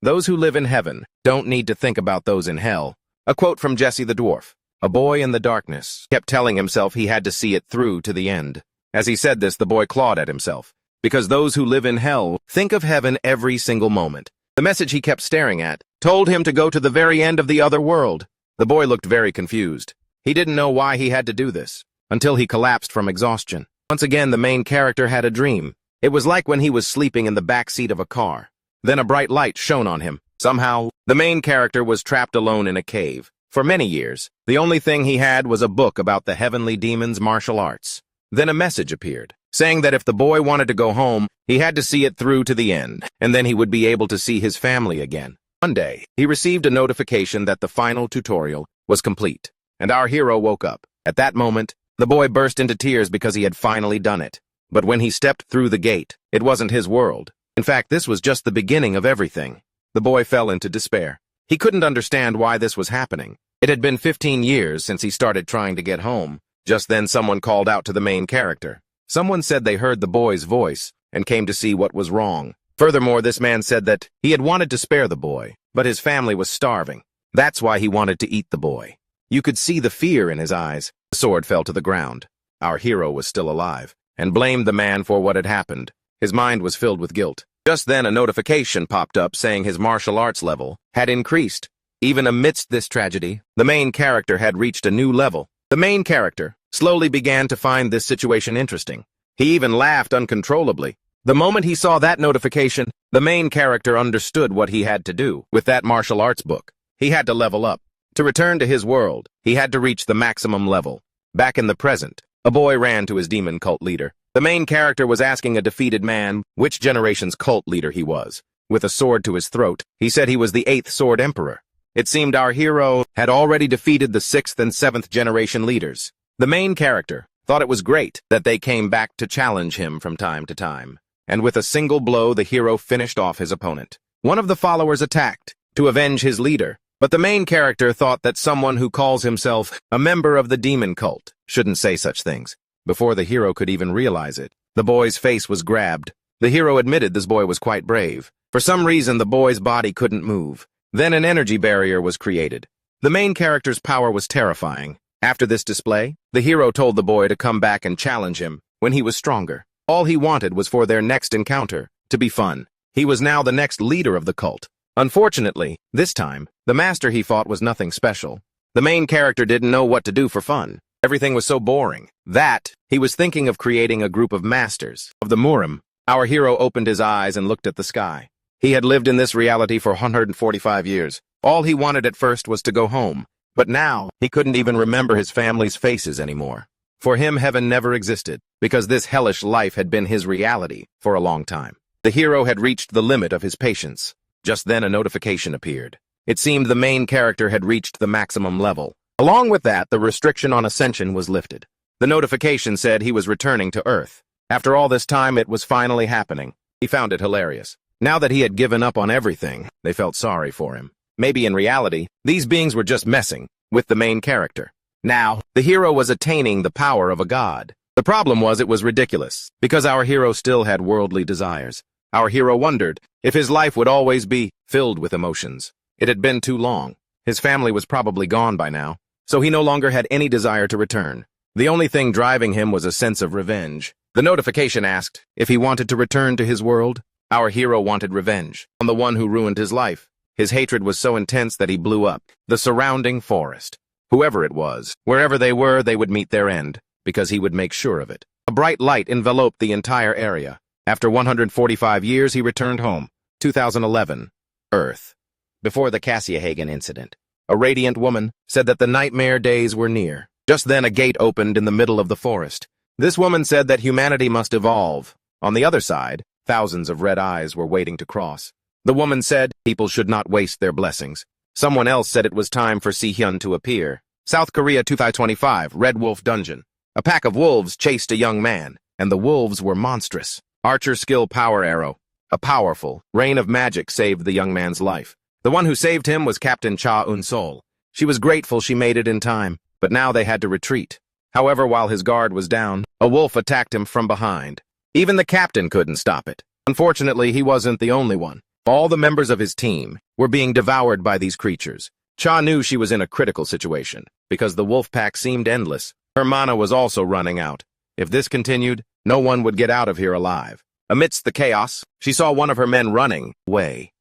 Those who live in heaven don't need to think about those in hell. A quote from Jesse the Dwarf. A boy in the darkness kept telling himself he had to see it through to the end. As he said this, the boy clawed at himself. Because those who live in hell think of heaven every single moment. The message he kept staring at told him to go to the very end of the other world. The boy looked very confused. He didn't know why he had to do this, until he collapsed from exhaustion. Once again, the main character had a dream. It was like when he was sleeping in the back seat of a car. Then a bright light shone on him. Somehow, the main character was trapped alone in a cave. For many years, the only thing he had was a book about the heavenly demon's martial arts. Then a message appeared, saying that if the boy wanted to go home, he had to see it through to the end, and then he would be able to see his family again. One day, he received a notification that the final tutorial was complete, and our hero woke up. At that moment, the boy burst into tears because he had finally done it. But when he stepped through the gate, it wasn't his world. In fact, this was just the beginning of everything. The boy fell into despair. He couldn't understand why this was happening. It had been 15 years since he started trying to get home. Just then someone called out to the main character. Someone said they heard the boy's voice and came to see what was wrong. Furthermore, this man said that he had wanted to spare the boy, but his family was starving. That's why he wanted to eat the boy. You could see the fear in his eyes. The sword fell to the ground. Our hero was still alive and blamed the man for what had happened. His mind was filled with guilt. Just then a notification popped up saying his martial arts level had increased. Even amidst this tragedy, the main character had reached a new level. The main character slowly began to find this situation interesting. He even laughed uncontrollably. The moment he saw that notification, the main character understood what he had to do with that martial arts book. He had to level up. To return to his world, he had to reach the maximum level. Back in the present, a boy ran to his demon cult leader. The main character was asking a defeated man which generation's cult leader he was. With a sword to his throat, he said he was the 8th Sword Emperor. It seemed our hero had already defeated the 6th and 7th generation leaders. The main character thought it was great that they came back to challenge him from time to time. And with a single blow, the hero finished off his opponent. One of the followers attacked to avenge his leader, but the main character thought that someone who calls himself a member of the demon cult shouldn't say such things. Before the hero could even realize it, the boy's face was grabbed. The hero admitted this boy was quite brave. For some reason, the boy's body couldn't move. Then an energy barrier was created. The main character's power was terrifying. After this display, the hero told the boy to come back and challenge him when he was stronger. All he wanted was for their next encounter to be fun. He was now the next leader of the cult. Unfortunately, this time, the master he fought was nothing special. The main character didn't know what to do for fun. Everything was so boring that he was thinking of creating a group of masters of the Murim. Our hero opened his eyes and looked at the sky. He had lived in this reality for 145 years. All he wanted at first was to go home. But now, he couldn't even remember his family's faces anymore. For him, heaven never existed, because this hellish life had been his reality for a long time. The hero had reached the limit of his patience. Just then a notification appeared. It seemed the main character had reached the maximum level. Along with that, the restriction on ascension was lifted. The notification said he was returning to Earth. After all this time, it was finally happening. He found it hilarious. Now that he had given up on everything, they felt sorry for him. Maybe in reality, these beings were just messing with the main character. Now, the hero was attaining the power of a god. The problem was it was ridiculous, because our hero still had worldly desires. Our hero wondered if his life would always be filled with emotions. It had been too long. His family was probably gone by now, so he no longer had any desire to return. The only thing driving him was a sense of revenge. The notification asked if he wanted to return to his world. Our hero wanted revenge on the one who ruined his life. His hatred was so intense that he blew up the surrounding forest. Whoever it was, wherever they were, they would meet their end, because he would make sure of it. A bright light enveloped the entire area. After 145 years, he returned home. 2011. Earth. Before the Cassiahagen incident, a radiant woman said that the nightmare days were near. Just then a gate opened in the middle of the forest. This woman said that humanity must evolve. On the other side, thousands of red eyes were waiting to cross. The woman said people should not waste their blessings. Someone else said it was time for Si-hyun to appear. South Korea 2025, Red Wolf Dungeon. A pack of wolves chased a young man, and the wolves were monstrous. Archer skill power arrow. A powerful rain of magic saved the young man's life. The one who saved him was Captain Cha Un-sol. She was grateful she made it in time, but now they had to retreat. However, while his guard was down, a wolf attacked him from behind. Even the captain couldn't stop it. Unfortunately, he wasn't the only one. All the members of his team were being devoured by these creatures. Cha knew she was in a critical situation, because the wolf pack seemed endless. Her mana was also running out. If this continued, no one would get out of here alive. Amidst the chaos, she saw one of her men running away.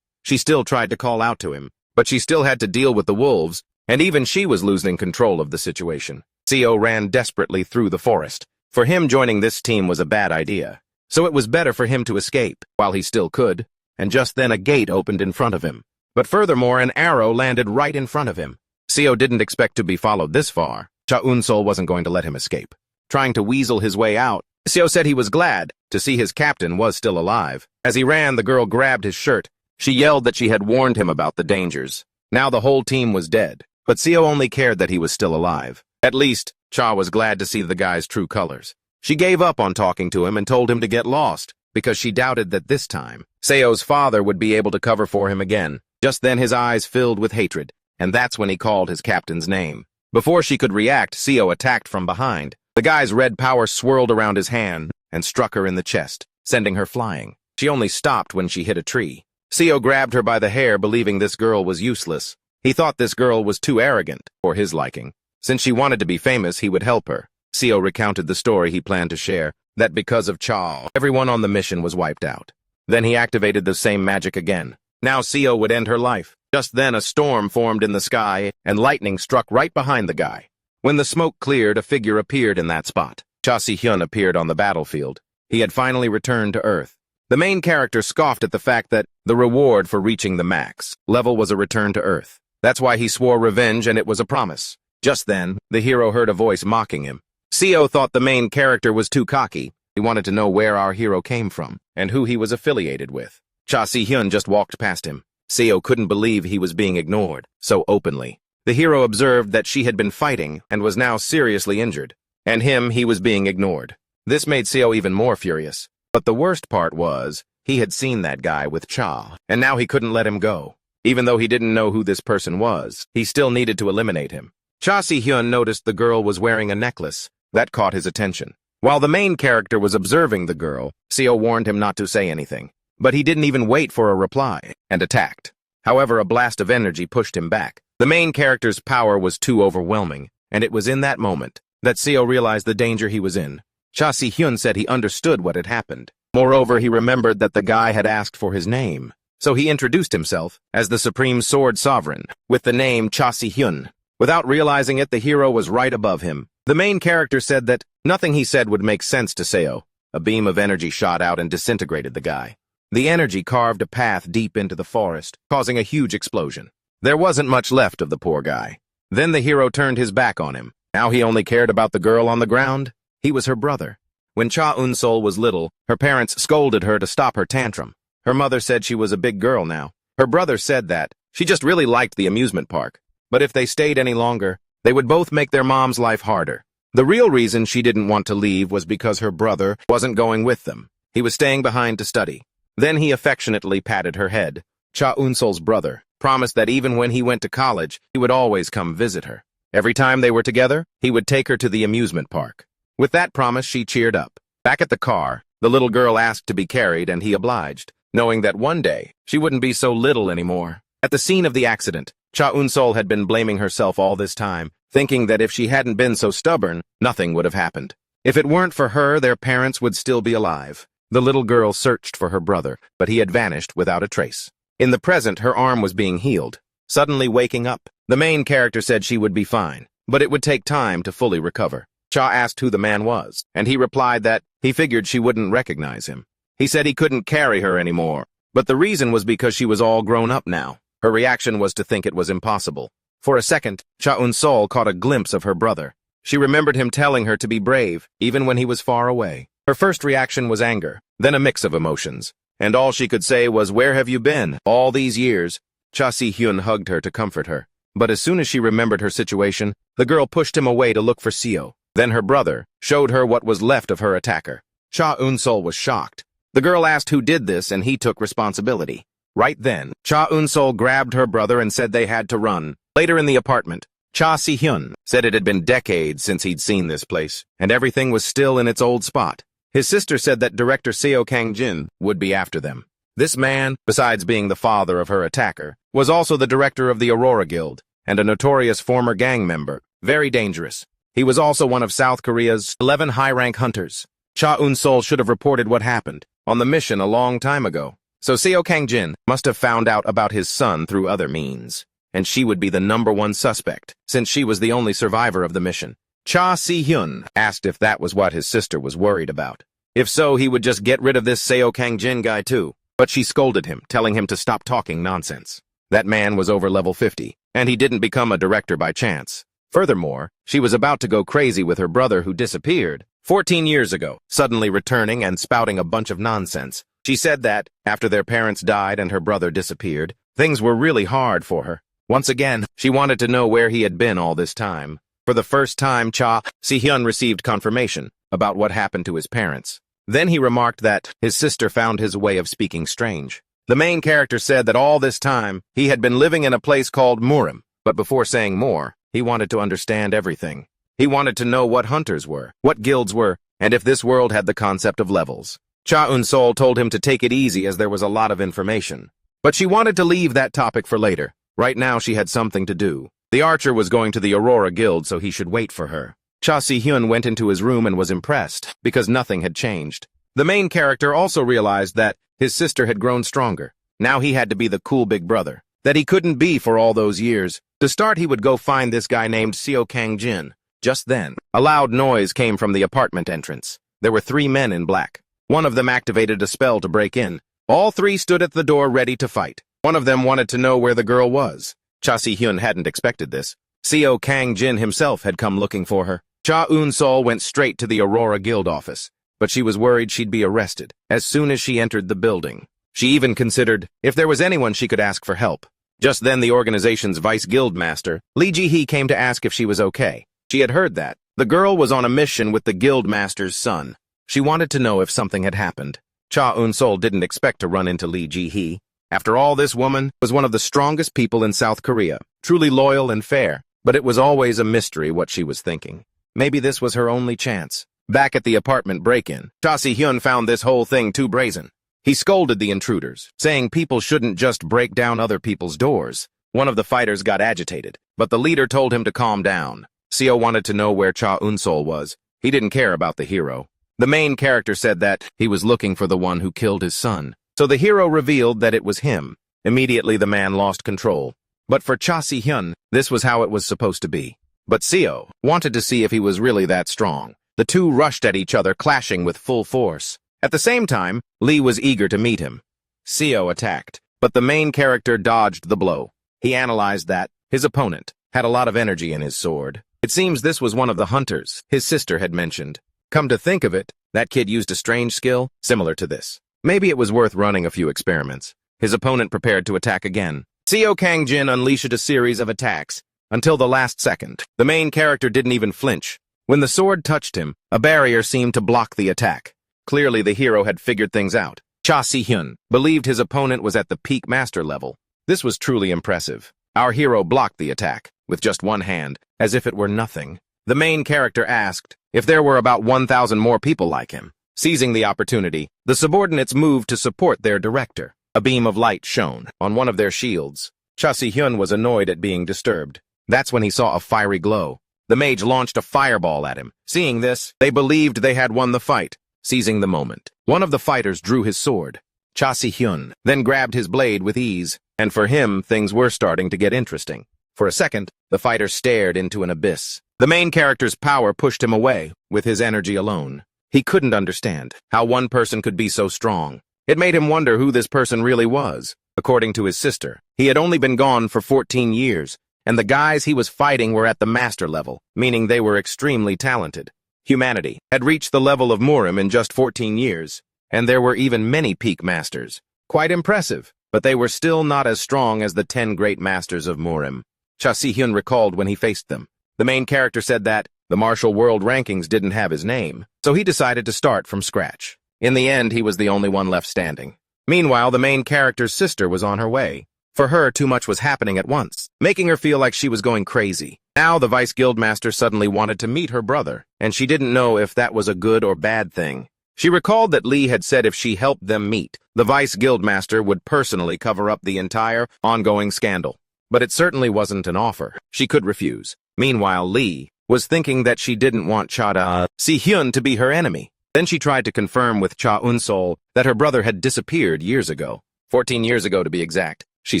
She still tried to call out to him, but she still had to deal with the wolves, and even she was losing control of the situation. Seo ran desperately through the forest. For him, joining this team was a bad idea, so it was better for him to escape while he still could, and just then a gate opened in front of him. But furthermore, an arrow landed right in front of him. Seo didn't expect to be followed this far. Cha Eun-sol wasn't going to let him escape. Trying to weasel his way out, Seo said he was glad to see his captain was still alive. As he ran, the girl grabbed his shirt. She yelled that she had warned him about the dangers. Now the whole team was dead, but Seo only cared that he was still alive. At least, Cha was glad to see the guy's true colors. She gave up on talking to him and told him to get lost, because she doubted that this time, Seo's father would be able to cover for him again. Just then his eyes filled with hatred, and that's when he called his captain's name. Before she could react, Seo attacked from behind. The guy's red power swirled around his hand and struck her in the chest, sending her flying. She only stopped when she hit a tree. Seo grabbed her by the hair, believing this girl was useless. He thought this girl was too arrogant for his liking. Since she wanted to be famous, he would help her. Seo recounted the story he planned to share, that because of Cha, everyone on the mission was wiped out. Then he activated the same magic again. Now Seo would end her life. Just then a storm formed in the sky, and lightning struck right behind the guy. When the smoke cleared, a figure appeared in that spot. Cha Si-hyun appeared on the battlefield. He had finally returned to Earth. The main character scoffed at the fact that the reward for reaching the max level was a return to Earth. That's why he swore revenge, and it was a promise. Just then, the hero heard a voice mocking him. Seo thought the main character was too cocky. He wanted to know where our hero came from, and who he was affiliated with. Cha Si-hyun just walked past him. Seo couldn't believe he was being ignored so openly. The hero observed that she had been fighting and was now seriously injured, and he was being ignored. This made Seo even more furious. But the worst part was, he had seen that guy with Cha, and now he couldn't let him go. Even though he didn't know who this person was, he still needed to eliminate him. Cha Si-hyun noticed the girl was wearing a necklace. That caught his attention. While the main character was observing the girl, Seo warned him not to say anything. But he didn't even wait for a reply, and attacked. However, a blast of energy pushed him back. The main character's power was too overwhelming, and it was in that moment that Seo realized the danger he was in. Cha Si-hyun said he understood what had happened. Moreover, he remembered that the guy had asked for his name. So he introduced himself as the Supreme Sword Sovereign, with the name Cha Si-hyun. Without realizing it, the hero was right above him. The main character said that nothing he said would make sense to Seo. A beam of energy shot out and disintegrated the guy. The energy carved a path deep into the forest, causing a huge explosion. There wasn't much left of the poor guy. Then the hero turned his back on him. Now he only cared about the girl on the ground. He was her brother. When Cha Eun-sol was little, her parents scolded her to stop her tantrum. Her mother said she was a big girl now. Her brother said that she just really liked the amusement park. But if they stayed any longer, they would both make their mom's life harder. The real reason she didn't want to leave was because her brother wasn't going with them. He was staying behind to study. Then he affectionately patted her head. Cha Eun-sol's brother promised that even when he went to college, he would always come visit her. Every time they were together, he would take her to the amusement park. With that promise, she cheered up. Back at the car, the little girl asked to be carried, and he obliged, knowing that one day she wouldn't be so little anymore. At the scene of the accident, Cha Eun-sol had been blaming herself all this time, thinking that if she hadn't been so stubborn, nothing would have happened. If it weren't for her, their parents would still be alive. The little girl searched for her brother, but he had vanished without a trace. In the present, her arm was being healed. Suddenly waking up, the main character said she would be fine, but it would take time to fully recover. Cha asked who the man was, and he replied that he figured she wouldn't recognize him. He said he couldn't carry her anymore, but the reason was because she was all grown up now. Her reaction was to think it was impossible. For a second, Cha Eun-sol caught a glimpse of her brother. She remembered him telling her to be brave, even when he was far away. Her first reaction was anger, then a mix of emotions. And all she could say was, "Where have you been all these years?" Cha Si-hyun hugged her to comfort her. But as soon as she remembered her situation, the girl pushed him away to look for Seo. Then her brother showed her what was left of her attacker. Cha Eun-sol was shocked. The girl asked who did this, and he took responsibility. Right then, Cha Eun-sol grabbed her brother and said they had to run. Later in the apartment, Cha Si-hyun said it had been decades since he'd seen this place, and everything was still in its old spot. His sister said that director Seo Kang-jin would be after them. This man, besides being the father of her attacker, was also the director of the Aurora Guild and a notorious former gang member, very dangerous. He was also one of South Korea's 11 high-rank hunters. Cha Eun-sol should have reported what happened on the mission a long time ago. So Seo Kang-jin must have found out about his son through other means, and she would be the #1 suspect, since she was the only survivor of the mission. Cha Si-hyun asked if that was what his sister was worried about. If so, he would just get rid of this Seo Kang-jin guy too. But she scolded him, telling him to stop talking nonsense. That man was over level 50, and he didn't become a director by chance. Furthermore, she was about to go crazy with her brother who disappeared 14 years ago, suddenly returning and spouting a bunch of nonsense. She said that, after their parents died and her brother disappeared, things were really hard for her. Once again, she wanted to know where he had been all this time. For the first time, Cha Si-hyun received confirmation about what happened to his parents. Then he remarked that his sister found his way of speaking strange. The main character said that all this time, he had been living in a place called Murim, but before saying more, he wanted to understand everything. He wanted to know what hunters were, what guilds were, and if this world had the concept of levels. Cha Eun-sol told him to take it easy as there was a lot of information. But she wanted to leave that topic for later. Right now she had something to do. The archer was going to the Aurora Guild, so he should wait for her. Cha Si-hyun went into his room and was impressed, because nothing had changed. The main character also realized that his sister had grown stronger. Now he had to be the cool big brother that he couldn't be for all those years. To start, he would go find this guy named Seo Kang-jin. Just then, a loud noise came from the apartment entrance. There were 3 men in black. One of them activated a spell to break in. All 3 stood at the door ready to fight. One of them wanted to know where the girl was. Cha Si-hyun hadn't expected this. Seo Kang-jin himself had come looking for her. Cha Eun-sol went straight to the Aurora Guild office, but she was worried she'd be arrested as soon as she entered the building. She even considered if there was anyone she could ask for help. Just then the organization's vice guild master, Lee Ji-hee, came to ask if she was okay. She had heard that the girl was on a mission with the guild master's son. She wanted to know if something had happened. Cha Eun-sol didn't expect to run into Lee Ji-hee. After all, this woman was one of the strongest people in South Korea, truly loyal and fair, but it was always a mystery what she was thinking. Maybe this was her only chance. Back at the apartment break-in, Cha Si-hyun found this whole thing too brazen. He scolded the intruders, saying people shouldn't just break down other people's doors. One of the fighters got agitated, but the leader told him to calm down. Seo wanted to know where Cha Eun-sol was. He didn't care about the hero. The main character said that he was looking for the one who killed his son. So the hero revealed that it was him. Immediately the man lost control. But for Cha Si-hyun, this was how it was supposed to be. But Seo wanted to see if he was really that strong. The two rushed at each other, clashing with full force. At the same time, Lee was eager to meet him. Seo attacked, but the main character dodged the blow. He analyzed that his opponent had a lot of energy in his sword. It seems this was one of the hunters his sister had mentioned. Come to think of it, that kid used a strange skill similar to this. Maybe it was worth running a few experiments. His opponent prepared to attack again. Seo Kang-jin unleashed a series of attacks. Until the last second, the main character didn't even flinch. When the sword touched him, a barrier seemed to block the attack. Clearly the hero had figured things out. Cha Si-hyun believed his opponent was at the peak master level. This was truly impressive. Our hero blocked the attack with just one hand, as if it were nothing. The main character asked if there were about 1,000 more people like him. Seizing the opportunity, the subordinates moved to support their director. A beam of light shone on one of their shields. Cha Si-hyun was annoyed at being disturbed. That's when he saw a fiery glow. The mage launched a fireball at him. Seeing this, they believed they had won the fight. Seizing the moment, one of the fighters drew his sword. Cha Si-hyun then grabbed his blade with ease, and for him, things were starting to get interesting. For a second, the fighter stared into an abyss. The main character's power pushed him away with his energy alone. He couldn't understand how one person could be so strong. It made him wonder who this person really was. According to his sister, he had only been gone for 14 years, and the guys he was fighting were at the master level, meaning they were extremely talented. Humanity had reached the level of Murim in just 14 years, and there were even many peak masters. Quite impressive, but they were still not as strong as the 10 great masters of Murim. Cha Si-hyun recalled when he faced them. The main character said that the martial world rankings didn't have his name, so he decided to start from scratch. In the end, he was the only one left standing. Meanwhile, the main character's sister was on her way. For her, too much was happening at once, making her feel like she was going crazy. Now the vice guildmaster suddenly wanted to meet her brother, and she didn't know if that was a good or bad thing. She recalled that Lee had said if she helped them meet, the Vice Guildmaster would personally cover up the entire ongoing scandal. But it certainly wasn't an offer she could refuse. Meanwhile, Lee was thinking that she didn't want Cha Si-hyun to be her enemy. Then she tried to confirm with Cha Un-sol that her brother had disappeared years ago. 14 years ago to be exact, she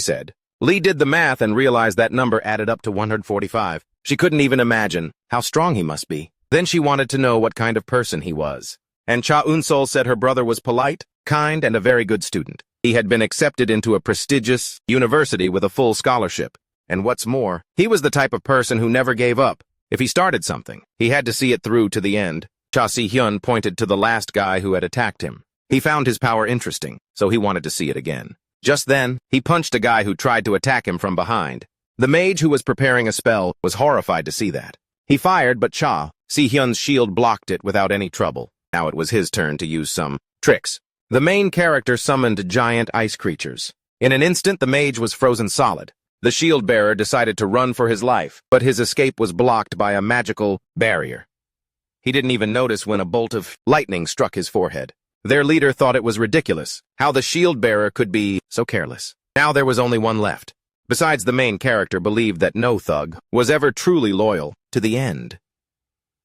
said. Lee did the math and realized that number added up to 145. She couldn't even imagine how strong he must be. Then she wanted to know what kind of person he was. And Cha Un-sol said her brother was polite, kind, and a very good student. He had been accepted into a prestigious university with a full scholarship. And what's more, he was the type of person who never gave up. If he started something, he had to see it through to the end. Cha Si-hyun pointed to the last guy who had attacked him. He found his power interesting, so he wanted to see it again. Just then, he punched a guy who tried to attack him from behind. The mage who was preparing a spell was horrified to see that. He fired, but Cha Si-hyun's shield blocked it without any trouble. Now it was his turn to use some tricks. The main character summoned giant ice creatures. In an instant, the mage was frozen solid. The shield bearer decided to run for his life, but his escape was blocked by a magical barrier. He didn't even notice when a bolt of lightning struck his forehead. Their leader thought it was ridiculous, how the shield bearer could be so careless. Now there was only one left. Besides, the main character believed that no thug was ever truly loyal to the end.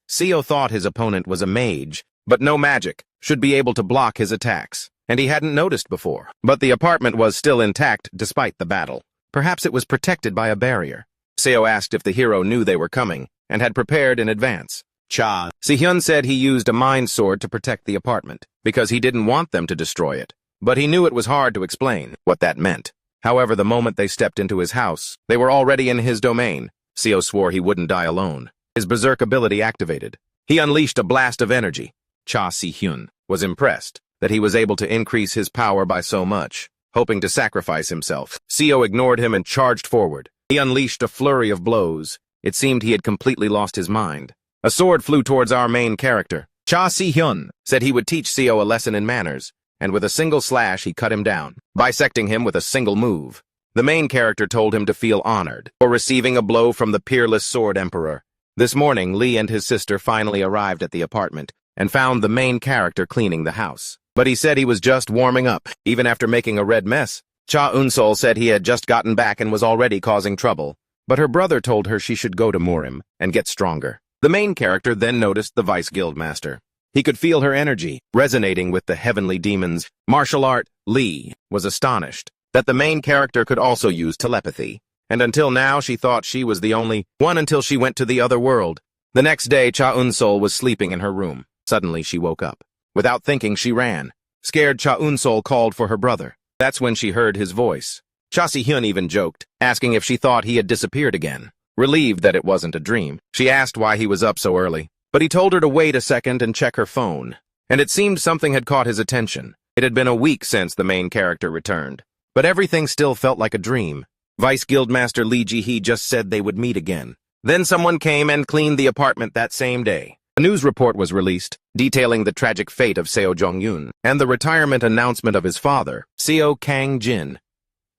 Seo thought his opponent was a mage, but no magic should be able to block his attacks, and he hadn't noticed before. But the apartment was still intact despite the battle. Perhaps it was protected by a barrier. Seo asked if the hero knew they were coming and had prepared in advance. Cha Si-hyun said he used a mind sword to protect the apartment because he didn't want them to destroy it, but he knew it was hard to explain what that meant. However, the moment they stepped into his house, they were already in his domain. Seo swore he wouldn't die alone. His berserk ability activated. He unleashed a blast of energy. Cha Si-hyun was impressed that he was able to increase his power by so much, hoping to sacrifice himself. Seo ignored him and charged forward. He unleashed a flurry of blows. It seemed he had completely lost his mind. A sword flew towards our main character. Cha Si-hyun said he would teach Seo a lesson in manners, and with a single slash he cut him down, bisecting him with a single move. The main character told him to feel honored for receiving a blow from the peerless sword emperor. This morning, Lee and his sister finally arrived at the apartment and found the main character cleaning the house. But he said he was just warming up, even after making a red mess. Cha Un-sol said he had just gotten back and was already causing trouble, but her brother told her she should go to Murim and get stronger. The main character then noticed the Vice Guildmaster. He could feel her energy, resonating with the heavenly demons. Martial art, Lee was astonished that the main character could also use telepathy. And until now, she thought she was the only one until she went to the other world. The next day, Cha Un-sol was sleeping in her room. Suddenly, she woke up. Without thinking, she ran. Scared, Cha Un-sol called for her brother. That's when she heard his voice. Cha Si-hyun even joked, asking if she thought he had disappeared again. Relieved that it wasn't a dream, she asked why he was up so early. But he told her to wait a second and check her phone. And it seemed something had caught his attention. It had been a week since the main character returned. But everything still felt like a dream. Vice Guildmaster Lee Ji-hee just said they would meet again. Then someone came and cleaned the apartment that same day. A news report was released, detailing the tragic fate of Seo Jong-yoon and the retirement announcement of his father, Seo Kang-jin.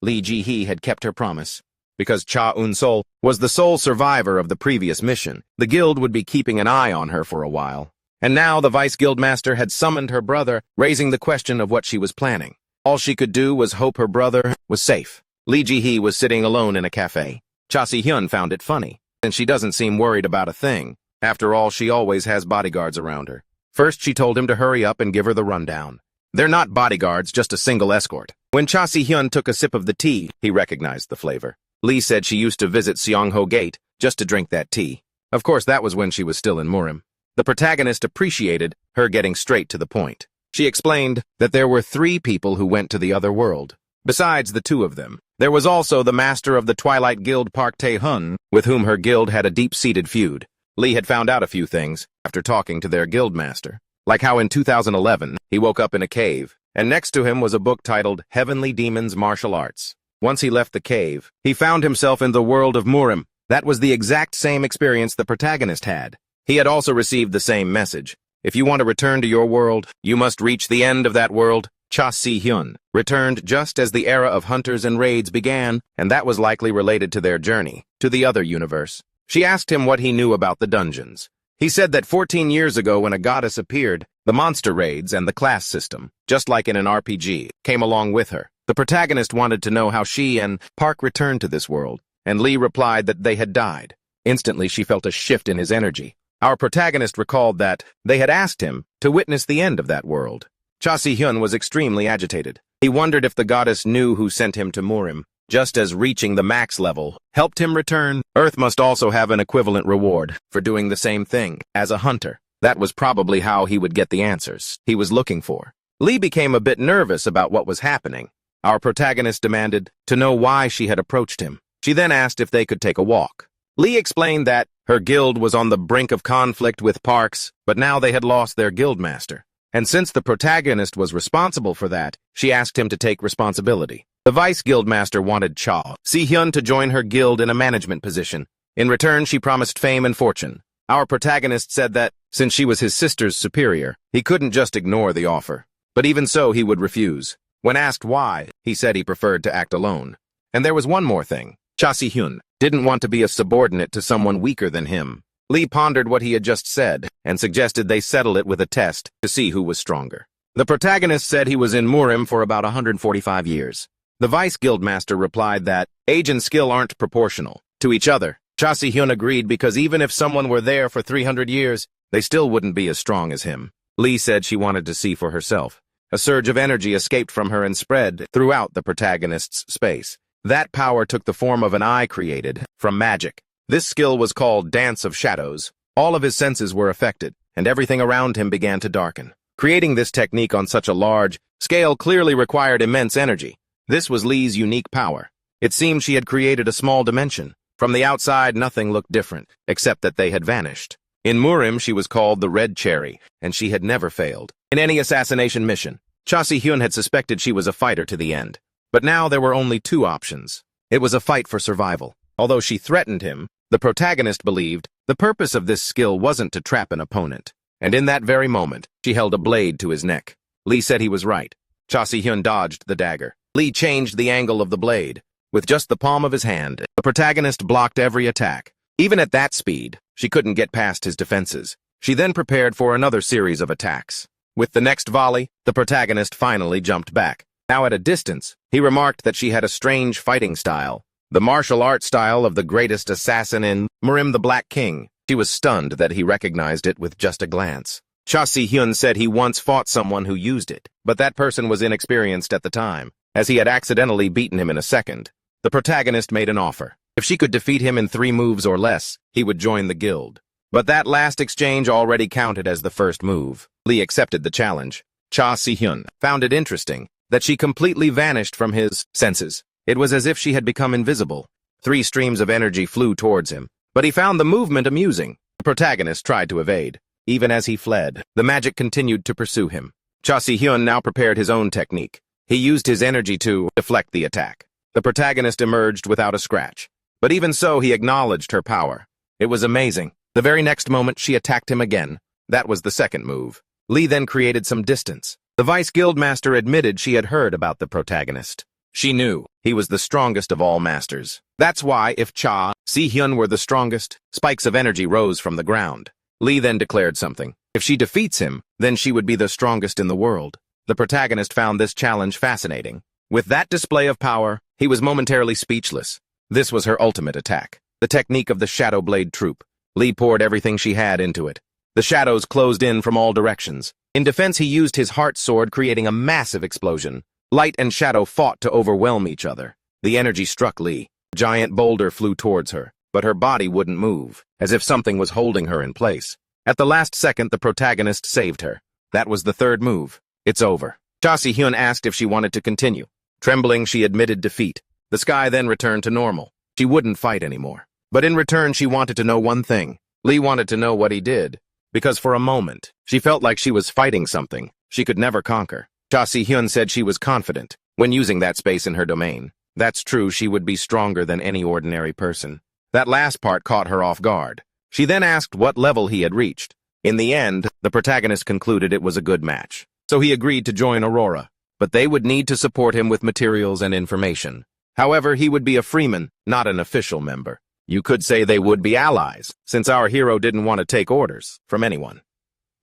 Lee Ji-hee had kept her promise. Because Cha Un-sol was the sole survivor of the previous mission, the guild would be keeping an eye on her for a while. And now the Vice Guildmaster had summoned her brother, raising the question of what she was planning. All she could do was hope her brother was safe. Lee Ji-hee was sitting alone in a cafe. Cha Si-hyun found it funny, and she doesn't seem worried about a thing. After all, she always has bodyguards around her. First, she told him to hurry up and give her the rundown. They're not bodyguards, just a single escort. When Cha Si-hyun took a sip of the tea, he recognized the flavor. Lee said she used to visit Seongho Gate just to drink that tea. Of course, that was when she was still in Murim. The protagonist appreciated her getting straight to the point. She explained that there were 3 people who went to the other world. Besides the 2 of them, there was also the master of the Twilight Guild Park Tae-hun, with whom her guild had a deep-seated feud. Lee had found out a few things after talking to their guild master, like how in 2011, he woke up in a cave, and next to him was a book titled Heavenly Demons Martial Arts. Once he left the cave, he found himself in the world of Murim. That was the exact same experience the protagonist had. He had also received the same message. If you want to return to your world, you must reach the end of that world. Cha Si-hyun returned just as the era of hunters and raids began, and that was likely related to their journey to the other universe. She asked him what he knew about the dungeons. He said that 14 years ago when a goddess appeared, the monster raids and the class system, just like in an RPG, came along with her. The protagonist wanted to know how she and Park returned to this world, and Lee replied that they had died. Instantly, she felt a shift in his energy. Our protagonist recalled that they had asked him to witness the end of that world. Cha Si-hyun was extremely agitated. He wondered if the goddess knew who sent him to Murim, just as reaching the max level helped him return. Earth must also have an equivalent reward for doing the same thing as a hunter. That was probably how he would get the answers he was looking for. Lee became a bit nervous about what was happening. Our protagonist demanded to know why she had approached him. She then asked if they could take a walk. Lee explained that her guild was on the brink of conflict with Park's, but now they had lost their guildmaster. And since the protagonist was responsible for that, she asked him to take responsibility. The vice guildmaster wanted Cha Si-hyun to join her guild in a management position. In return, she promised fame and fortune. Our protagonist said that, since she was his sister's superior, he couldn't just ignore the offer. But even so, he would refuse. When asked why, he said he preferred to act alone. And there was one more thing. Cha Si-hyun didn't want to be a subordinate to someone weaker than him. Lee pondered what he had just said and suggested they settle it with a test to see who was stronger. The protagonist said he was in Murim for about 145 years. The vice guildmaster replied that age and skill aren't proportional to each other. Cha Si-hyun agreed because even if someone were there for 300 years, they still wouldn't be as strong as him. Lee said she wanted to see for herself. A surge of energy escaped from her and spread throughout the protagonist's space. That power took the form of an eye created from magic. This skill was called Dance of Shadows. All of his senses were affected, and everything around him began to darken. Creating this technique on such a large scale clearly required immense energy. This was Lee's unique power. It seemed she had created a small dimension. From the outside, nothing looked different, except that they had vanished. In Murim, she was called the Red Cherry, and she had never failed. In any assassination mission, Cha Si-hyun had suspected she was a fighter to the end. But now there were only two options. It was a fight for survival. Although she threatened him, the protagonist believed the purpose of this skill wasn't to trap an opponent. And in that very moment, she held a blade to his neck. Lee said he was right. Cha Si-hyun dodged the dagger. Lee changed the angle of the blade. With just the palm of his hand, the protagonist blocked every attack. Even at that speed, she couldn't get past his defenses. She then prepared for another series of attacks. With the next volley, the protagonist finally jumped back. Now at a distance, he remarked that she had a strange fighting style, the martial art style of the greatest assassin in Murim the Black King. She was stunned that he recognized it with just a glance. Cha Si-hyun said he once fought someone who used it, but that person was inexperienced at the time, as he had accidentally beaten him in a second. The protagonist made an offer. If she could defeat him in 3 moves or less, he would join the guild. But that last exchange already counted as the first move. Lee accepted the challenge. Cha Si-hyun found it interesting that she completely vanished from his senses. It was as if she had become invisible. 3 streams of energy flew towards him, but he found the movement amusing. The protagonist tried to evade. Even as he fled, the magic continued to pursue him. Cha Si-hyun now prepared his own technique. He used his energy to deflect the attack. The protagonist emerged without a scratch. But even so, he acknowledged her power. It was amazing. The very next moment, she attacked him again. That was the second move. Lee then created some distance. The vice guildmaster admitted she had heard about the protagonist. She knew he was the strongest of all masters. That's why, if Cha Si-hyun were the strongest, spikes of energy rose from the ground. Lee then declared something. If she defeats him, then she would be the strongest in the world. The protagonist found this challenge fascinating. With that display of power, he was momentarily speechless. This was her ultimate attack, the technique of the Shadow Blade Troop. Lee poured everything she had into it. The shadows closed in from all directions. In defense, he used his heart sword, creating a massive explosion. Light and shadow fought to overwhelm each other. The energy struck Lee. A giant boulder flew towards her, but her body wouldn't move, as if something was holding her in place. At the last second, the protagonist saved her. That was the third move. It's over. Cha Si-hyun asked if she wanted to continue. Trembling, she admitted defeat. The sky then returned to normal. She wouldn't fight anymore. But in return, she wanted to know one thing. Lee wanted to know what he did. Because for a moment, she felt like she was fighting something she could never conquer. Cha Si-hyun said she was confident when using that space in her domain. That's true, she would be stronger than any ordinary person. That last part caught her off guard. She then asked what level he had reached. In the end, the protagonist concluded it was a good match. So he agreed to join Aurora. But they would need to support him with materials and information. However, he would be a freeman, not an official member. You could say they would be allies, since our hero didn't want to take orders from anyone.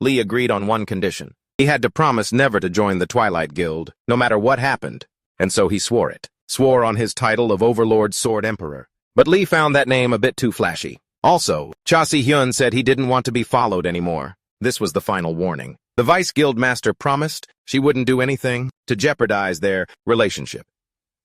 Lee agreed on one condition. He had to promise never to join the Twilight Guild, no matter what happened, and so he swore it. Swore on his title of Overlord Sword Emperor. But Lee found that name a bit too flashy. Also, Cha Si-hyun said he didn't want to be followed anymore. This was the final warning. The Vice Guild Master promised she wouldn't do anything to jeopardize their relationship.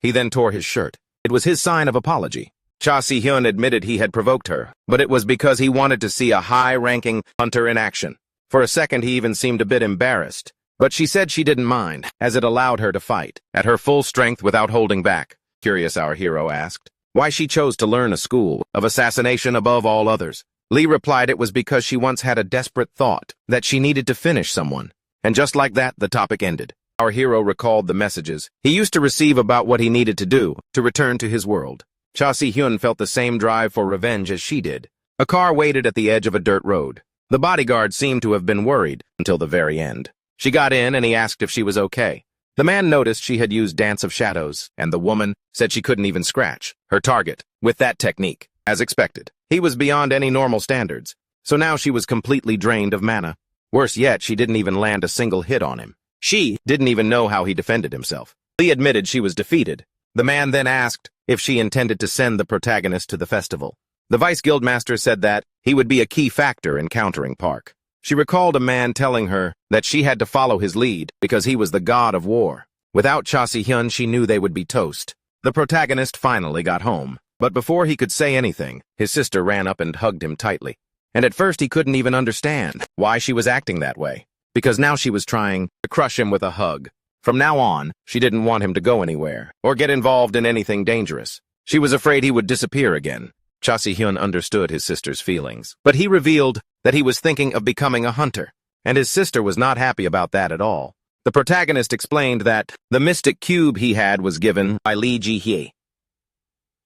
He then tore his shirt. It was his sign of apology. Cha Si-hyun admitted he had provoked her, but it was because he wanted to see a high-ranking hunter in action. For a second, he even seemed a bit embarrassed, but she said she didn't mind, as it allowed her to fight, at her full strength without holding back. Curious, our hero asked, why she chose to learn a school of assassination above all others. Lee replied it was because she once had a desperate thought that she needed to finish someone. And just like that, the topic ended. Our hero recalled the messages he used to receive about what he needed to do to return to his world. Cha Si-hyun felt the same drive for revenge as she did. A car waited at the edge of a dirt road. The bodyguard seemed to have been worried until the very end. She got in and he asked if she was okay. The man noticed she had used Dance of Shadows, and the woman said she couldn't even scratch her target with that technique. As expected, he was beyond any normal standards, so now she was completely drained of mana. Worse yet, she didn't even land a single hit on him. She didn't even know how he defended himself. Lee admitted she was defeated. The man then asked if she intended to send the protagonist to the festival. The Vice Guildmaster said that he would be a key factor in countering Park. She recalled a man telling her that she had to follow his lead because he was the god of war. Without Cha Si-hyun, she knew they would be toast. The protagonist finally got home, but before he could say anything, his sister ran up and hugged him tightly. And at first he couldn't even understand why she was acting that way, because now she was trying to crush him with a hug. From now on, she didn't want him to go anywhere or get involved in anything dangerous. She was afraid he would disappear again. Cha Si-hyun understood his sister's feelings, but he revealed that he was thinking of becoming a hunter, and his sister was not happy about that at all. The protagonist explained that the mystic cube he had was given by Lee Ji-hye.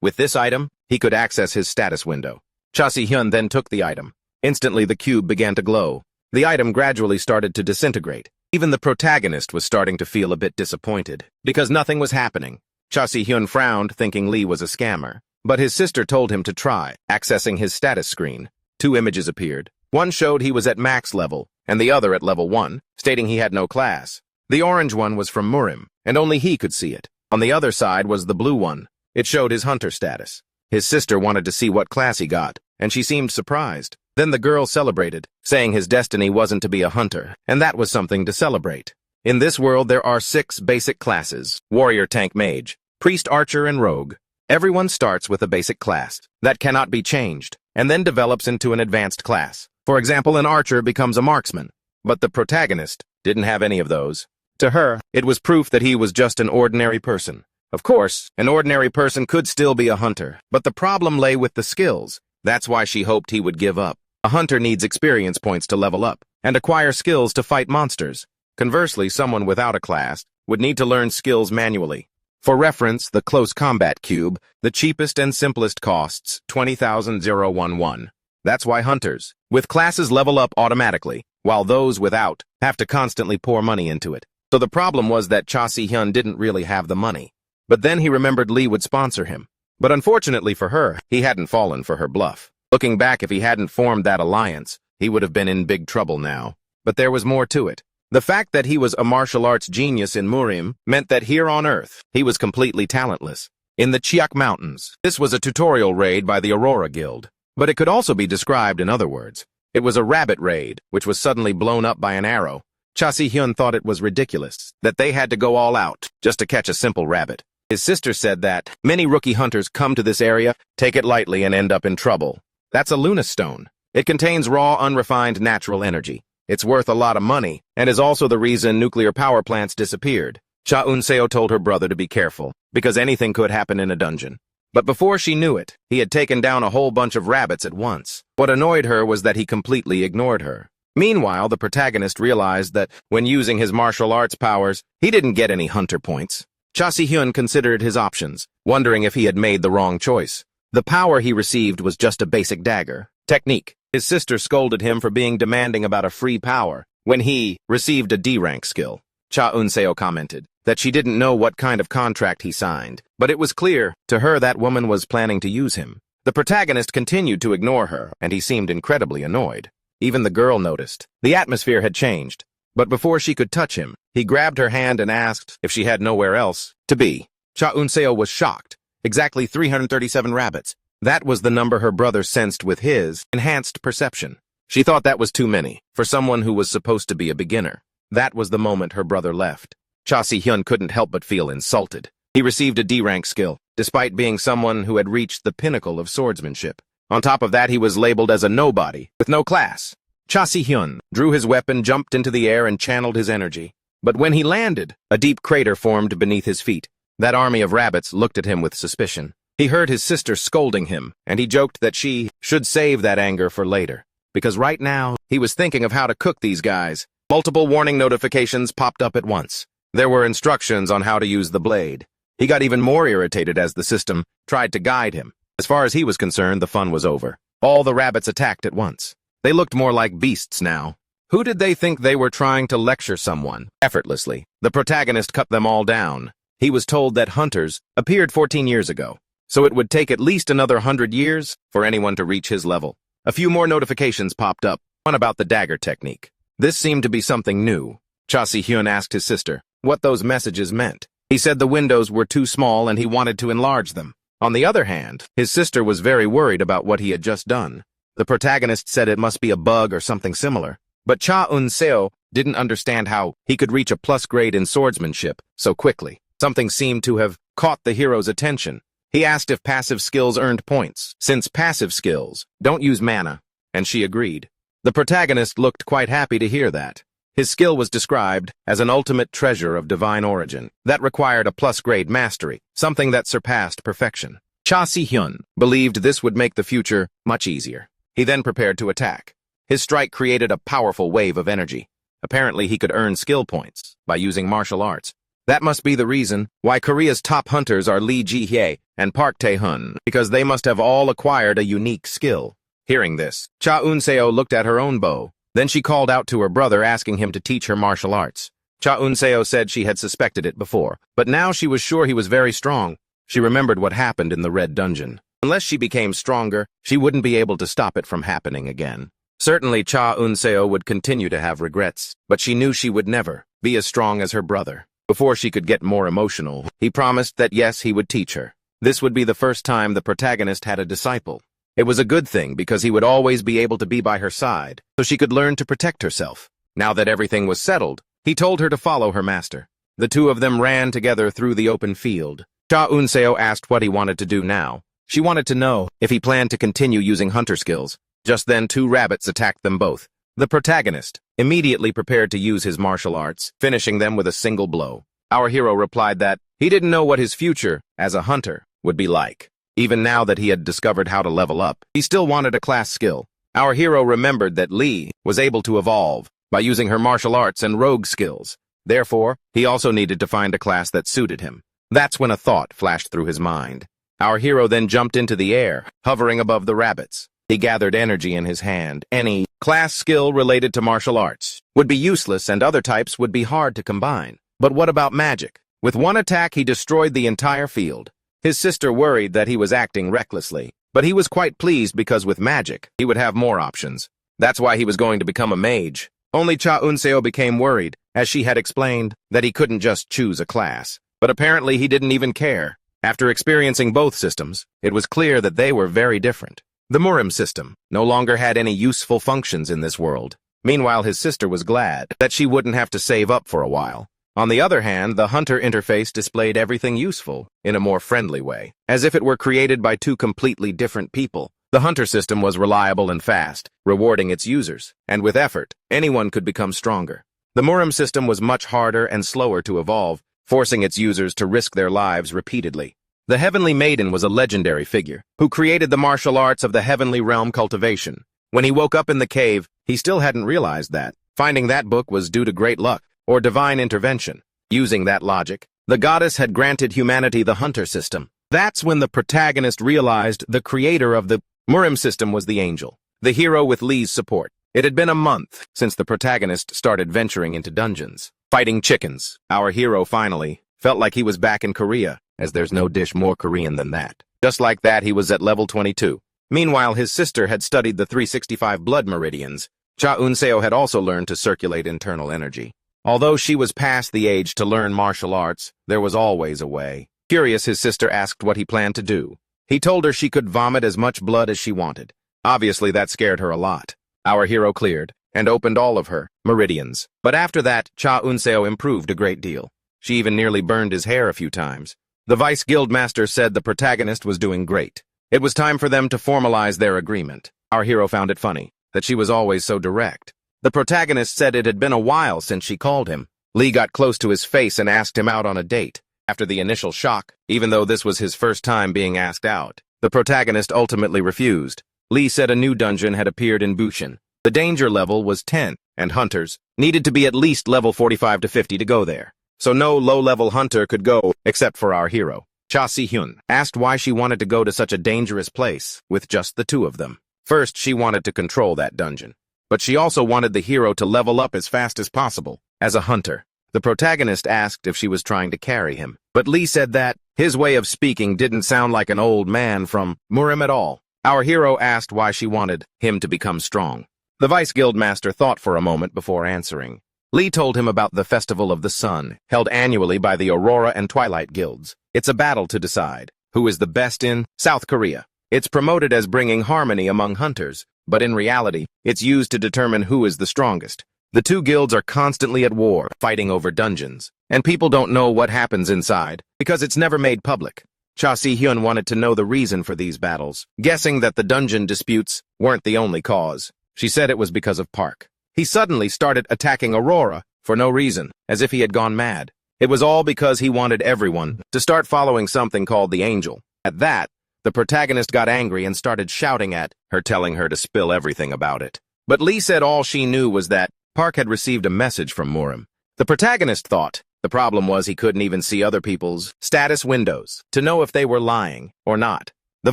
With this item, he could access his status window. Cha Si-hyun then took the item. Instantly, the cube began to glow. The item gradually started to disintegrate. Even the protagonist was starting to feel a bit disappointed, because nothing was happening. Cha Si-hyun frowned, thinking Lee was a scammer. But his sister told him to try accessing his status screen. 2 images appeared. One showed he was at max level, and the other at level 1, stating he had no class. The orange one was from Murim, and only he could see it. On the other side was the blue one. It showed his hunter status. His sister wanted to see what class he got, and she seemed surprised. Then the girl celebrated, saying his destiny wasn't to be a hunter, and that was something to celebrate. In this world, there are 6 basic classes: warrior, tank, mage, priest, archer, and rogue. Everyone starts with a basic class that cannot be changed, and then develops into an advanced class. For example, an archer becomes a marksman, but the protagonist didn't have any of those. To her, it was proof that he was just an ordinary person. Of course, an ordinary person could still be a hunter, but the problem lay with the skills. That's why she hoped he would give up. A hunter needs experience points to level up and acquire skills to fight monsters. Conversely, someone without a class would need to learn skills manually. For reference, the Close Combat Cube, the cheapest and simplest costs 20,011. That's why hunters with classes level up automatically, while those without have to constantly pour money into it. So the problem was that Cha Si-hyun didn't really have the money. But then he remembered Lee would sponsor him. But unfortunately for her, he hadn't fallen for her bluff. Looking back, if he hadn't formed that alliance, he would have been in big trouble now. But there was more to it. The fact that he was a martial arts genius in Murim meant that here on Earth, he was completely talentless. In the Chiak Mountains, this was a tutorial raid by the Aurora Guild. But it could also be described in other words. It was a rabbit raid, which was suddenly blown up by an arrow. Cha Si-hyun thought it was ridiculous that they had to go all out just to catch a simple rabbit. His sister said that many rookie hunters come to this area, take it lightly, and end up in trouble. That's a Luna stone. It contains raw, unrefined natural energy. It's worth a lot of money, and is also the reason nuclear power plants disappeared. Cha Eun-seo told her brother to be careful, because anything could happen in a dungeon. But before she knew it, he had taken down a whole bunch of rabbits at once. What annoyed her was that he completely ignored her. Meanwhile, the protagonist realized that when using his martial arts powers, he didn't get any hunter points. Cha Si-hyun considered his options, wondering if he had made the wrong choice. The power he received was just a basic dagger. Technique. His sister scolded him for being demanding about a free power when he received a D-rank skill. Cha Eun-seo commented that she didn't know what kind of contract he signed, but it was clear to her that woman was planning to use him. The protagonist continued to ignore her, and he seemed incredibly annoyed. Even the girl noticed. The atmosphere had changed. But before she could touch him, he grabbed her hand and asked if she had nowhere else to be. Cha Eun-seo was shocked. Exactly 337 rabbits. That was the number her brother sensed with his enhanced perception. She thought that was too many, for someone who was supposed to be a beginner. That was the moment her brother left. Cha Si-hyun couldn't help but feel insulted. He received a D-rank skill, despite being someone who had reached the pinnacle of swordsmanship. On top of that, he was labeled as a nobody, with no class. Cha Si-hyun drew his weapon, jumped into the air, and channeled his energy. But when he landed, a deep crater formed beneath his feet. That army of rabbits looked at him with suspicion. He heard his sister scolding him, and he joked that she should save that anger for later. Because right now, he was thinking of how to cook these guys. Multiple warning notifications popped up at once. There were instructions on how to use the blade. He got even more irritated as the system tried to guide him. As far as he was concerned, the fun was over. All the rabbits attacked at once. They looked more like beasts now. Who did they think they were trying to lecture someone? Effortlessly, the protagonist cut them all down. He was told that hunters appeared 14 years ago, so it would take at least another 100 years for anyone to reach his level. A few more notifications popped up, one about the dagger technique. This seemed to be something new. Cha Si-hyun asked his sister what those messages meant. He said the windows were too small and he wanted to enlarge them. On the other hand, his sister was very worried about what he had just done. The protagonist said it must be a bug or something similar. But Cha Eun-seo didn't understand how he could reach a plus grade in swordsmanship so quickly. Something seemed to have caught the hero's attention. He asked if passive skills earned points, since passive skills don't use mana, and she agreed. The protagonist looked quite happy to hear that. His skill was described as an ultimate treasure of divine origin that required a plus-grade mastery, something that surpassed perfection. Cha Si-hyun believed this would make the future much easier. He then prepared to attack. His strike created a powerful wave of energy. Apparently, he could earn skill points by using martial arts. That must be the reason why Korea's top hunters are Lee Ji-hye and Park Tae-hun, because they must have all acquired a unique skill. Hearing this, Cha Eun-seo looked at her own bow. Then she called out to her brother, asking him to teach her martial arts. Cha Eun-seo said she had suspected it before, but now she was sure he was very strong. She remembered what happened in the Red Dungeon. Unless she became stronger, she wouldn't be able to stop it from happening again. Certainly, Cha Eun-seo would continue to have regrets, but she knew she would never be as strong as her brother. Before she could get more emotional, he promised that yes, he would teach her. This would be the first time the protagonist had a disciple. It was a good thing because he would always be able to be by her side, so she could learn to protect herself. Now that everything was settled, he told her to follow her master. The two of them ran together through the open field. Cha Eun-seo asked what he wanted to do now. She wanted to know if he planned to continue using hunter skills. Just then, two rabbits attacked them both. The protagonist immediately prepared to use his martial arts, finishing them with a single blow. Our hero replied that he didn't know what his future as a hunter would be like. Even now that he had discovered how to level up, he still wanted a class skill. Our hero remembered that Lee was able to evolve by using her martial arts and rogue skills. Therefore, he also needed to find a class that suited him. That's when a thought flashed through his mind. Our hero then jumped into the air, hovering above the rabbits. He gathered energy in his hand. Any class skill related to martial arts would be useless and other types would be hard to combine. But what about magic? With one attack, he destroyed the entire field. His sister worried that he was acting recklessly, but he was quite pleased because with magic, he would have more options. That's why he was going to become a mage. Only Cha Eun-seo became worried, as she had explained that he couldn't just choose a class. But apparently he didn't even care. After experiencing both systems, it was clear that they were very different. The Murim system no longer had any useful functions in this world. Meanwhile, his sister was glad that she wouldn't have to save up for a while. On the other hand, the hunter interface displayed everything useful in a more friendly way, as if it were created by two completely different people. The hunter system was reliable and fast, rewarding its users, and with effort, anyone could become stronger. The Murim system was much harder and slower to evolve, forcing its users to risk their lives repeatedly. The Heavenly Maiden was a legendary figure who created the martial arts of the Heavenly Realm cultivation. When he woke up in the cave, he still hadn't realized that. Finding that book was due to great luck or divine intervention. Using that logic, the goddess had granted humanity the hunter system. That's when the protagonist realized the creator of the Murim system was the angel, the hero with Lee's support. It had been a month since the protagonist started venturing into dungeons, fighting chickens. Our hero finally felt like he was back in Korea. as there's no dish more Korean than that. Just like that, he was at level 22. Meanwhile, his sister had studied the 365 blood meridians. Cha Eun-seo had also learned to circulate internal energy. Although she was past the age to learn martial arts, there was always a way. Curious, his sister asked what he planned to do. He told her she could vomit as much blood as she wanted. Obviously, that scared her a lot. Our hero cleared and opened all of her meridians. But after that, Cha Eun-seo improved a great deal. She even nearly burned his hair a few times. The Vice Guildmaster said the protagonist was doing great. It was time for them to formalize their agreement. Our hero found it funny that she was always so direct. The protagonist said it had been a while since she called him. Lee got close to his face and asked him out on a date. After the initial shock, even though this was his first time being asked out, the protagonist ultimately refused. Lee said a new dungeon had appeared in Bushin. The danger level was 10, and hunters needed to be at least level 45 to 50 to go there. So no low-level hunter could go except for our hero. Cha Si-hyun asked why she wanted to go to such a dangerous place with just the two of them. First, she wanted to control that dungeon. But she also wanted the hero to level up as fast as possible as a hunter. The protagonist asked if she was trying to carry him, but Lee said that his way of speaking didn't sound like an old man from Murim at all. Our hero asked why she wanted him to become strong. The Vice Guildmaster thought for a moment before answering. Lee told him about the Festival of the Sun, held annually by the Aurora and Twilight Guilds. It's a battle to decide who is the best in South Korea. It's promoted as bringing harmony among hunters, but in reality, it's used to determine who is the strongest. The two guilds are constantly at war, fighting over dungeons, and people don't know what happens inside because it's never made public. Cha Si-hyun wanted to know the reason for these battles, guessing that the dungeon disputes weren't the only cause. She said it was because of Park. He suddenly started attacking Aurora for no reason, as if he had gone mad. It was all because he wanted everyone to start following something called the Angel. At that, the protagonist got angry and started shouting at her, telling her to spill everything about it. But Lee said all she knew was that Park had received a message from Murim. The protagonist thought the problem was he couldn't even see other people's status windows to know if they were lying or not. The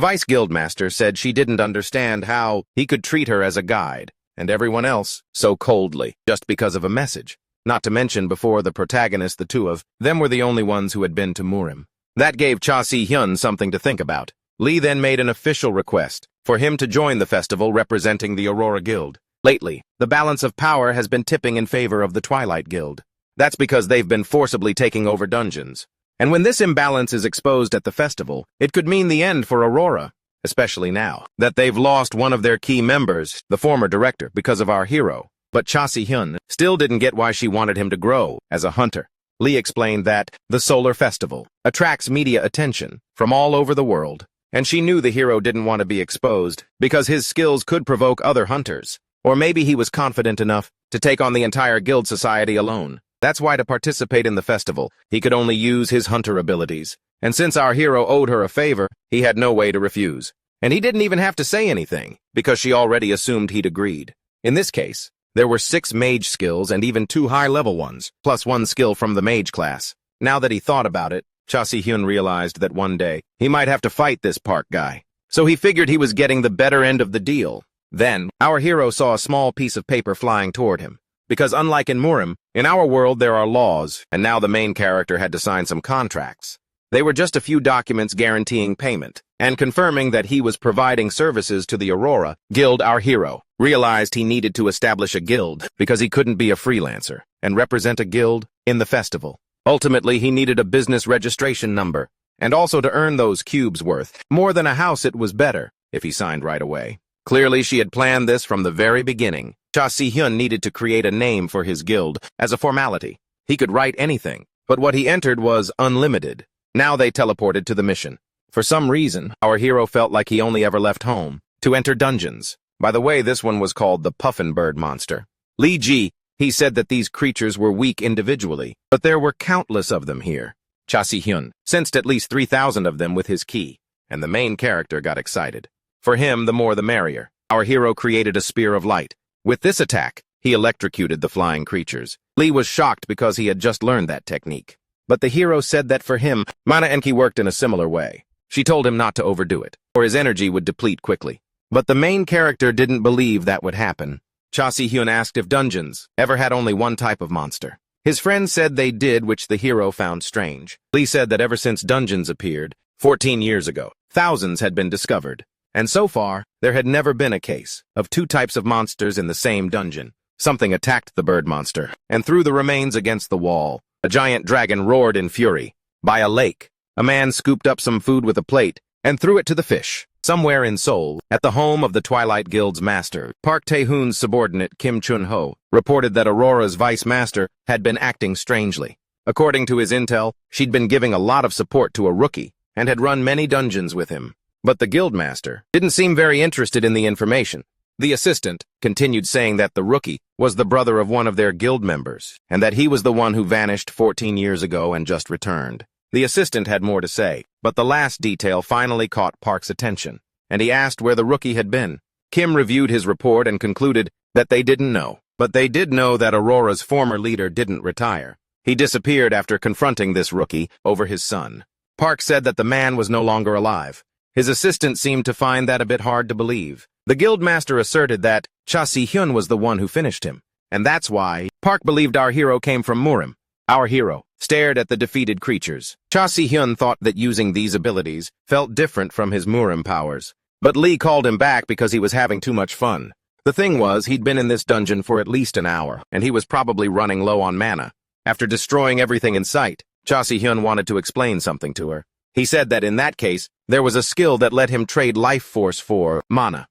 Vice Guildmaster said she didn't understand how he could treat her as a guide, and everyone else so coldly, just because of a message. Not to mention, before the protagonist, the two of them were the only ones who had been to Murim. That gave Cha Si-hyun something to think about. Lee then made an official request for him to join the festival representing the Aurora Guild. Lately, the balance of power has been tipping in favor of the Twilight Guild. That's because they've been forcibly taking over dungeons. And when this imbalance is exposed at the festival, it could mean the end for Aurora, especially now that they've lost one of their key members, the former director, because of our hero. But Cha Si-hyun still didn't get why she wanted him to grow as a hunter. Lee explained that the Solar Festival attracts media attention from all over the world, and she knew the hero didn't want to be exposed because his skills could provoke other hunters. Or maybe he was confident enough to take on the entire guild society alone. That's why, to participate in the festival, he could only use his hunter abilities. And since our hero owed her a favor, he had no way to refuse. And he didn't even have to say anything, because she already assumed he'd agreed. In this case, there were 6 mage skills and even 2 high-level ones, plus 1 skill from the mage class. Now that he thought about it, Cha Si-hyun realized that one day he might have to fight this Park guy. So he figured he was getting the better end of the deal. Then, our hero saw a small piece of paper flying toward him. Because unlike in Murim, in our world there are laws, and now the main character had to sign some contracts. They were just a few documents guaranteeing payment, and confirming that he was providing services to the Aurora Guild. Our hero realized he needed to establish a guild because he couldn't be a freelancer and represent a guild in the festival. Ultimately, he needed a business registration number, and also to earn those cubes worth more than a house. It was better if he signed right away. Clearly, she had planned this from the very beginning. Cha Si-hyun needed to create a name for his guild as a formality. He could write anything, but what he entered was unlimited. Now they teleported to the mission. For some reason, our hero felt like he only ever left home to enter dungeons. By the way, this one was called the Puffin Bird Monster. Lee Ji, he said that these creatures were weak individually, but there were countless of them here. Cha Si-hyun sensed at least 3,000 of them with his ki, and the main character got excited. For him, the more the merrier. Our hero created a spear of light. With this attack, he electrocuted the flying creatures. Lee was shocked because he had just learned that technique. But the hero said that for him, Mana Enki worked in a similar way. She told him not to overdo it, or his energy would deplete quickly. But the main character didn't believe that would happen. Cha Si-hyun asked if dungeons ever had only one type of monster. His friends said they did, which the hero found strange. Lee said that ever since dungeons appeared, 14 years ago, thousands had been discovered. And so far, there had never been a case of two types of monsters in the same dungeon. Something attacked the bird monster and threw the remains against the wall. A giant dragon roared in fury. By a lake, a man scooped up some food with a plate and threw it to the fish. Somewhere in Seoul, at the home of the Twilight Guild's master, Park Tae-hoon's subordinate Kim Chun-ho reported that Aurora's vice master had been acting strangely. According to his intel, she'd been giving a lot of support to a rookie and had run many dungeons with him. But the guildmaster didn't seem very interested in the information. The assistant continued saying that the rookie was the brother of one of their guild members and that he was the one who vanished 14 years ago and just returned. The assistant had more to say, but the last detail finally caught Park's attention, and he asked where the rookie had been. Kim reviewed his report and concluded that they didn't know, but they did know that Aurora's former leader didn't retire. He disappeared after confronting this rookie over his son. Park said that the man was no longer alive. His assistant seemed to find that a bit hard to believe. The guildmaster asserted that Cha Si-hyun was the one who finished him, and that's why Park believed our hero came from Murim. Our hero stared at the defeated creatures. Cha Si-hyun thought that using these abilities felt different from his Murim powers, but Lee called him back because he was having too much fun. The thing was, he'd been in this dungeon for at least an hour, and he was probably running low on mana. After destroying everything in sight, Cha Si-hyun wanted to explain something to her. He said that in that case, there was a skill that let him trade life force for mana.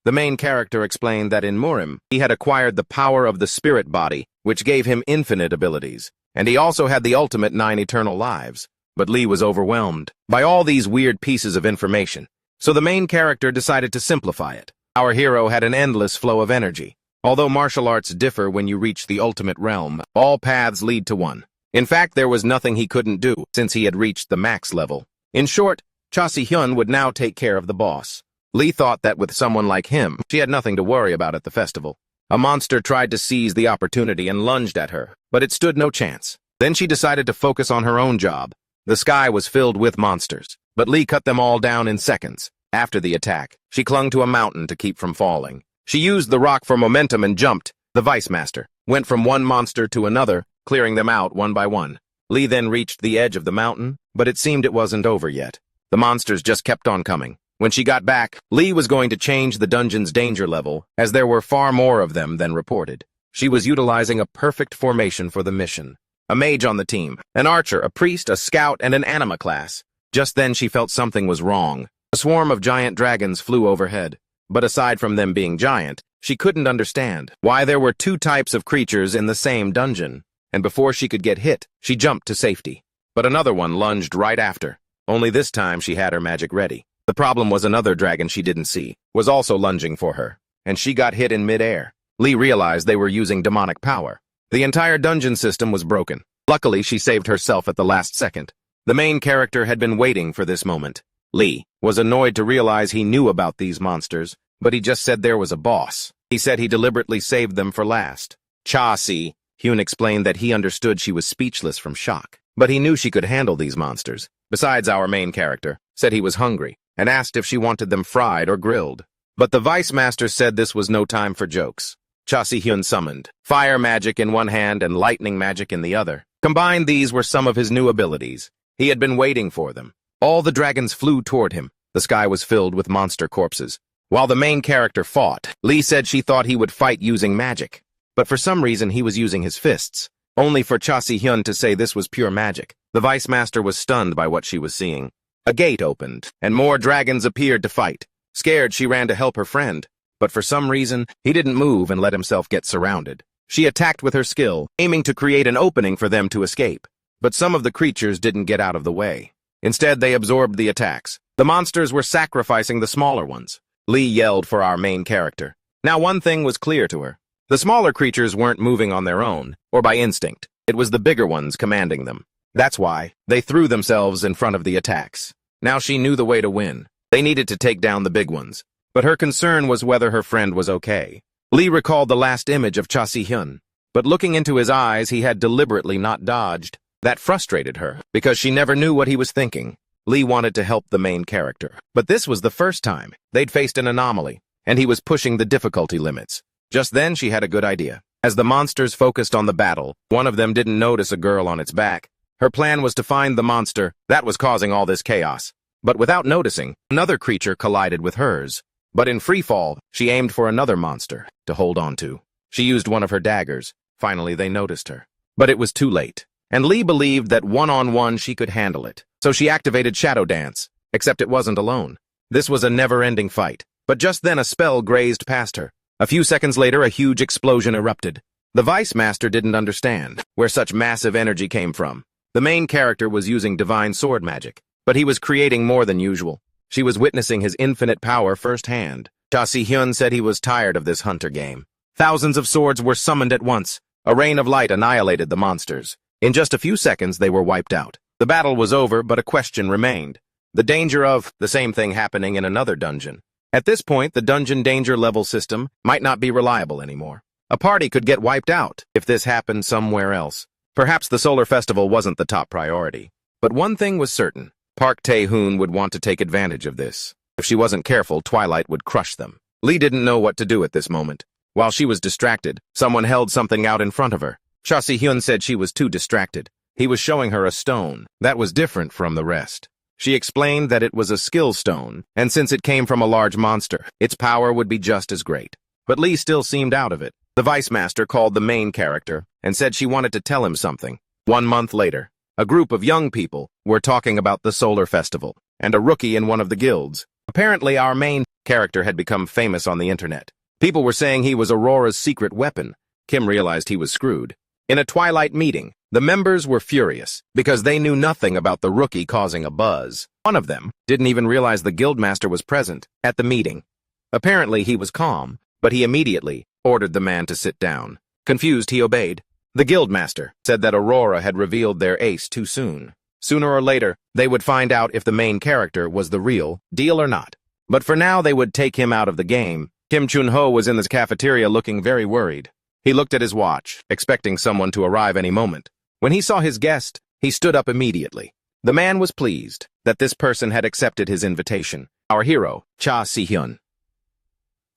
The main character explained that in Murim, he had acquired the power of the spirit body, which gave him infinite abilities, and he also had the ultimate 9 eternal lives. But Lee was overwhelmed by all these weird pieces of information, so the main character decided to simplify it. Our hero had an endless flow of energy. Although martial arts differ when you reach the ultimate realm, all paths lead to one. In fact, there was nothing he couldn't do, since he had reached the max level. In short, Cha Si-hyun would now take care of the boss. Lee thought that with someone like him, she had nothing to worry about at the festival. A monster tried to seize the opportunity and lunged at her, but it stood no chance. Then she decided to focus on her own job. The sky was filled with monsters, but Lee cut them all down in seconds. After the attack, she clung to a mountain to keep from falling. She used the rock for momentum and jumped. The vice master went from one monster to another, clearing them out one by one. Lee then reached the edge of the mountain, but it seemed it wasn't over yet. The monsters just kept on coming. When she got back, Lee was going to change the dungeon's danger level, as there were far more of them than reported. She was utilizing a perfect formation for the mission. A mage on the team, an archer, a priest, a scout, and an anima class. Just then she felt something was wrong. A swarm of giant dragons flew overhead. But aside from them being giant, she couldn't understand why there were two types of creatures in the same dungeon. And before she could get hit, she jumped to safety. But another one lunged right after. Only this time she had her magic ready. The problem was another dragon she didn't see was also lunging for her, and she got hit in midair. Lee realized they were using demonic power. The entire dungeon system was broken. Luckily, she saved herself at the last second. The main character had been waiting for this moment. Lee was annoyed to realize he knew about these monsters, but he just said there was a boss. He said he deliberately saved them for last. Cha Si-hyun explained that he understood she was speechless from shock, but he knew she could handle these monsters. Besides, our main character said he was hungry and asked if she wanted them fried or grilled. But the vice master said this was no time for jokes. Cha Si-hyun summoned fire magic in one hand and lightning magic in the other. Combined, these were some of his new abilities. He had been waiting for them. All the dragons flew toward him. The sky was filled with monster corpses. While the main character fought, Lee said she thought he would fight using magic. But for some reason, he was using his fists. Only for Cha Si-hyun to say this was pure magic. The vice master was stunned by what she was seeing. A gate opened, and more dragons appeared to fight. Scared, she ran to help her friend. But for some reason, he didn't move and let himself get surrounded. She attacked with her skill, aiming to create an opening for them to escape. But some of the creatures didn't get out of the way. Instead, they absorbed the attacks. The monsters were sacrificing the smaller ones. Lee yelled for our main character. Now one thing was clear to her. The smaller creatures weren't moving on their own, or by instinct. It was the bigger ones commanding them. That's why they threw themselves in front of the attacks. Now she knew the way to win. They needed to take down the big ones. But her concern was whether her friend was okay. Lee recalled the last image of Cha Si-hyun, but looking into his eyes, he had deliberately not dodged. That frustrated her, because she never knew what he was thinking. Lee wanted to help the main character, but this was the first time they'd faced an anomaly, and he was pushing the difficulty limits. Just then, she had a good idea. As the monsters focused on the battle, one of them didn't notice a girl on its back. Her plan was to find the monster that was causing all this chaos. But without noticing, another creature collided with hers. But in free fall, she aimed for another monster to hold on to. She used one of her daggers. Finally, they noticed her. But it was too late. And Lee believed that one-on-one she could handle it. So she activated Shadow Dance, except it wasn't alone. This was a never-ending fight. But just then a spell grazed past her. A few seconds later, a huge explosion erupted. The Vice Master didn't understand where such massive energy came from. The main character was using divine sword magic, but he was creating more than usual. She was witnessing his infinite power firsthand. Cha Si-hyun said he was tired of this hunter game. Thousands of swords were summoned at once. A rain of light annihilated the monsters. In just a few seconds, they were wiped out. The battle was over, but a question remained. The danger of the same thing happening in another dungeon. At this point, the dungeon danger level system might not be reliable anymore. A party could get wiped out if this happened somewhere else. Perhaps the Solar Festival wasn't the top priority. But one thing was certain. Park Tae-hoon would want to take advantage of this. If she wasn't careful, Twilight would crush them. Lee didn't know what to do at this moment. While she was distracted, someone held something out in front of her. Cha Si-hyun said she was too distracted. He was showing her a stone that was different from the rest. She explained that it was a skill stone, and since it came from a large monster, its power would be just as great. But Lee still seemed out of it. The Vice Master called the main character and said she wanted to tell him something. 1 month later, a group of young people were talking about the Solar Festival and a rookie in one of the guilds. Apparently, our main character had become famous on the internet. People were saying he was Aurora's secret weapon. Kim realized he was screwed. In a Twilight meeting, the members were furious because they knew nothing about the rookie causing a buzz. One of them didn't even realize the guildmaster was present at the meeting. Apparently, he was calm, but he immediately ordered the man to sit down. Confused, he obeyed. The guildmaster said that Aurora had revealed their ace too soon. Sooner or later, they would find out if the main character was the real deal or not. But for now, they would take him out of the game. Kim Chun-ho was in the cafeteria looking very worried. He looked at his watch, expecting someone to arrive any moment. When he saw his guest, he stood up immediately. The man was pleased that this person had accepted his invitation. Our hero, Cha Si-hyun.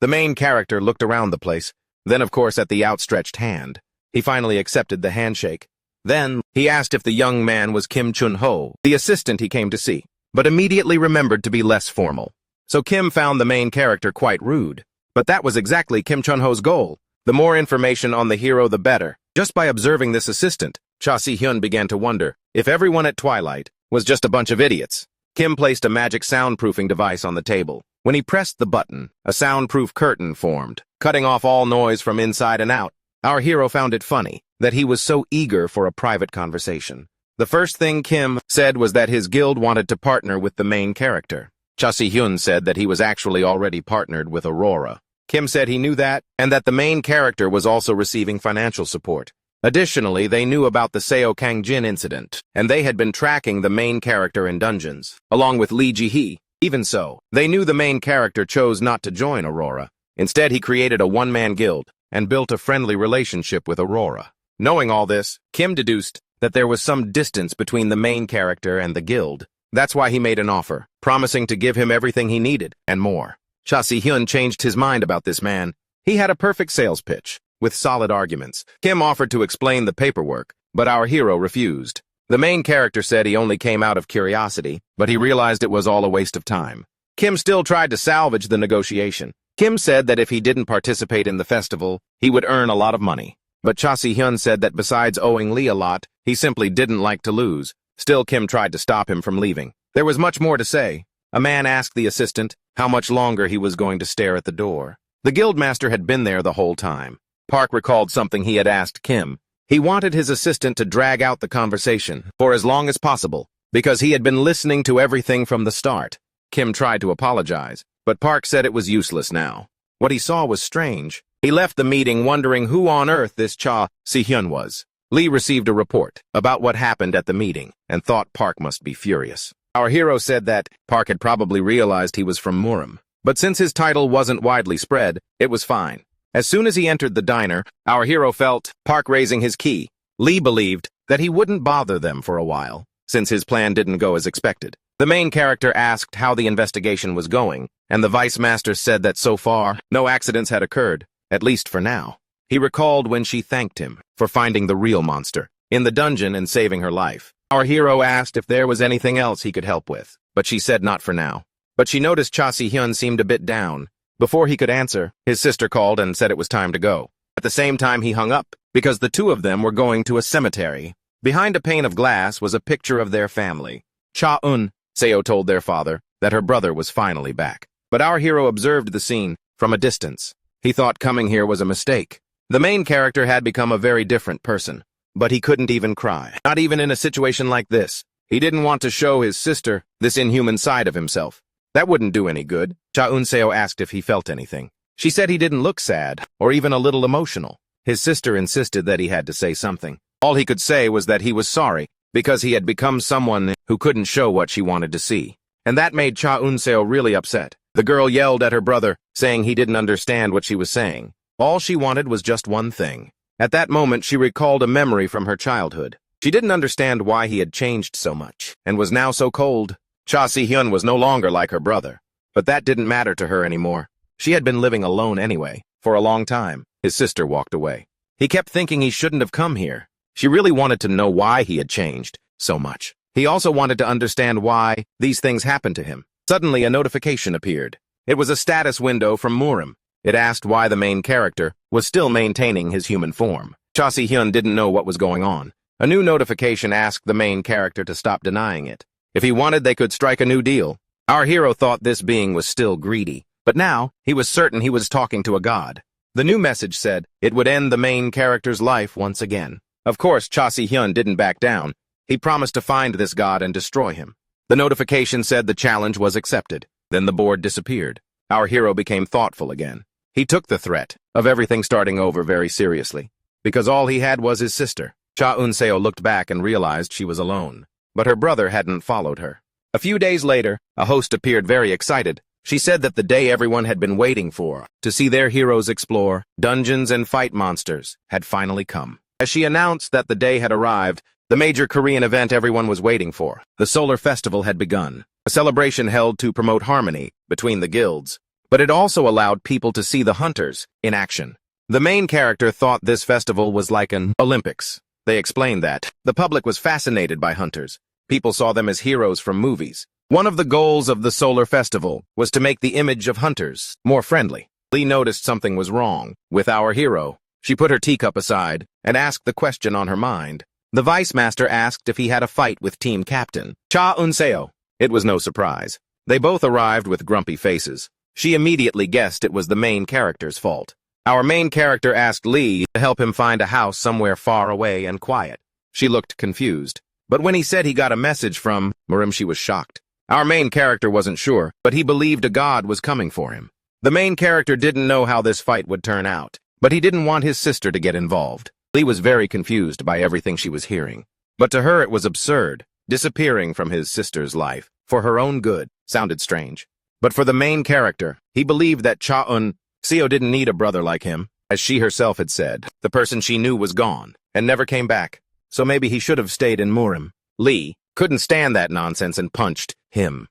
The main character looked around the place, then of course at the outstretched hand. He finally accepted the handshake. Then, he asked if the young man was Kim Chun-ho, the assistant he came to see, but immediately remembered to be less formal. So Kim found the main character quite rude. But that was exactly Kim Chun-ho's goal. The more information on the hero, the better. Just by observing this assistant, Cha Si-hyun began to wonder if everyone at Twilight was just a bunch of idiots. Kim placed a magic soundproofing device on the table. When he pressed the button, a soundproof curtain formed, cutting off all noise from inside and out. Our hero found it funny that he was so eager for a private conversation. The first thing Kim said was that his guild wanted to partner with the main character. Cha Si-hyun said that he was actually already partnered with Aurora. Kim said he knew that, and that the main character was also receiving financial support. Additionally, they knew about the Seo Kang-jin incident, and they had been tracking the main character in dungeons, along with Lee Ji-hee. Even so, they knew the main character chose not to join Aurora. Instead, he created a one-man guild and built a friendly relationship with Aurora. Knowing all this, Kim deduced that there was some distance between the main character and the guild. That's why he made an offer, promising to give him everything he needed, and more. Cha Si-hyun changed his mind about this man. He had a perfect sales pitch, with solid arguments. Kim offered to explain the paperwork, but our hero refused. The main character said he only came out of curiosity, but he realized it was all a waste of time. Kim still tried to salvage the negotiation. Kim said that if he didn't participate in the festival, he would earn a lot of money. But Cha Si-hyun said that besides owing Lee a lot, he simply didn't like to lose. Still, Kim tried to stop him from leaving. There was much more to say. A man asked the assistant how much longer he was going to stare at the door. The guildmaster had been there the whole time. Park recalled something he had asked Kim. He wanted his assistant to drag out the conversation for as long as possible, because he had been listening to everything from the start. Kim tried to apologize, but Park said it was useless now. What he saw was strange. He left the meeting wondering who on earth this Cha Si-hyun was. Lee received a report about what happened at the meeting and thought Park must be furious. Our hero said that Park had probably realized he was from Murim, but since his title wasn't widely spread, it was fine. As soon as he entered the diner, our hero felt Park raising his key. Lee believed that he wouldn't bother them for a while, since his plan didn't go as expected. The main character asked how the investigation was going, and the Vice Master said that so far, no accidents had occurred, at least for now. He recalled when she thanked him for finding the real monster in the dungeon and saving her life. Our hero asked if there was anything else he could help with, but she said not for now. But she noticed Cha Si-hyun seemed a bit down. Before he could answer, his sister called and said it was time to go. At the same time, he hung up, because the two of them were going to a cemetery. Behind a pane of glass was a picture of their family. Cha-un, Seo told their father, that her brother was finally back. But our hero observed the scene from a distance. He thought coming here was a mistake. The main character had become a very different person. But he couldn't even cry, not even in a situation like this. He didn't want to show his sister this inhuman side of himself. That wouldn't do any good. Cha-un Seo asked if he felt anything. She said he didn't look sad, or even a little emotional. His sister insisted that he had to say something. All he could say was that he was sorry, because he had become someone who couldn't show what she wanted to see. And that made Cha-un Seo really upset. The girl yelled at her brother, saying he didn't understand what she was saying. All she wanted was just one thing. At that moment, she recalled a memory from her childhood. She didn't understand why he had changed so much, and was now so cold. Cha Si-hyun was no longer like her brother. But that didn't matter to her anymore. She had been living alone anyway, for a long time. His sister walked away. He kept thinking he shouldn't have come here. She really wanted to know why he had changed so much. He also wanted to understand why these things happened to him. Suddenly, a notification appeared. It was a status window from Murim. It asked why the main character was still maintaining his human form. Cha Si-hyun didn't know what was going on. A new notification asked the main character to stop denying it. If he wanted, they could strike a new deal. Our hero thought this being was still greedy, but now he was certain he was talking to a god. The new message said it would end the main character's life once again. Of course, Cha Si-hyun didn't back down. He promised to find this god and destroy him. The notification said the challenge was accepted. Then the board disappeared. Our hero became thoughtful again. He took the threat of everything starting over very seriously, because all he had was his sister. Cha-un Seo looked back and realized she was alone, but her brother hadn't followed her. A few days later, a host appeared very excited. She said that the day everyone had been waiting for, to see their heroes explore dungeons and fight monsters, had finally come. As she announced that the day had arrived, the major Korean event everyone was waiting for, the Solar Festival, had begun. A celebration held to promote harmony between the guilds. But it also allowed people to see the hunters in action. The main character thought this festival was like an Olympics. They explained that the public was fascinated by hunters. People saw them as heroes from movies. One of the goals of the Solar Festival was to make the image of hunters more friendly. Lee noticed something was wrong with our hero. She put her teacup aside and asked the question on her mind. The Vice Master asked if he had a fight with team captain Cha-un Seo. It was no surprise. They both arrived with grumpy faces. She immediately guessed it was the main character's fault. Our main character asked Lee to help him find a house somewhere far away and quiet. She looked confused. But when he said he got a message from Murim, she was shocked. Our main character wasn't sure, but he believed a god was coming for him. The main character didn't know how this fight would turn out, but he didn't want his sister to get involved. Lee was very confused by everything she was hearing. But to her it was absurd. Disappearing from his sister's life, for her own good, sounded strange. But for the main character, he believed that Cha-un Seo didn't need a brother like him. As she herself had said, the person she knew was gone and never came back. So maybe he should have stayed in Murim. Lee couldn't stand that nonsense and punched him.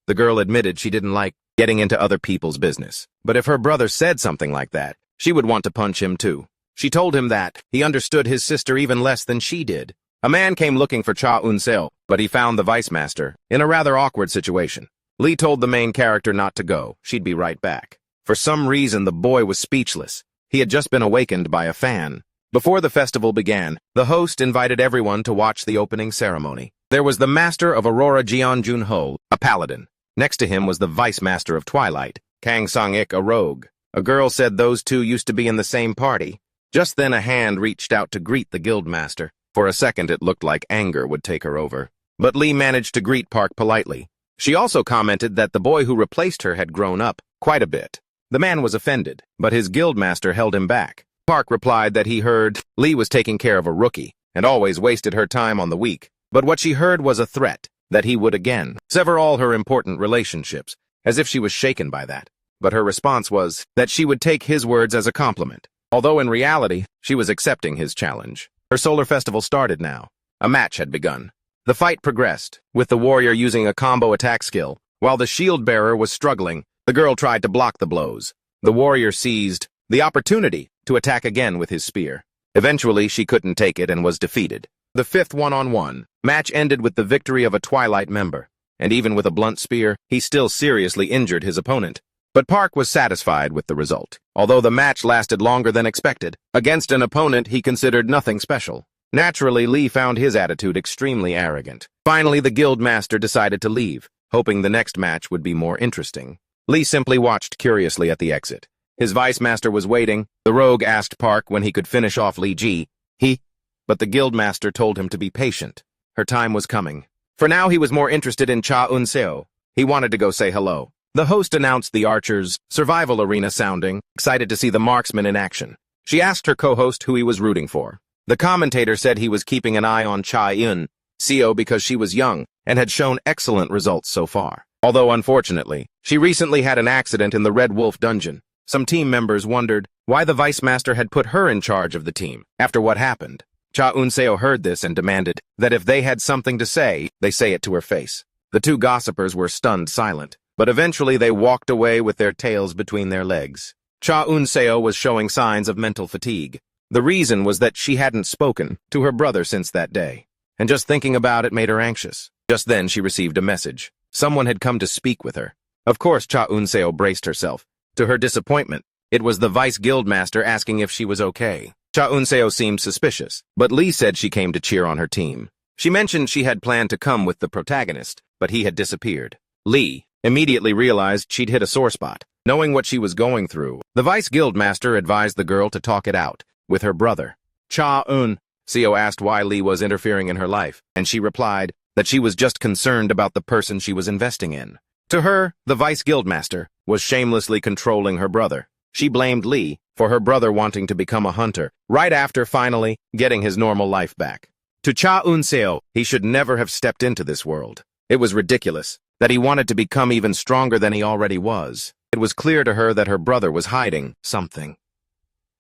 The girl admitted she didn't like getting into other people's business. But if her brother said something like that, she would want to punch him too. She told him that he understood his sister even less than she did. A man came looking for Cha-un Seo, but he found the Vice Master in a rather awkward situation. Lee told the main character not to go. She'd be right back. For some reason, the boy was speechless. He had just been awakened by a fan. Before the festival began, the host invited everyone to watch the opening ceremony. There was the Master of Aurora Jeon Jun-ho, a paladin. Next to him was the Vice Master of Twilight, Kang Sang-ik, a rogue. A girl said those two used to be in the same party. Just then a hand reached out to greet the guildmaster. For a second it looked like anger would take her over. But Lee managed to greet Park politely. She also commented that the boy who replaced her had grown up quite a bit. The man was offended, but his guildmaster held him back. Park replied that he heard Lee was taking care of a rookie and always wasted her time on the weak. But what she heard was a threat that he would again sever all her important relationships, as if she was shaken by that. But her response was that she would take his words as a compliment, although in reality, she was accepting his challenge. Her solar festival started now. A match had begun. The fight progressed, with the warrior using a combo attack skill. While the shield-bearer was struggling, the girl tried to block the blows. The warrior seized the opportunity to attack again with his spear. Eventually, she couldn't take it and was defeated. The fifth one-on-one match ended with the victory of a Twilight member, and even with a blunt spear, he still seriously injured his opponent. But Park was satisfied with the result, although the match lasted longer than expected. Against an opponent he considered nothing special. Naturally, Lee found his attitude extremely arrogant. Finally, the guild master decided to leave, hoping the next match would be more interesting. Lee simply watched curiously at the exit. His vice master was waiting. The rogue asked Park when he could finish off Lee Ji. But the guild master told him to be patient. Her time was coming. For now, he was more interested in Cha Eun-seo. He wanted to go say hello. The host announced the Archers' survival arena sounding, excited to see the marksman in action. She asked her co-host who he was rooting for. The commentator said he was keeping an eye on Cha Eun-seo because she was young and had shown excellent results so far. Although, unfortunately, she recently had an accident in the Red Wolf dungeon. Some team members wondered why the vice master had put her in charge of the team after what happened. Cha Eun-seo heard this and demanded that if they had something to say, they say it to her face. The two gossipers were stunned silent, but eventually they walked away with their tails between their legs. Cha Eun-seo was showing signs of mental fatigue. The reason was that she hadn't spoken to her brother since that day, and just thinking about it made her anxious. Just then she received a message. Someone had come to speak with her. Of course, Cha Eun-seo braced herself. To her disappointment, it was the vice guildmaster asking if she was okay. Cha Eun-seo seemed suspicious, but Lee said she came to cheer on her team. She mentioned she had planned to come with the protagonist, but he had disappeared. Lee immediately realized she'd hit a sore spot. Knowing what she was going through, the vice guildmaster advised the girl to talk it out with her brother. Cha Eun-seo asked why Lee was interfering in her life, and she replied that she was just concerned about the person she was investing in. To her, the vice guildmaster was shamelessly controlling her brother. She blamed Lee for her brother wanting to become a hunter, right after finally getting his normal life back. To Cha Eun-seo, he should never have stepped into this world. It was ridiculous that he wanted to become even stronger than he already was. It was clear to her that her brother was hiding something.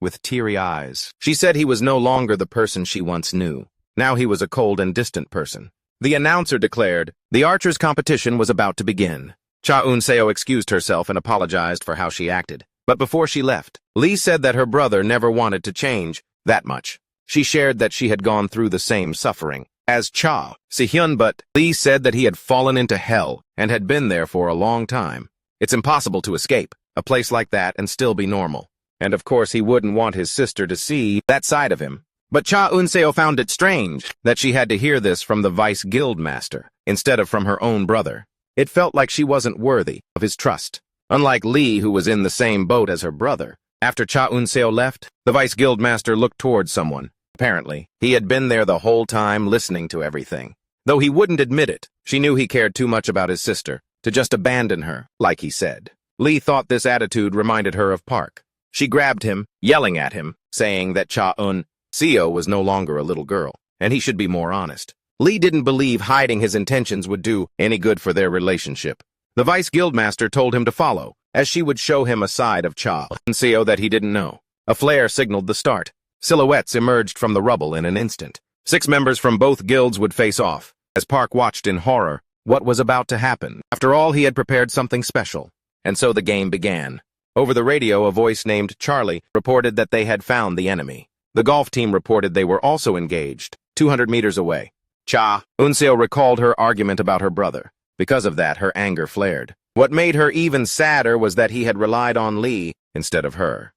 With teary eyes, she said he was no longer the person she once knew. Now he was a cold and distant person. The announcer declared the Archers' competition was about to begin. Cha Eun-seo excused herself and apologized for how she acted. But before she left, Lee said that her brother never wanted to change that much. She shared that she had gone through the same suffering as Cha Si-hyun, but Lee said that he had fallen into hell and had been there for a long time. It's impossible to escape a place like that and still be normal. And of course he wouldn't want his sister to see that side of him. But Cha Eun-seo found it strange that she had to hear this from the vice guildmaster instead of from her own brother. It felt like she wasn't worthy of his trust. Unlike Lee, who was in the same boat as her brother. After Cha Eun-seo left, the vice guildmaster looked towards someone. Apparently, he had been there the whole time listening to everything. Though he wouldn't admit it, she knew he cared too much about his sister to just abandon her, like he said. Lee thought this attitude reminded her of Park. She grabbed him, yelling at him, saying that Cha Eun-seo was no longer a little girl, and he should be more honest. Lee didn't believe hiding his intentions would do any good for their relationship. The vice guildmaster told him to follow, as she would show him a side of Cha Eun-seo that he didn't know. A flare signaled the start. Silhouettes emerged from the rubble in an instant. 6 members from both guilds would face off. As Park watched in horror, what was about to happen? After all, he had prepared something special. And so the game began. Over the radio, a voice named Charlie reported that they had found the enemy. The golf team reported they were also engaged, 200 meters away. Cha Eun-seo recalled her argument about her brother. Because of that, her anger flared. What made her even sadder was that he had relied on Lee instead of her.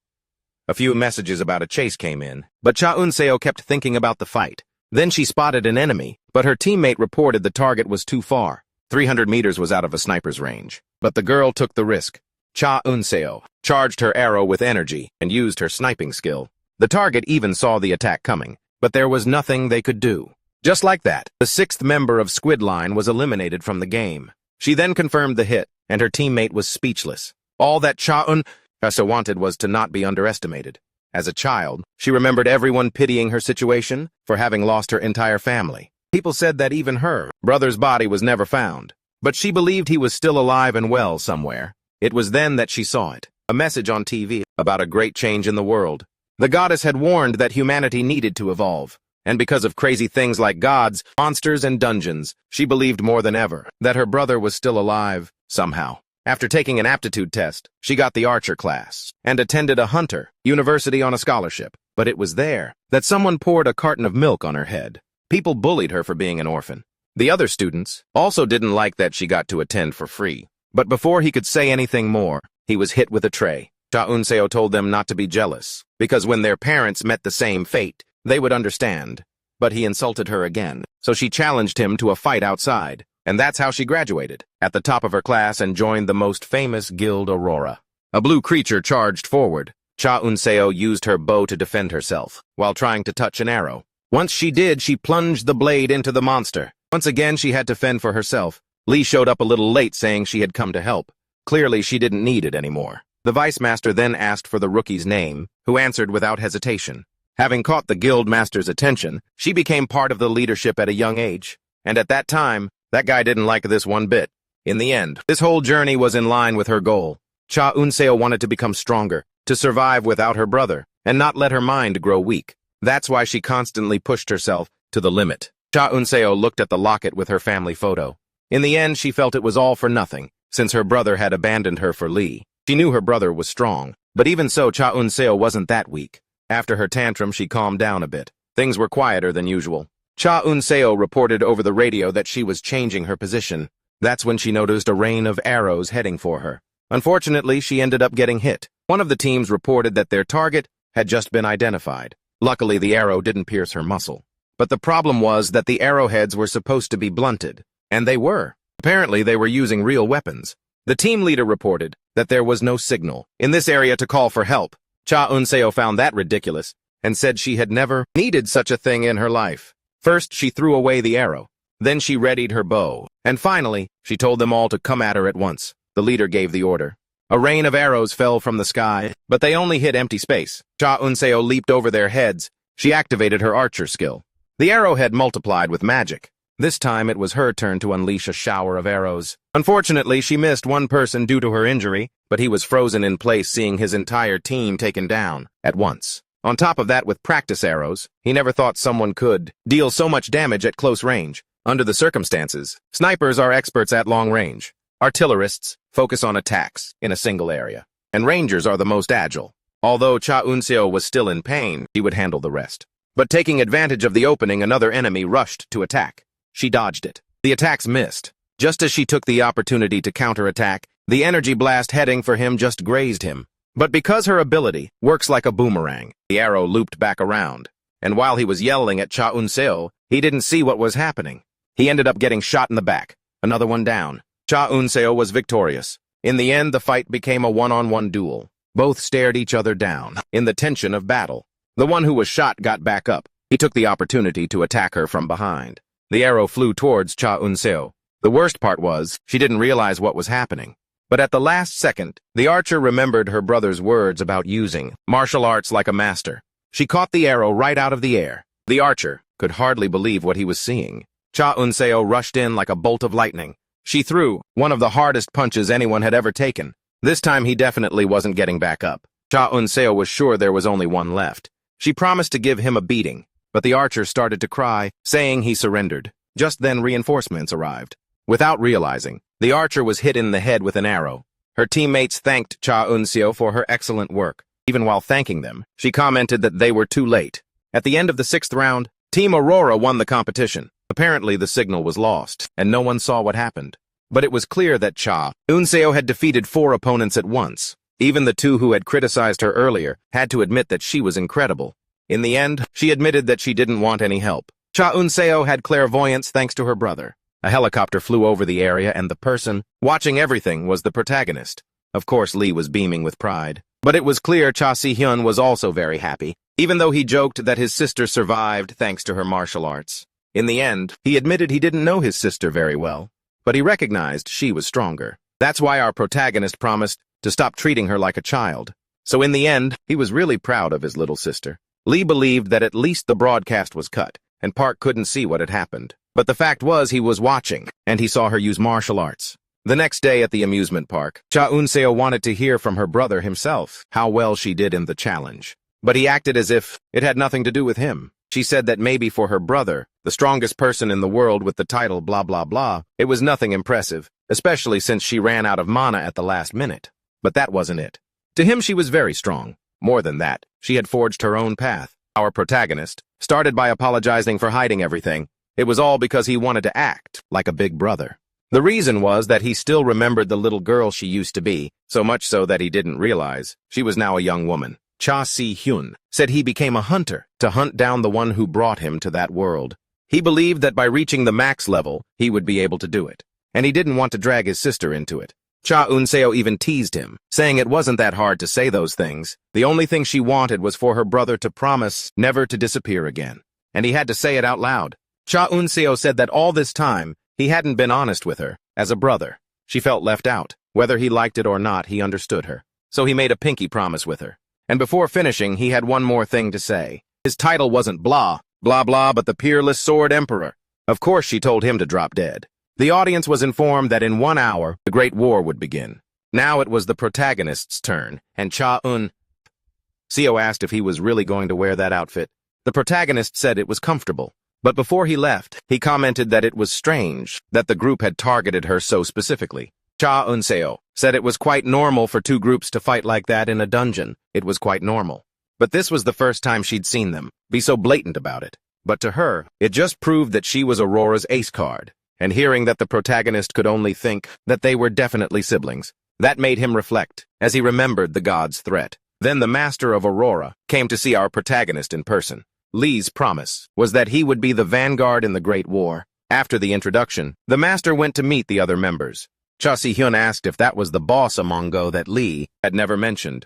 A few messages about a chase came in, but Cha Eun-seo kept thinking about the fight. Then she spotted an enemy, but her teammate reported the target was too far. 300 meters was out of a sniper's range. But the girl took the risk. Cha Eun-seo charged her arrow with energy and used her sniping skill. The target even saw the attack coming, but there was nothing they could do. Just like that, the 6th member of Squid Line was eliminated from the game. She then confirmed the hit, and her teammate was speechless. All that Cha Eun-seo wanted was to not be underestimated. As a child, she remembered everyone pitying her situation for having lost her entire family. People said that even her brother's body was never found, but she believed he was still alive and well somewhere. It was then that she saw it, a message on TV about a great change in the world. The goddess had warned that humanity needed to evolve. And because of crazy things like gods, monsters, and dungeons, she believed more than ever that her brother was still alive, somehow. After taking an aptitude test, she got the archer class and attended a Hunter University on a scholarship. But it was there that someone poured a carton of milk on her head. People bullied her for being an orphan. The other students also didn't like that she got to attend for free. But before he could say anything more, he was hit with a tray. Cha Eun-seo told them not to be jealous, because when their parents met the same fate, they would understand. But he insulted her again, so she challenged him to a fight outside. And that's how she graduated, at the top of her class, and joined the most famous guild, Aurora. A blue creature charged forward. Cha Eun-seo used her bow to defend herself, while trying to touch an arrow. Once she did, she plunged the blade into the monster. Once again, she had to fend for herself. Lee showed up a little late, saying she had come to help. Clearly, she didn't need it anymore. The vice master then asked for the rookie's name, who answered without hesitation. Having caught the guild master's attention, she became part of the leadership at a young age. And at that time, that guy didn't like this one bit. In the end, this whole journey was in line with her goal. Cha Eun-seo wanted to become stronger, to survive without her brother, and not let her mind grow weak. That's why she constantly pushed herself to the limit. Cha Eun-seo looked at the locket with her family photo. In the end, she felt it was all for nothing, since her brother had abandoned her for Lee. She knew her brother was strong, but even so, Cha Eun-seo wasn't that weak. After her tantrum, she calmed down a bit. Things were quieter than usual. Cha Eun-seo reported over the radio that she was changing her position. That's when she noticed a rain of arrows heading for her. Unfortunately, she ended up getting hit. One of the teams reported that their target had just been identified. Luckily, the arrow didn't pierce her muscle. But the problem was that the arrowheads were supposed to be blunted. And they were. Apparently, they were using real weapons. The team leader reported that there was no signal in this area to call for help. Cha Eun-seo found that ridiculous and said she had never needed such a thing in her life. First, she threw away the arrow. Then she readied her bow. And finally, she told them all to come at her at once. The leader gave the order. A rain of arrows fell from the sky, but they only hit empty space. Cha Eun-seo leaped over their heads. She activated her archer skill. The arrowhead multiplied with magic. This time, it was her turn to unleash a shower of arrows. Unfortunately, she missed one person due to her injury, but he was frozen in place, seeing his entire team taken down at once. On top of that, with practice arrows, he never thought someone could deal so much damage at close range. Under the circumstances, snipers are experts at long range. Artillerists focus on attacks in a single area, and rangers are the most agile. Although Cha Eun-seo was still in pain, he would handle the rest. But taking advantage of the opening, another enemy rushed to attack. She dodged it. The attacks missed. Just as she took the opportunity to counterattack, the energy blast heading for him just grazed him. But because her ability works like a boomerang, the arrow looped back around. And while he was yelling at Cha Eun-seo, he didn't see what was happening. He ended up getting shot in the back. Another one down. Cha Eun-seo was victorious. In the end, the fight became a one-on-one duel. Both stared each other down in the tension of battle. The one who was shot got back up. He took the opportunity to attack her from behind. The arrow flew towards Cha Eun-seo. The worst part was, she didn't realize what was happening. But at the last second, the archer remembered her brother's words about using martial arts like a master. She caught the arrow right out of the air. The archer could hardly believe what he was seeing. Cha Eun-seo rushed in like a bolt of lightning. She threw one of the hardest punches anyone had ever taken. This time he definitely wasn't getting back up. Cha Eun-seo was sure there was only one left. She promised to give him a beating, but the archer started to cry, saying he surrendered. Just then reinforcements arrived. Without realizing, the archer was hit in the head with an arrow. Her teammates thanked Cha Eun-seo for her excellent work. Even while thanking them, she commented that they were too late. At the end of the 6th round, Team Aurora won the competition. Apparently, the signal was lost, and no one saw what happened. But it was clear that Cha Eun-seo had defeated 4 opponents at once. Even the 2 who had criticized her earlier had to admit that she was incredible. In the end, she admitted that she didn't want any help. Cha Eun-seo had clairvoyance thanks to her brother. A helicopter flew over the area, and the person watching everything was the protagonist. Of course, Lee was beaming with pride. But it was clear Cha Si-hyun was also very happy, even though he joked that his sister survived thanks to her martial arts. In the end, he admitted he didn't know his sister very well, but he recognized she was stronger. That's why our protagonist promised to stop treating her like a child. So in the end, he was really proud of his little sister. Lee believed that at least the broadcast was cut, and Park couldn't see what had happened. But the fact was he was watching, and he saw her use martial arts. The next day at the amusement park, Cha Eun-seo wanted to hear from her brother himself how well she did in the challenge. But he acted as if it had nothing to do with him. She said that maybe for her brother, the strongest person in the world with the title blah blah blah, it was nothing impressive, especially since she ran out of mana at the last minute. But that wasn't it. To him, she was very strong. More than that, she had forged her own path. Our protagonist started by apologizing for hiding everything. It was all because he wanted to act like a big brother. The reason was that he still remembered the little girl she used to be, so much so that he didn't realize she was now a young woman. Cha Si-hyun said he became a hunter to hunt down the one who brought him to that world. He believed that by reaching the max level, he would be able to do it, and he didn't want to drag his sister into it. Cha Eun-seo even teased him, saying it wasn't that hard to say those things. The only thing she wanted was for her brother to promise never to disappear again, and he had to say it out loud. Cha Eun-seo said that all this time, he hadn't been honest with her, as a brother. She felt left out. Whether he liked it or not, he understood her. So he made a pinky promise with her. And before finishing, he had one more thing to say. His title wasn't blah, blah, blah, but the Peerless Sword Emperor. Of course, she told him to drop dead. The audience was informed that in 1 hour, the Great War would begin. Now it was the protagonist's turn, and Cha Eun-seo asked if he was really going to wear that outfit. The protagonist said it was comfortable. But before he left, he commented that it was strange that the group had targeted her so specifically. Cha Eun-seo said it was quite normal for two groups to fight like that in a dungeon. It was quite normal. But this was the first time she'd seen them be so blatant about it. But to her, it just proved that she was Aurora's ace card. And hearing that the protagonist could only think that they were definitely siblings, that made him reflect, as he remembered the god's threat. Then the master of Aurora came to see our protagonist in person. Lee's promise was that he would be the vanguard in the Great War. After the introduction, the master went to meet the other members. Cha Si-hyun asked if that was the boss among Go that Lee had never mentioned.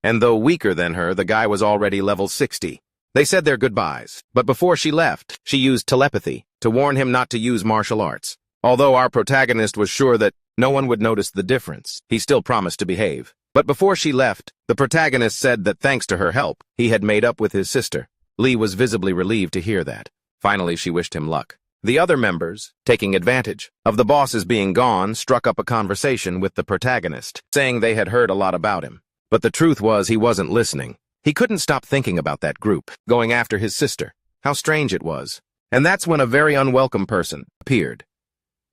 And though weaker than her, the guy was already level 60. They said their goodbyes, but before she left, she used telepathy to warn him not to use martial arts. Although our protagonist was sure that no one would notice the difference, he still promised to behave. But before she left, the protagonist said that thanks to her help, he had made up with his sister. Lee was visibly relieved to hear that. Finally, she wished him luck. The other members, taking advantage of the bosses being gone, struck up a conversation with the protagonist, saying they had heard a lot about him. But the truth was he wasn't listening. He couldn't stop thinking about that group, going after his sister. How strange it was. And that's when a very unwelcome person appeared.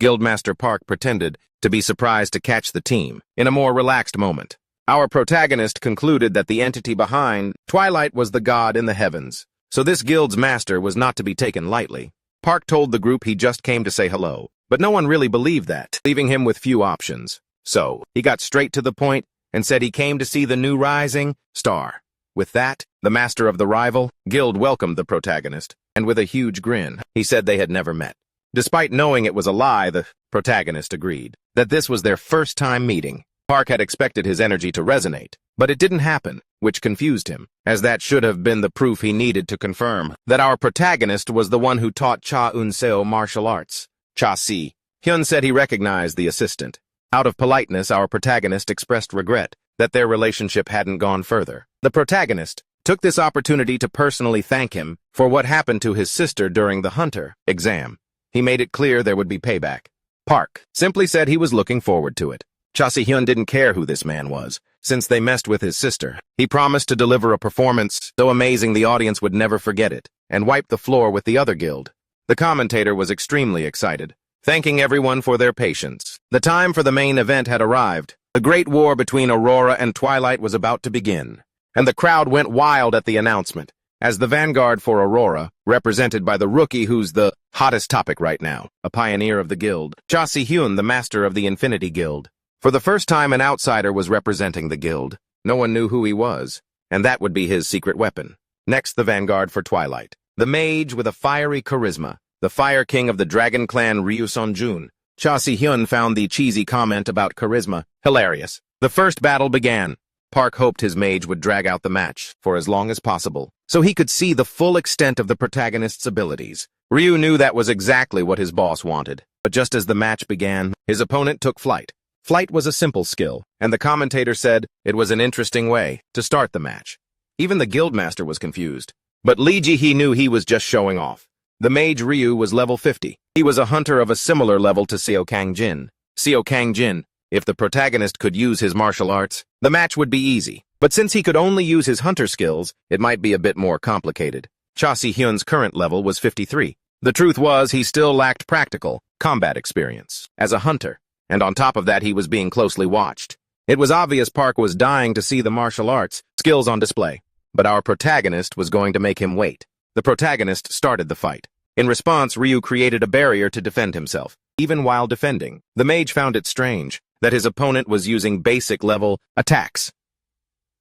Guildmaster Park pretended to be surprised to catch the team in a more relaxed moment. Our protagonist concluded that the entity behind Twilight was the god in the heavens, so this guild's master was not to be taken lightly. Park told the group he just came to say hello, but no one really believed that, leaving him with few options. So, he got straight to the point and said he came to see the new rising star. With that, the master of the rival guild welcomed the protagonist, and with a huge grin, he said they had never met. Despite knowing it was a lie, the protagonist agreed that this was their first time meeting. Park had expected his energy to resonate, but it didn't happen, which confused him, as that should have been the proof he needed to confirm that our protagonist was the one who taught Cha Eun-seo martial arts. Cha Si-hyun said he recognized the assistant. Out of politeness, our protagonist expressed regret that their relationship hadn't gone further. The protagonist took this opportunity to personally thank him for what happened to his sister during the Hunter exam. He made it clear there would be payback. Park simply said he was looking forward to it. Cha Si-hyun didn't care who this man was, since they messed with his sister. He promised to deliver a performance so amazing the audience would never forget it, and wipe the floor with the other guild. The commentator was extremely excited, thanking everyone for their patience. The time for the main event had arrived. The great war between Aurora and Twilight was about to begin, and the crowd went wild at the announcement. As the vanguard for Aurora, represented by the rookie who's the hottest topic right now, a pioneer of the guild, Cha Si-hyun, the master of the Infinity Guild. For the first time, an outsider was representing the guild. No one knew who he was, and that would be his secret weapon. Next, the vanguard for Twilight. The mage with a fiery charisma, the fire king of the dragon clan Ryu Sonjun. Cha Si-hyun found the cheesy comment about charisma hilarious. The first battle began. Park hoped his mage would drag out the match for as long as possible, so he could see the full extent of the protagonist's abilities. Ryu knew that was exactly what his boss wanted, but just as the match began, his opponent took flight. Flight was a simple skill, and the commentator said it was an interesting way to start the match. Even the guildmaster was confused, but Lee Ji-hee knew he was just showing off. The mage Ryu was level 50. He was a hunter of a similar level to Seo Kang-jin. Seo Kang-jin, if the protagonist could use his martial arts, the match would be easy. But since he could only use his hunter skills, it might be a bit more complicated. Cha Si-hyun's current level was 53. The truth was he still lacked practical combat experience as a hunter, and on top of that he was being closely watched. It was obvious Park was dying to see the martial arts skills on display, but our protagonist was going to make him wait. The protagonist started the fight. In response, Ryu created a barrier to defend himself. Even while defending, the mage found it strange that his opponent was using basic-level attacks.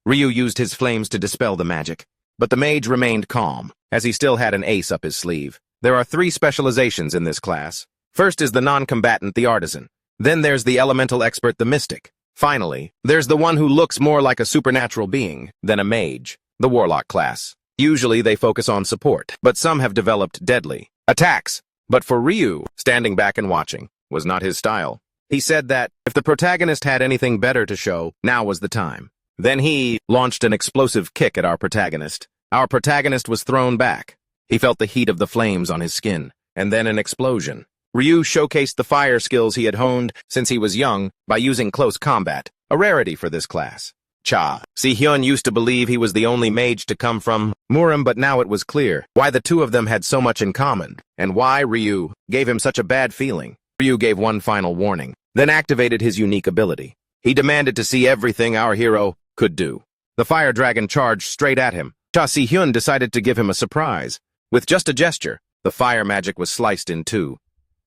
Ryu used his flames to dispel the magic, but the mage remained calm, as he still had an ace up his sleeve. There are 3 specializations in this class. First is the non-combatant, the artisan. Then there's the elemental expert, the mystic. Finally, there's the one who looks more like a supernatural being than a mage, the warlock class. Usually they focus on support, but some have developed deadly attacks. But for Ryu, standing back and watching was not his style. He said that if the protagonist had anything better to show, now was the time. Then he launched an explosive kick at our protagonist. Our protagonist was thrown back. He felt the heat of the flames on his skin, and then an explosion. Ryu showcased the fire skills he had honed since he was young by using close combat, a rarity for this class. Cha Si-hyun used to believe he was the only mage to come from Murim, but now it was clear why the two of them had so much in common, and why Ryu gave him such a bad feeling. Ryu gave one final warning, then activated his unique ability. He demanded to see everything our hero could do. The fire dragon charged straight at him. Cha Si-hyun decided to give him a surprise. With just a gesture, the fire magic was sliced in 2.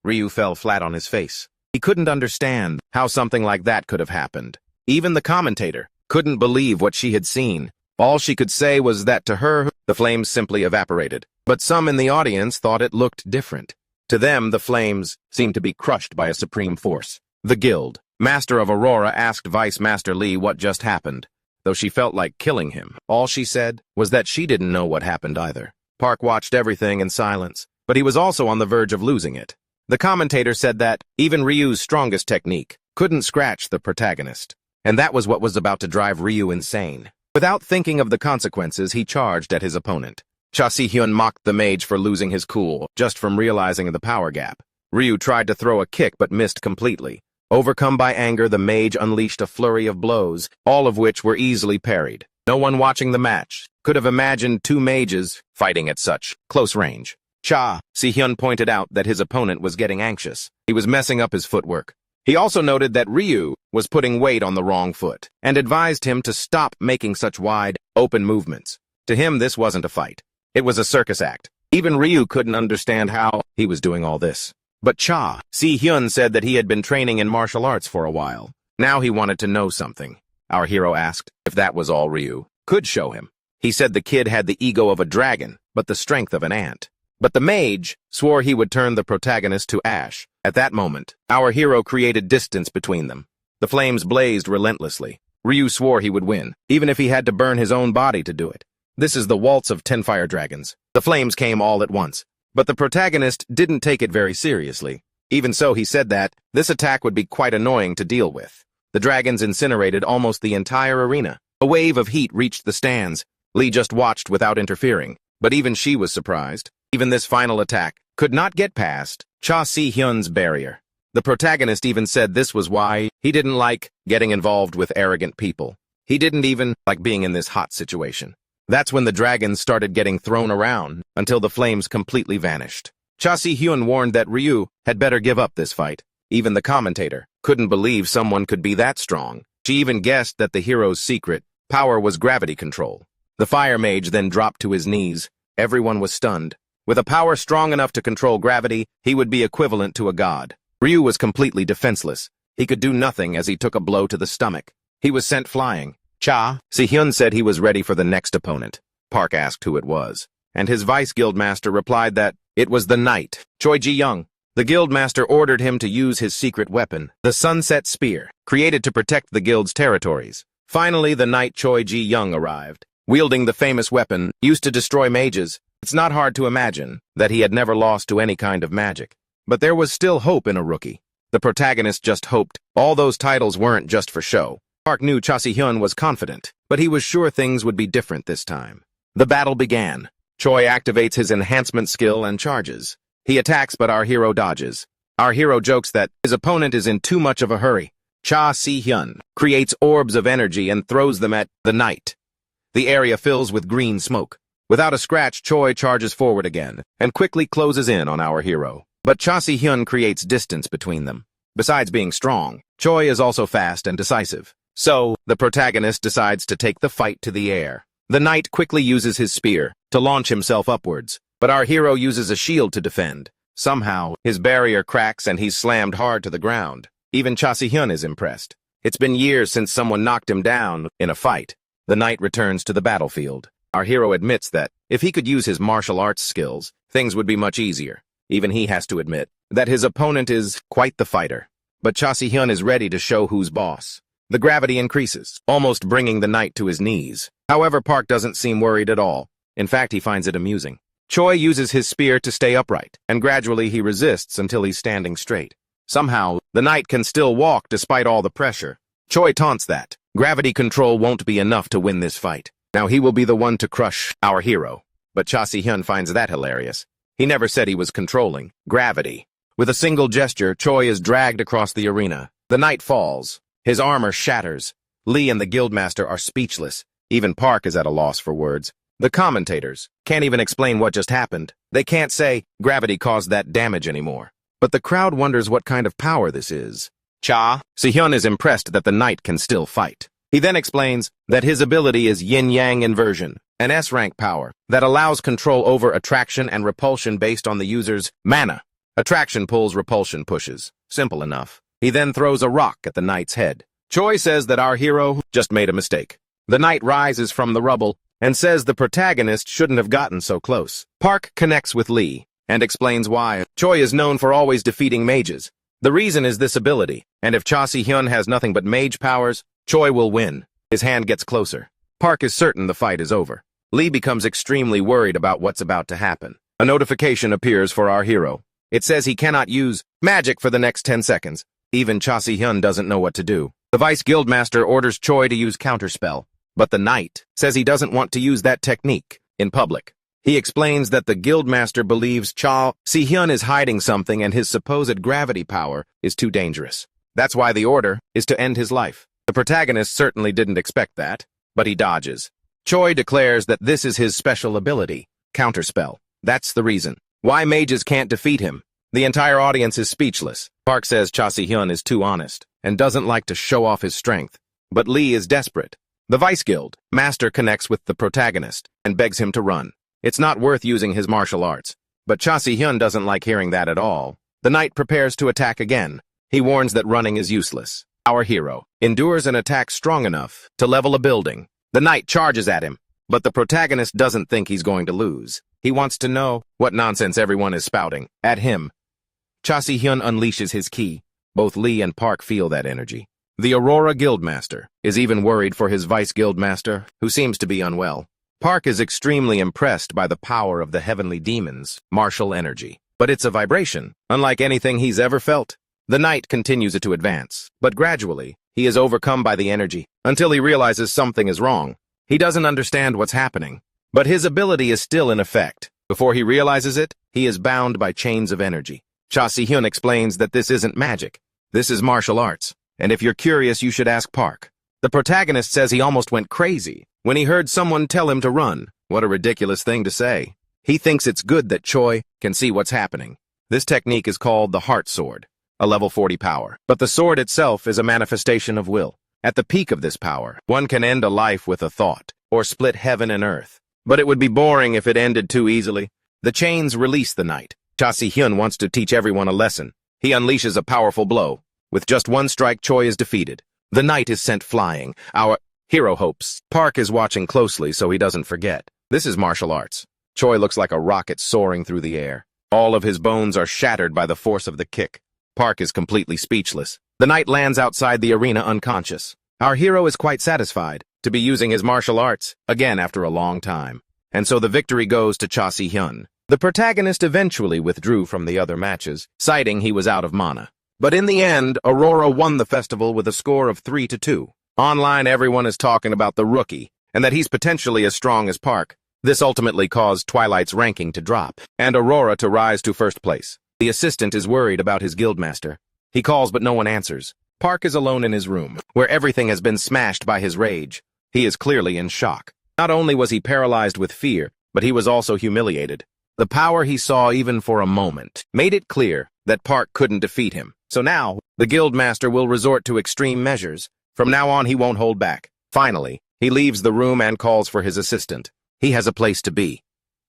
Ryu fell flat on his face. He couldn't understand how something like that could have happened. Even the commentator couldn't believe what she had seen. All she could say was that to her, the flames simply evaporated. But some in the audience thought it looked different. To them, the flames seemed to be crushed by a supreme force. The guild master of Aurora asked Vice Master Lee what just happened. Though she felt like killing him, all she said was that she didn't know what happened either. Park watched everything in silence, but he was also on the verge of losing it. The commentator said that even Ryu's strongest technique couldn't scratch the protagonist. And that was what was about to drive Ryu insane. Without thinking of the consequences, he charged at his opponent. Cha Si-hyun mocked the mage for losing his cool just from realizing the power gap. Ryu tried to throw a kick but missed completely. Overcome by anger, the mage unleashed a flurry of blows, all of which were easily parried. No one watching the match could have imagined 2 mages fighting at such close range. Cha Si-hyun pointed out that his opponent was getting anxious. He was messing up his footwork. He also noted that Ryu was putting weight on the wrong foot, and advised him to stop making such wide, open movements. To him, this wasn't a fight. It was a circus act. Even Ryu couldn't understand how he was doing all this. But Cha Si-hyun said that he had been training in martial arts for a while. Now he wanted to know something. Our hero asked if that was all Ryu could show him. He said the kid had the ego of a dragon, but the strength of an ant. But the mage swore he would turn the protagonist to ash. At that moment, our hero created distance between them. The flames blazed relentlessly. Ryu swore he would win, even if he had to burn his own body to do it. This is the waltz of 10 fire dragons. The flames came all at once. But the protagonist didn't take it very seriously. Even so, he said that this attack would be quite annoying to deal with. The dragons incinerated almost the entire arena. A wave of heat reached the stands. Lee just watched without interfering, but even she was surprised. Even this final attack could not get past Cha Si-hyun's barrier. The protagonist even said this was why he didn't like getting involved with arrogant people. He didn't even like being in this hot situation. That's when the dragons started getting thrown around until the flames completely vanished. Cha Si-hyun warned that Ryu had better give up this fight. Even the commentator couldn't believe someone could be that strong. She even guessed that the hero's secret power was gravity control. The fire mage then dropped to his knees. Everyone was stunned. With a power strong enough to control gravity, he would be equivalent to a god. Ryu was completely defenseless. He could do nothing as he took a blow to the stomach. He was sent flying. Cha Si-hyun said he was ready for the next opponent. Park asked who it was, and his vice guildmaster replied that it was the knight, Choi Ji-young. The guildmaster ordered him to use his secret weapon, the Sunset Spear, created to protect the guild's territories. Finally, the knight Choi Ji-young arrived, wielding the famous weapon used to destroy mages. It's not hard to imagine that he had never lost to any kind of magic. But there was still hope in a rookie. The protagonist just hoped all those titles weren't just for show. Park knew Cha Si-hyun was confident, but he was sure things would be different this time. The battle began. Choi activates his enhancement skill and charges. He attacks, but our hero dodges. Our hero jokes that his opponent is in too much of a hurry. Cha Si-hyun creates orbs of energy and throws them at the knight. The area fills with green smoke. Without a scratch, Choi charges forward again and quickly closes in on our hero. but Cha Si-hyun creates distance between them. Besides being strong, Choi is also fast and decisive. So, the protagonist decides to take the fight to the air. The knight quickly uses his spear to launch himself upwards, but our hero uses a shield to defend. Somehow, his barrier cracks and he's slammed hard to the ground. Even Cha Si-hyun is impressed. It's been years since someone knocked him down in a fight. The knight returns to the battlefield. Our hero admits that, if he could use his martial arts skills, things would be much easier. Even he has to admit that his opponent is quite the fighter. But Cha Si-hyun is ready to show who's boss. The gravity increases, almost bringing the knight to his knees. However, Park doesn't seem worried at all. In fact, he finds it amusing. Choi uses his spear to stay upright, and gradually he resists until he's standing straight. Somehow, the knight can still walk despite all the pressure. Choi taunts that gravity control won't be enough to win this fight. Now he will be the one to crush our hero. But Cha Si-hyun finds that hilarious. He never said he was controlling gravity. With a single gesture, Choi is dragged across the arena. The knight falls. His armor shatters. Lee and the guildmaster are speechless. Even Park is at a loss for words. The commentators can't even explain what just happened. They can't say gravity caused that damage anymore. But the crowd wonders what kind of power this is. Cha Si-hyun is impressed that the knight can still fight. He then explains that his ability is yin-yang inversion, an S-rank power that allows control over attraction and repulsion based on the user's mana. Attraction pulls, repulsion pushes. Simple enough. He then throws a rock at the knight's head. Choi says that our hero just made a mistake. The knight rises from the rubble and says the protagonist shouldn't have gotten so close. Park connects with Lee and explains why. Choi is known for always defeating mages. The reason is this ability, and if Cha Si-hyun has nothing but mage powers, Choi will win. His hand gets closer. Park is certain the fight is over. Lee becomes extremely worried about what's about to happen. A notification appears for our hero. It says he cannot use magic for the next 10 seconds. Even Cha Si-hyun doesn't know what to do. The vice guildmaster orders Choi to use counterspell, but the knight says he doesn't want to use that technique in public. He explains that the guildmaster believes Cha Si-hyun is hiding something and his supposed gravity power is too dangerous. That's why the order is to end his life. The protagonist certainly didn't expect that, but he dodges. Choi declares that this is his special ability, counterspell. That's the reason why mages can't defeat him. The entire audience is speechless. Park says Cha Si-hyun is too honest and doesn't like to show off his strength. But Lee is desperate. The Vice Guild master connects with the protagonist and begs him to run. It's not worth using his martial arts. But Cha Si-hyun doesn't like hearing that at all. The knight prepares to attack again. He warns that running is useless. Our hero endures an attack strong enough to level a building. The knight charges at him, but the protagonist doesn't think he's going to lose. He wants to know what nonsense everyone is spouting at him. Cha Si-hyun unleashes his ki. Both Lee and Park feel that energy. The Aurora Guildmaster is even worried for his Vice Guildmaster, who seems to be unwell. Park is extremely impressed by the power of the heavenly demon's martial energy. But it's a vibration, unlike anything he's ever felt. The knight continues to advance, but gradually, he is overcome by the energy, until he realizes something is wrong. He doesn't understand what's happening, but his ability is still in effect. Before he realizes it, he is bound by chains of energy. Cha Si-hyun explains that this isn't magic. This is martial arts, and if you're curious, you should ask Park. The protagonist says he almost went crazy when he heard someone tell him to run. What a ridiculous thing to say. He thinks it's good that Choi can see what's happening. This technique is called the Heart Sword, a level 40 power. But the sword itself is a manifestation of will. At the peak of this power, one can end a life with a thought, or split heaven and earth. But it would be boring if it ended too easily. The chains release the knight. Cha Si-hyun wants to teach everyone a lesson. He unleashes a powerful blow. With just one strike, Choi is defeated. The knight is sent flying. Our hero hopes. Park is watching closely so he doesn't forget. This is martial arts. Choi looks like a rocket soaring through the air. All of his bones are shattered by the force of the kick. Park is completely speechless. The knight lands outside the arena unconscious. Our hero is quite satisfied to be using his martial arts again after a long time. And so the victory goes to Cha Si-hyun. The protagonist eventually withdrew from the other matches, citing he was out of mana. But in the end, Aurora won the festival with a score of 3-2. Online, everyone is talking about the rookie, and that he's potentially as strong as Park. This ultimately caused Twilight's ranking to drop, and Aurora to rise to first place. The assistant is worried about his guildmaster. He calls, but no one answers. Park is alone in his room, where everything has been smashed by his rage. He is clearly in shock. Not only was he paralyzed with fear, but he was also humiliated. The power he saw even for a moment made it clear that Park couldn't defeat him. So now, the Guildmaster will resort to extreme measures. From now on, he won't hold back. Finally, he leaves the room and calls for his assistant. He has a place to be.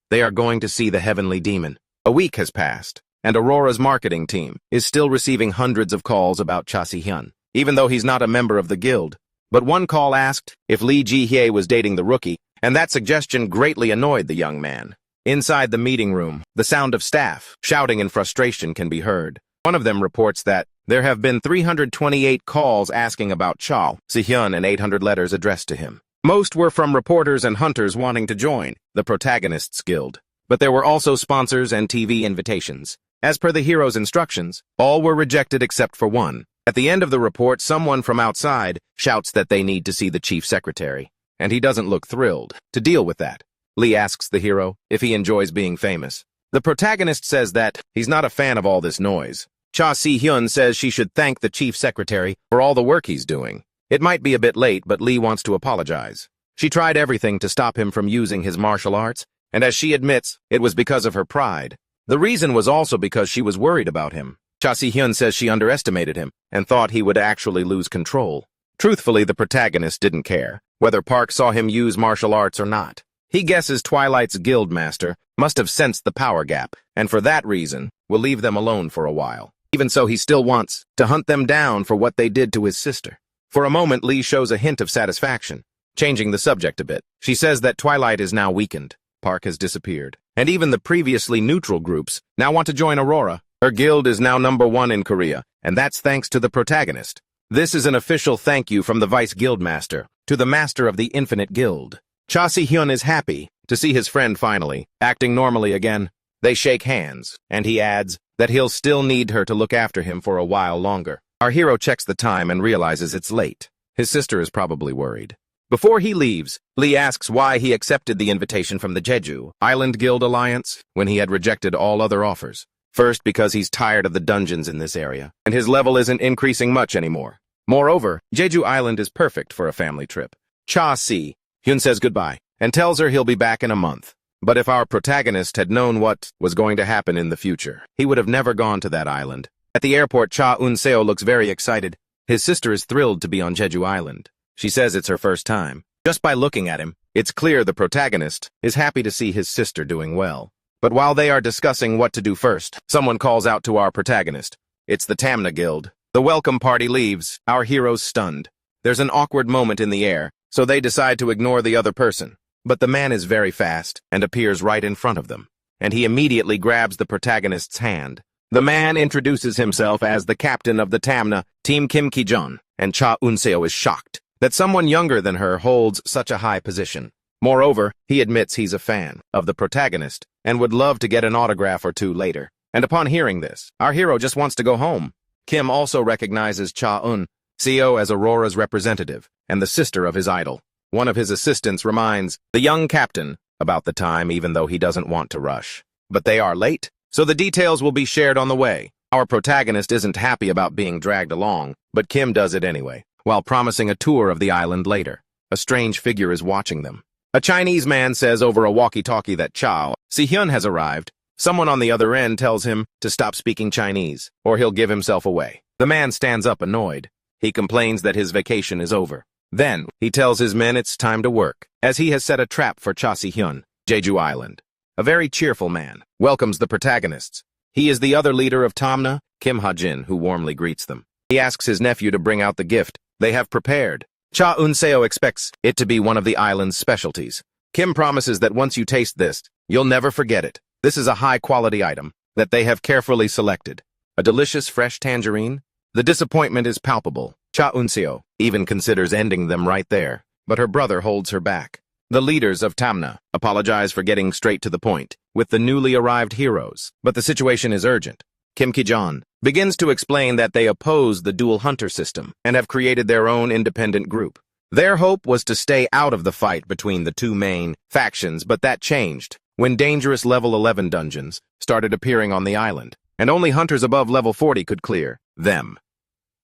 They are going to see the heavenly demon. A week has passed, and Aurora's marketing team is still receiving hundreds of calls about Cha Si-hyun, even though he's not a member of the guild. But one call asked if Lee Ji-hye was dating the rookie, and that suggestion greatly annoyed the young man. Inside the meeting room, the sound of staff shouting in frustration can be heard. One of them reports that there have been 328 calls asking about Cha Si-hyun and 800 letters addressed to him. Most were from reporters and hunters wanting to join the Protagonists Guild, but there were also sponsors and TV invitations. As per the hero's instructions, all were rejected except for one. At the end of the report, someone from outside shouts that they need to see the chief secretary, and he doesn't look thrilled to deal with that. Lee asks the hero if he enjoys being famous. The protagonist says that he's not a fan of all this noise. Cha Si-hyun says she should thank the chief secretary for all the work he's doing. It might be a bit late, but Lee wants to apologize. She tried everything to stop him from using his martial arts, and as she admits, it was because of her pride. The reason was also because she was worried about him. Cha Si-hyun says she underestimated him and thought he would actually lose control. Truthfully, the protagonist didn't care whether Park saw him use martial arts or not. He guesses Twilight's guildmaster must have sensed the power gap, and for that reason, will leave them alone for a while. Even so, he still wants to hunt them down for what they did to his sister. For a moment, Lee shows a hint of satisfaction, changing the subject a bit. She says that Twilight is now weakened. Park has disappeared, and even the previously neutral groups now want to join Aurora. Her guild is now #1 in Korea, and that's thanks to the protagonist. This is an official thank you from the Vice Guildmaster to the Master of the Infinite Guild. Cha Si-hyun is happy to see his friend finally acting normally again. They shake hands, and he adds that he'll still need her to look after him for a while longer. Our hero checks the time and realizes it's late. His sister is probably worried. Before he leaves, Lee asks why he accepted the invitation from the Jeju Island Guild Alliance when he had rejected all other offers. First, because he's tired of the dungeons in this area, and his level isn't increasing much anymore. Moreover, Jeju Island is perfect for a family trip. Cha Si-hyun says goodbye and tells her he'll be back in a month. But if our protagonist had known what was going to happen in the future, he would have never gone to that island. At the airport, Cha Un-seo looks very excited. His sister is thrilled to be on Jeju Island. She says it's her first time. Just by looking at him, it's clear the protagonist is happy to see his sister doing well. But while they are discussing what to do first, someone calls out to our protagonist. It's the Tamna Guild. The welcome party leaves, our heroes stunned. There's an awkward moment in the air, so they decide to ignore the other person. But the man is very fast and appears right in front of them, and he immediately grabs the protagonist's hand. The man introduces himself as the captain of the Tamna, Team Kim Ki-jun, and Cha Un-seo is shocked that someone younger than her holds such a high position. Moreover, he admits he's a fan of the protagonist and would love to get an autograph or two later. And upon hearing this, our hero just wants to go home. Kim also recognizes Cha Un-seo as Aurora's representative and the sister of his idol. One of his assistants reminds the young captain about the time, even though he doesn't want to rush. But they are late, so the details will be shared on the way. Our protagonist isn't happy about being dragged along, but Kim does it anyway, while promising a tour of the island later. A strange figure is watching them. A Chinese man says over a walkie-talkie that Cha Si-hyun has arrived. Someone on the other end tells him to stop speaking Chinese, or he'll give himself away. The man stands up annoyed. He complains that his vacation is over. Then, he tells his men it's time to work, as he has set a trap for Cha Si-hyun, Jeju Island. A very cheerful man welcomes the protagonists. He is the other leader of Tamna, Kim Ha-jin, who warmly greets them. He asks his nephew to bring out the gift they have prepared. Cha Un-seo expects it to be one of the island's specialties. Kim promises that once you taste this, you'll never forget it. This is a high-quality item that they have carefully selected. A delicious fresh tangerine. The disappointment is palpable. Cha Un-seo even considers ending them right there, but her brother holds her back. The leaders of Tamna apologize for getting straight to the point with the newly arrived heroes, but the situation is urgent. Kim Ki-jun begins to explain that they oppose the dual hunter system and have created their own independent group. Their hope was to stay out of the fight between the two main factions, but that changed when dangerous level 11 dungeons started appearing on the island, and only hunters above level 40 could clear them.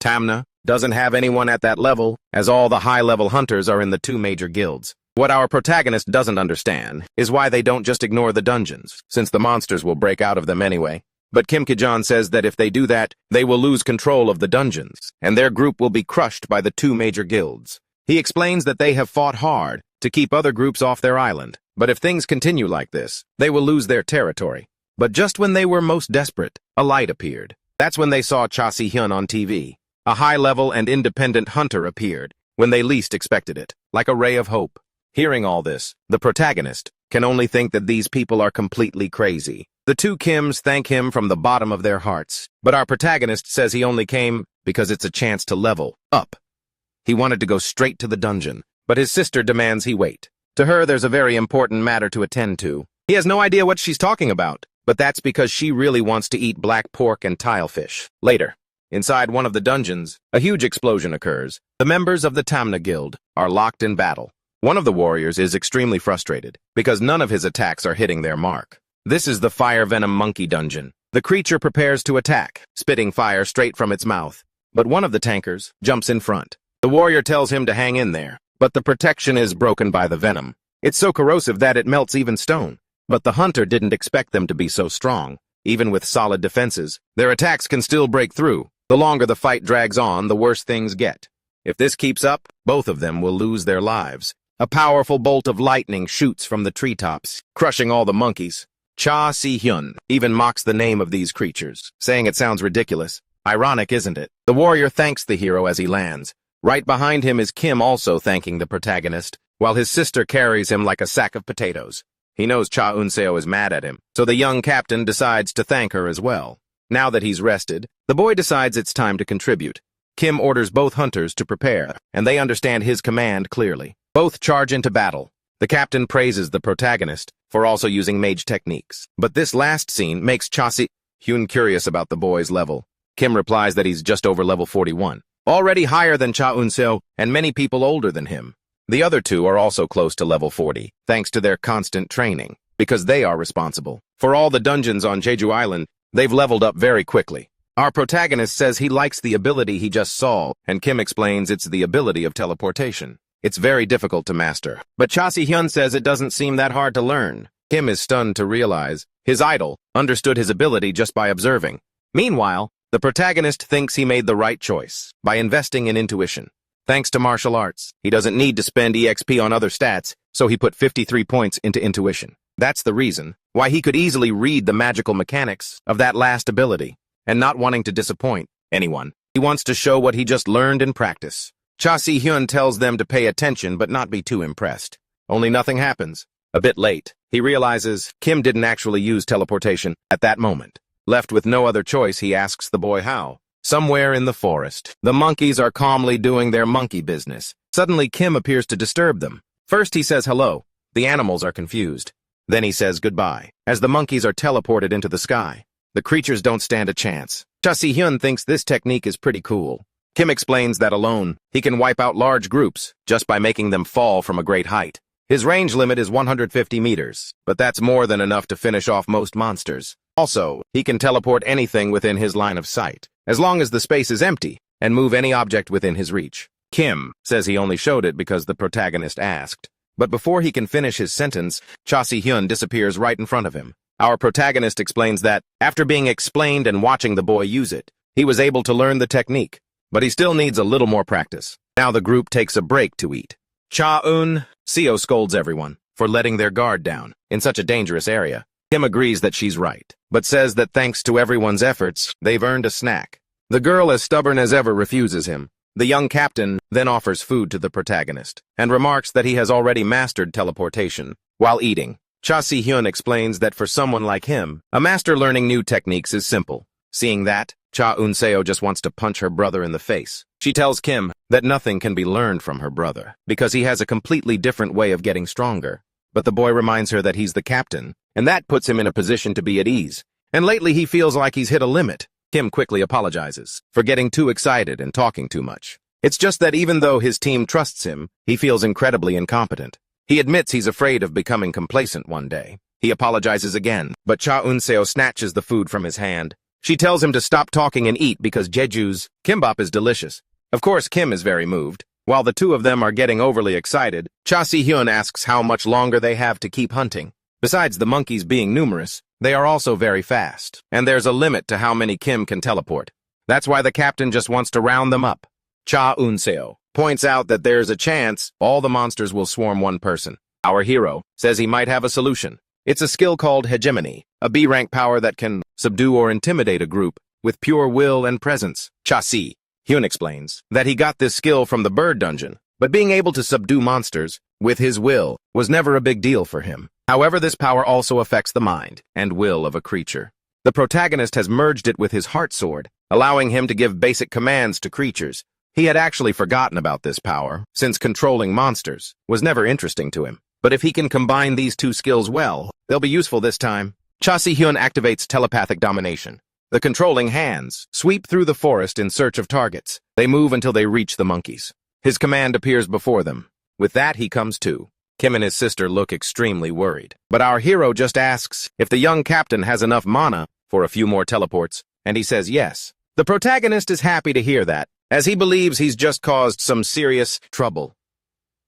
Tamna doesn't have anyone at that level, as all the high-level hunters are in the two major guilds. What our protagonist doesn't understand is why they don't just ignore the dungeons, since the monsters will break out of them anyway. But Kim Ki-jan says that if they do that, they will lose control of the dungeons, and their group will be crushed by the two major guilds. He explains that they have fought hard to keep other groups off their island, but if things continue like this, they will lose their territory. But just when they were most desperate, a light appeared. That's when they saw Cha Si-hyun on TV. A high-level and independent hunter appeared, when they least expected it, like a ray of hope. Hearing all this, the protagonist can only think that these people are completely crazy. The two Kims thank him from the bottom of their hearts, but our protagonist says he only came because it's a chance to level up. He wanted to go straight to the dungeon, but his sister demands he wait. To her, there's a very important matter to attend to. He has no idea what she's talking about, but that's because she really wants to eat black pork and tilefish. Later, inside one of the dungeons, a huge explosion occurs. The members of the Tamna Guild are locked in battle. One of the warriors is extremely frustrated because none of his attacks are hitting their mark. This is the Fire Venom Monkey Dungeon. The creature prepares to attack, spitting fire straight from its mouth. But one of the tankers jumps in front. The warrior tells him to hang in there, but the protection is broken by the venom. It's so corrosive that it melts even stone. But the hunter didn't expect them to be so strong. Even with solid defenses, their attacks can still break through. The longer the fight drags on, the worse things get. If this keeps up, both of them will lose their lives. A powerful bolt of lightning shoots from the treetops, crushing all the monkeys. Cha Si-hyun even mocks the name of these creatures, saying it sounds ridiculous. Ironic, isn't it? The warrior thanks the hero as he lands. Right behind him is Kim also thanking the protagonist, while his sister carries him like a sack of potatoes. He knows Cha Eun-seo is mad at him, so the young captain decides to thank her as well. Now that he's rested, the boy decides it's time to contribute. Kim orders both hunters to prepare, and they understand his command clearly. Both charge into battle. The captain praises the protagonist for also using mage techniques. But this last scene makes Cha Si-hyun curious about the boy's level. Kim replies that he's just over level 41, already higher than Cha Eun-seo and many people older than him. The other two are also close to level 40, thanks to their constant training, because they are responsible. For all the dungeons on Jeju Island, they've leveled up very quickly. Our protagonist says he likes the ability he just saw, and Kim explains it's the ability of teleportation. It's very difficult to master, but Cha Si-hyun says it doesn't seem that hard to learn. Kim is stunned to realize his idol understood his ability just by observing. Meanwhile, the protagonist thinks he made the right choice by investing in intuition. Thanks to martial arts, he doesn't need to spend EXP on other stats, so he put 53 points into intuition. That's the reason why he could easily read the magical mechanics of that last ability, and not wanting to disappoint anyone. He wants to show what he just learned in practice. Cha Si-hyun tells them to pay attention but not be too impressed. Only nothing happens. A bit late, he realizes Kim didn't actually use teleportation at that moment. Left with no other choice, he asks the boy how. Somewhere in the forest, the monkeys are calmly doing their monkey business. Suddenly, Kim appears to disturb them. First, he says hello. The animals are confused. Then he says goodbye, as the monkeys are teleported into the sky. The creatures don't stand a chance. Cha Si-hyun thinks this technique is pretty cool. Kim explains that alone, he can wipe out large groups just by making them fall from a great height. His range limit is 150 meters, but that's more than enough to finish off most monsters. Also, he can teleport anything within his line of sight, as long as the space is empty, and move any object within his reach. Kim says he only showed it because the protagonist asked. But before he can finish his sentence, Cha Si-hyun disappears right in front of him. Our protagonist explains that, after being explained and watching the boy use it, he was able to learn the technique. But he still needs a little more practice. Now the group takes a break to eat. Cha Eun-seo scolds everyone for letting their guard down in such a dangerous area. Kim agrees that she's right, but says that thanks to everyone's efforts, they've earned a snack. The girl, as stubborn as ever, refuses him. The young captain then offers food to the protagonist and remarks that he has already mastered teleportation while eating. Cha Si-hyun explains that for someone like him, a master learning new techniques is simple. Seeing that, Cha Eun-seo just wants to punch her brother in the face. She tells Kim that nothing can be learned from her brother because he has a completely different way of getting stronger. But the boy reminds her that he's the captain, and that puts him in a position to be at ease. And lately he feels like he's hit a limit. Kim quickly apologizes for getting too excited and talking too much. It's just that even though his team trusts him, he feels incredibly incompetent. He admits he's afraid of becoming complacent one day. He apologizes again, but Cha Eun-seo snatches the food from his hand. She tells him to stop talking and eat because Jeju's kimbap is delicious. Of course, Kim is very moved. While the two of them are getting overly excited, Cha Si-hyun asks how much longer they have to keep hunting. Besides the monkeys being numerous, they are also very fast, and there's a limit to how many Kim can teleport. That's why the captain just wants to round them up. Cha Eun-seo points out that there's a chance all the monsters will swarm one person. Our hero says he might have a solution. It's a skill called hegemony, a B-rank power that can subdue or intimidate a group with pure will and presence. Cha Si-hyun explains that he got this skill from the bird dungeon, but being able to subdue monsters with his will was never a big deal for him. However, this power also affects the mind and will of a creature. The protagonist has merged it with his heart sword, allowing him to give basic commands to creatures. He had actually forgotten about this power, since controlling monsters was never interesting to him. But if he can combine these two skills well, they'll be useful this time. Cha Si-hyun activates telepathic domination. The controlling hands sweep through the forest in search of targets. They move until they reach the monkeys. His command appears before them. With that, he comes to. Kim and his sister look extremely worried. But our hero just asks if the young captain has enough mana for a few more teleports, and he says yes. The protagonist is happy to hear that, as he believes he's just caused some serious trouble.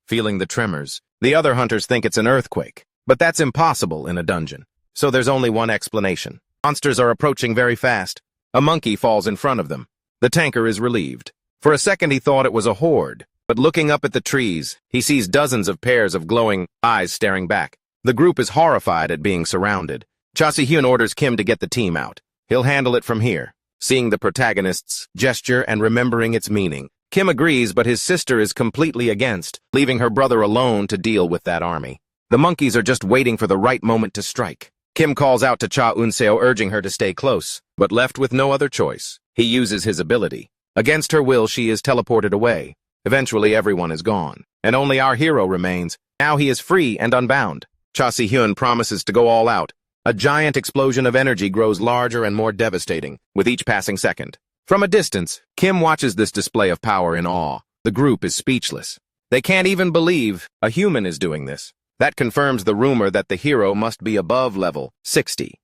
Feeling the tremors, the other hunters think it's an earthquake, but that's impossible in a dungeon. So there's only one explanation. Monsters are approaching very fast. A monkey falls in front of them. The tanker is relieved. For a second he thought it was a horde, but looking up at the trees, he sees dozens of pairs of glowing eyes staring back. The group is horrified at being surrounded. Cha Si-hyun orders Kim to get the team out. He'll handle it from here. Seeing the protagonist's gesture and remembering its meaning, Kim agrees, but his sister is completely against, leaving her brother alone to deal with that army. The monkeys are just waiting for the right moment to strike. Kim calls out to Cha Eun-seo, urging her to stay close, but left with no other choice. He uses his ability. Against her will, she is teleported away. Eventually, everyone is gone, and only our hero remains. Now he is free and unbound. Cha Si-hyun promises to go all out. A giant explosion of energy grows larger and more devastating with each passing second. From a distance, Kim watches this display of power in awe. The group is speechless. They can't even believe a human is doing this. That confirms the rumor that the hero must be above level 60.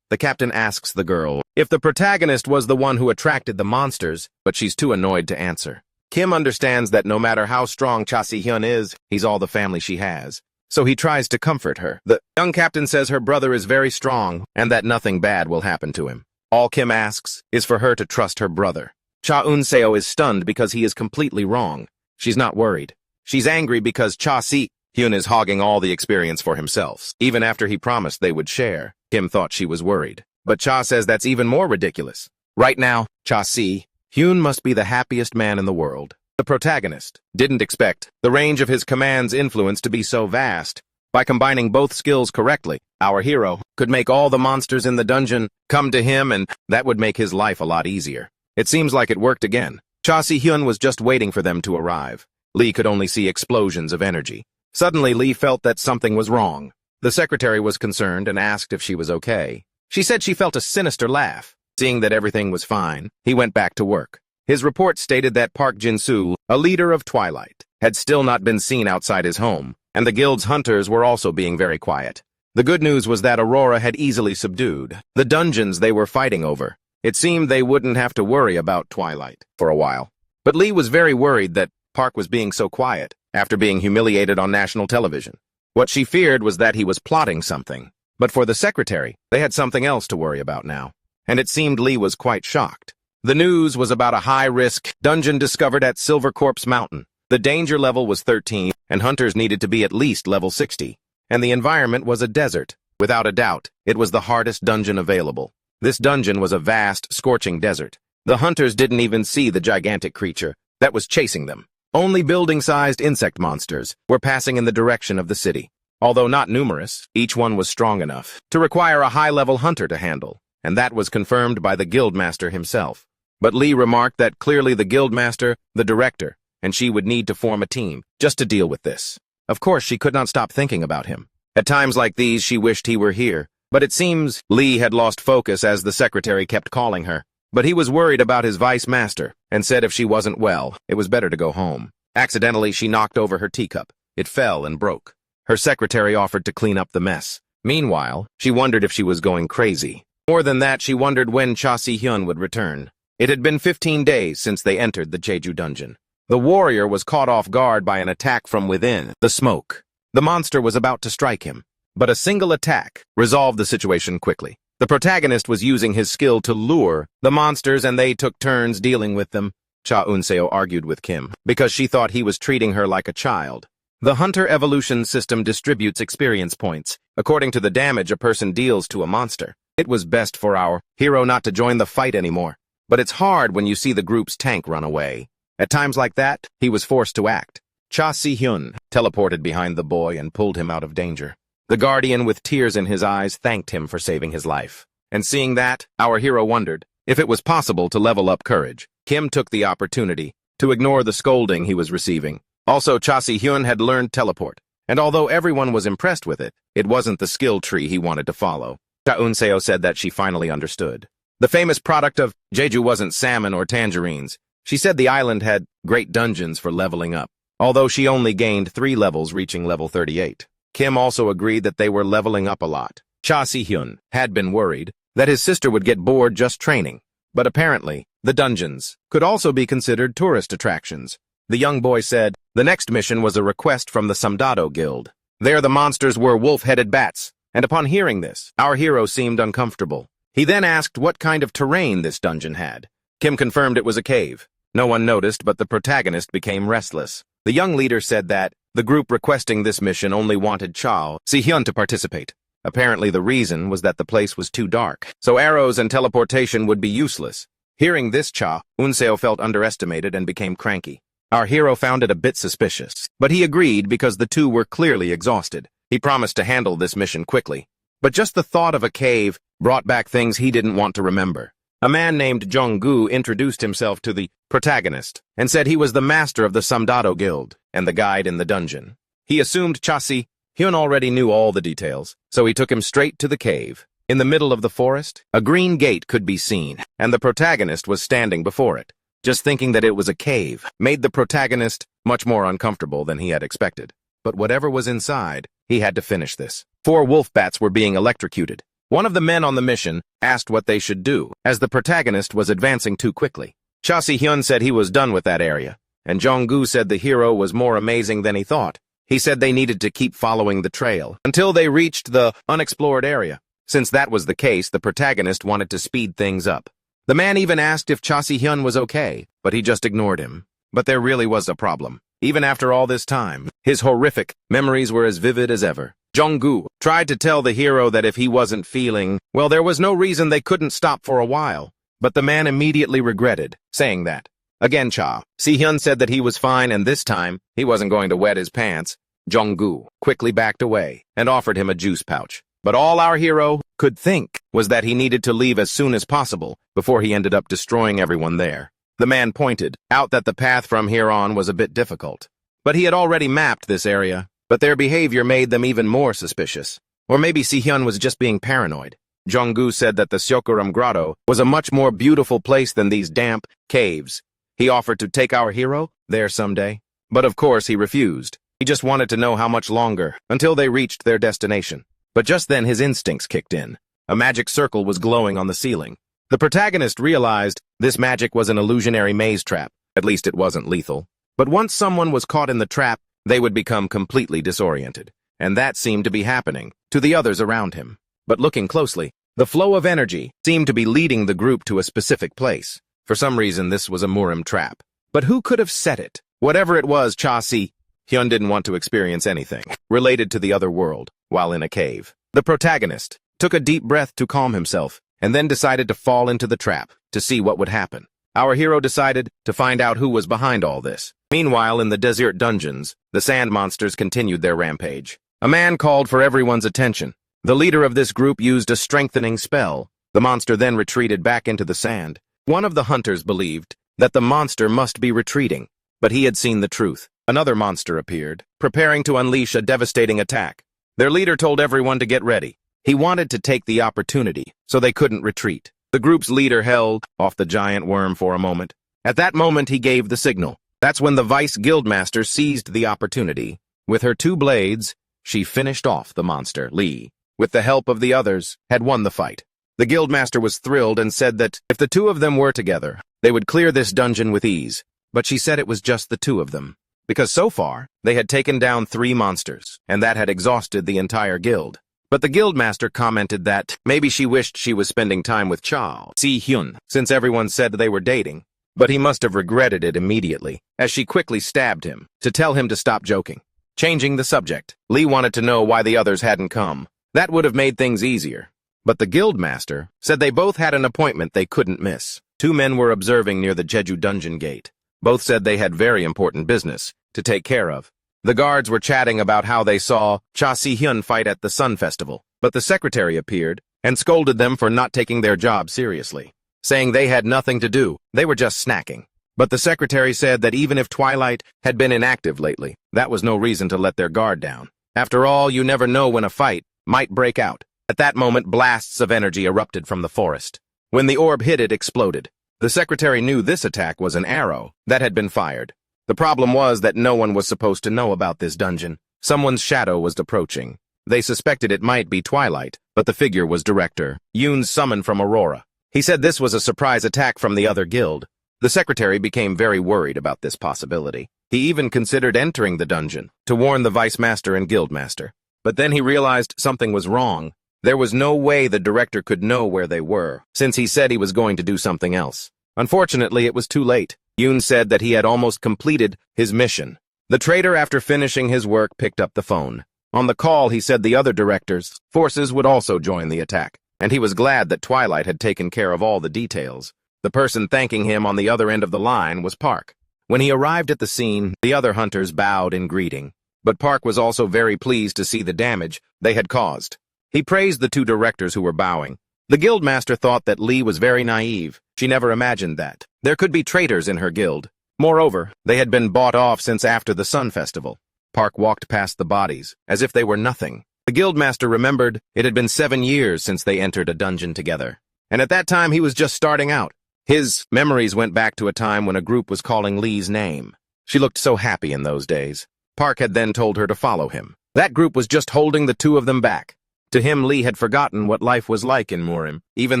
The captain asks the girl if the protagonist was the one who attracted the monsters, but she's too annoyed to answer. Kim understands that no matter how strong Cha Si-hyun is, he's all the family she has. So he tries to comfort her. The young captain says her brother is very strong and that nothing bad will happen to him. All Kim asks is for her to trust her brother. Cha Eun-seo is stunned because he is completely wrong. She's not worried. She's angry because Cha Si-hyun is hogging all the experience for himself. Even after he promised they would share, Kim thought she was worried. But Cha says that's even more ridiculous. Right now, Cha Si-hyun must be the happiest man in the world. The protagonist didn't expect the range of his command's influence to be so vast. By combining both skills correctly, our hero could make all the monsters in the dungeon come to him, and that would make his life a lot easier. It seems like it worked again. Cha Si-hyun was just waiting for them to arrive. Lee could only see explosions of energy. Suddenly, Lee felt that something was wrong. The secretary was concerned and asked if she was okay. She said she felt a sinister laugh. Seeing that everything was fine, he went back to work. His report stated that Park Jin-soo, a leader of Twilight, had still not been seen outside his home, and the guild's hunters were also being very quiet. The good news was that Aurora had easily subdued the dungeons they were fighting over. It seemed they wouldn't have to worry about Twilight for a while. But Lee was very worried that Park was being so quiet after being humiliated on national television. What she feared was that he was plotting something. But for the secretary, they had something else to worry about now. And it seemed Lee was quite shocked. The news was about a high-risk dungeon discovered at Silver Corpse Mountain. The danger level was 13, and hunters needed to be at least level 60. And the environment was a desert. Without a doubt, it was the hardest dungeon available. This dungeon was a vast, scorching desert. The hunters didn't even see the gigantic creature that was chasing them. Only building-sized insect monsters were passing in the direction of the city. Although not numerous, each one was strong enough to require a high-level hunter to handle, and that was confirmed by the guildmaster himself. But Lee remarked that clearly the guildmaster, the director, and she would need to form a team just to deal with this. Of course, she could not stop thinking about him. At times like these, she wished he were here, but it seems Lee had lost focus as the secretary kept calling her. But he was worried about his vice master and said if she wasn't well, it was better to go home. Accidentally, she knocked over her teacup. It fell and broke. Her secretary offered to clean up the mess. Meanwhile, she wondered if she was going crazy. More than that, she wondered when Cha Si-hyun would return. It had been 15 days since they entered the Jeju dungeon. The warrior was caught off guard by an attack from within the smoke. The monster was about to strike him, but a single attack resolved the situation quickly. The protagonist was using his skill to lure the monsters, and they took turns dealing with them. Cha Eun-seo argued with Kim because she thought he was treating her like a child. The Hunter evolution system distributes experience points according to the damage a person deals to a monster. It was best for our hero not to join the fight anymore, but it's hard when you see the group's tank run away. At times like that, he was forced to act. Cha Si-hyun teleported behind the boy and pulled him out of danger. The guardian, with tears in his eyes, thanked him for saving his life. And seeing that, our hero wondered if it was possible to level up courage. Kim took the opportunity to ignore the scolding he was receiving. Also, Cha Si-hyun had learned teleport, and although everyone was impressed with it, it wasn't the skill tree he wanted to follow. Cha Eun-seo said that she finally understood. The famous product of Jeju wasn't salmon or tangerines. She said the island had great dungeons for leveling up, although she only gained 3 levels, reaching level 38. Kim also agreed that they were leveling up a lot. Cha Si-hyun had been worried that his sister would get bored just training, but apparently, the dungeons could also be considered tourist attractions. The young boy said the next mission was a request from the Soldado Guild. There the monsters were wolf-headed bats, and upon hearing this, our hero seemed uncomfortable. He then asked what kind of terrain this dungeon had. Kim confirmed it was a cave. No one noticed, but the protagonist became restless. The young leader said that the group requesting this mission only wanted Cha Si-hyun to participate. Apparently the reason was that the place was too dark, so arrows and teleportation would be useless. Hearing this, Cha Eun-seo felt underestimated and became cranky. Our hero found it a bit suspicious, but he agreed because the two were clearly exhausted. He promised to handle this mission quickly. But just the thought of a cave brought back things he didn't want to remember. A man named Jong-gu introduced himself to the protagonist and said he was the master of the Soldado Guild and the guide in the dungeon. He assumed Cha Si-hyun already knew all the details, so he took him straight to the cave. In the middle of the forest, a green gate could be seen, and the protagonist was standing before it. Just thinking that it was a cave made the protagonist much more uncomfortable than he had expected. But whatever was inside, he had to finish this. 4 wolf bats were being electrocuted. One of the men on the mission asked what they should do, as the protagonist was advancing too quickly. Cha Si-hyun said he was done with that area, and Jong-gu said the hero was more amazing than he thought. He said they needed to keep following the trail until they reached the unexplored area. Since that was the case, the protagonist wanted to speed things up. The man even asked if Cha Si-hyun was okay, but he just ignored him. But there really was a problem. Even after all this time, his horrific memories were as vivid as ever. Jong-gu tried to tell the hero that if he wasn't feeling well, there was no reason they couldn't stop for a while. But the man immediately regretted saying that. Again, Cha Si-hyun said that he was fine, and this time, he wasn't going to wet his pants. Jong-gu quickly backed away and offered him a juice pouch. But all our hero could think was that he needed to leave as soon as possible before he ended up destroying everyone there. The man pointed out that the path from here on was a bit difficult. But he had already mapped this area, but their behavior made them even more suspicious. Or maybe Si-hyun was just being paranoid. Jong-gu said that the Syokuram Grotto was a much more beautiful place than these damp caves. He offered to take our hero there someday. But of course he refused. He just wanted to know how much longer until they reached their destination. But just then his instincts kicked in. A magic circle was glowing on the ceiling. The protagonist realized this magic was an illusionary maze trap. At least it wasn't lethal. But once someone was caught in the trap, they would become completely disoriented. And that seemed to be happening to the others around him. But looking closely, the flow of energy seemed to be leading the group to a specific place. For some reason, this was a Murim trap. But who could have set it? Whatever it was, Cha Si-hyun didn't want to experience anything related to the other world while in a cave. The protagonist took a deep breath to calm himself and then decided to fall into the trap to see what would happen. Our hero decided to find out who was behind all this. Meanwhile, in the desert dungeons, the sand monsters continued their rampage. A man called for everyone's attention. The leader of this group used a strengthening spell. The monster then retreated back into the sand. One of the hunters believed that the monster must be retreating, but he had seen the truth. Another monster appeared, preparing to unleash a devastating attack. Their leader told everyone to get ready. He wanted to take the opportunity, so they couldn't retreat. The group's leader held off the giant worm for a moment. At that moment, he gave the signal. That's when the vice guildmaster seized the opportunity. With her 2 blades, she finished off the monster. Lee, with the help of the others, had won the fight. The guildmaster was thrilled and said that if the 2 of them were together, they would clear this dungeon with ease. but she said it was just the two of them. Because so far, they had taken down 3 monsters, and that had exhausted the entire guild. But the guildmaster commented that maybe she wished she was spending time with Cha Si-hyun, since everyone said they were dating. But he must have regretted it immediately, as she quickly stabbed him, to tell him to stop joking. Changing the subject, Lee wanted to know why the others hadn't come. That would have made things easier. But the guildmaster said they both had an appointment they couldn't miss. 2 men were observing near the Jeju dungeon gate. Both said they had very important business to take care of. The guards were chatting about how they saw Cha Si-hyun fight at the Sun Festival, but the secretary appeared and scolded them for not taking their job seriously, saying they had nothing to do, they were just snacking. But the secretary said that even if Twilight had been inactive lately, that was no reason to let their guard down. After all, you never know when a fight might break out. At that moment, blasts of energy erupted from the forest. When the orb hit, it exploded. The secretary knew this attack was an arrow that had been fired. The problem was that no one was supposed to know about this dungeon. Someone's shadow was approaching. They suspected it might be Twilight, but the figure was Director Yoon's summon from Aurora. He said this was a surprise attack from the other guild. The secretary became very worried about this possibility. He even considered entering the dungeon to warn the vice master and guild master. But then he realized something was wrong. There was no way the director could know where they were, since he said he was going to do something else. Unfortunately, it was too late. Yoon said that he had almost completed his mission. The traitor, after finishing his work, picked up the phone. On the call, he said the other directors' forces would also join the attack, and he was glad that Twilight had taken care of all the details. The person thanking him on the other end of the line was Park. When he arrived at the scene, the other hunters bowed in greeting, but Park was also very pleased to see the damage they had caused. He praised the 2 directors who were bowing. The guildmaster thought that Lee was very naive. She never imagined that there could be traitors in her guild. Moreover, they had been bought off since after the Sun Festival. Park walked past the bodies, as if they were nothing. The guildmaster remembered it had been 7 years since they entered a dungeon together, and at that time he was just starting out. His memories went back to a time when a group was calling Lee's name. She looked so happy in those days. Park had then told her to follow him. That group was just holding the 2 of them back. To him, Lee had forgotten what life was like in Murim, even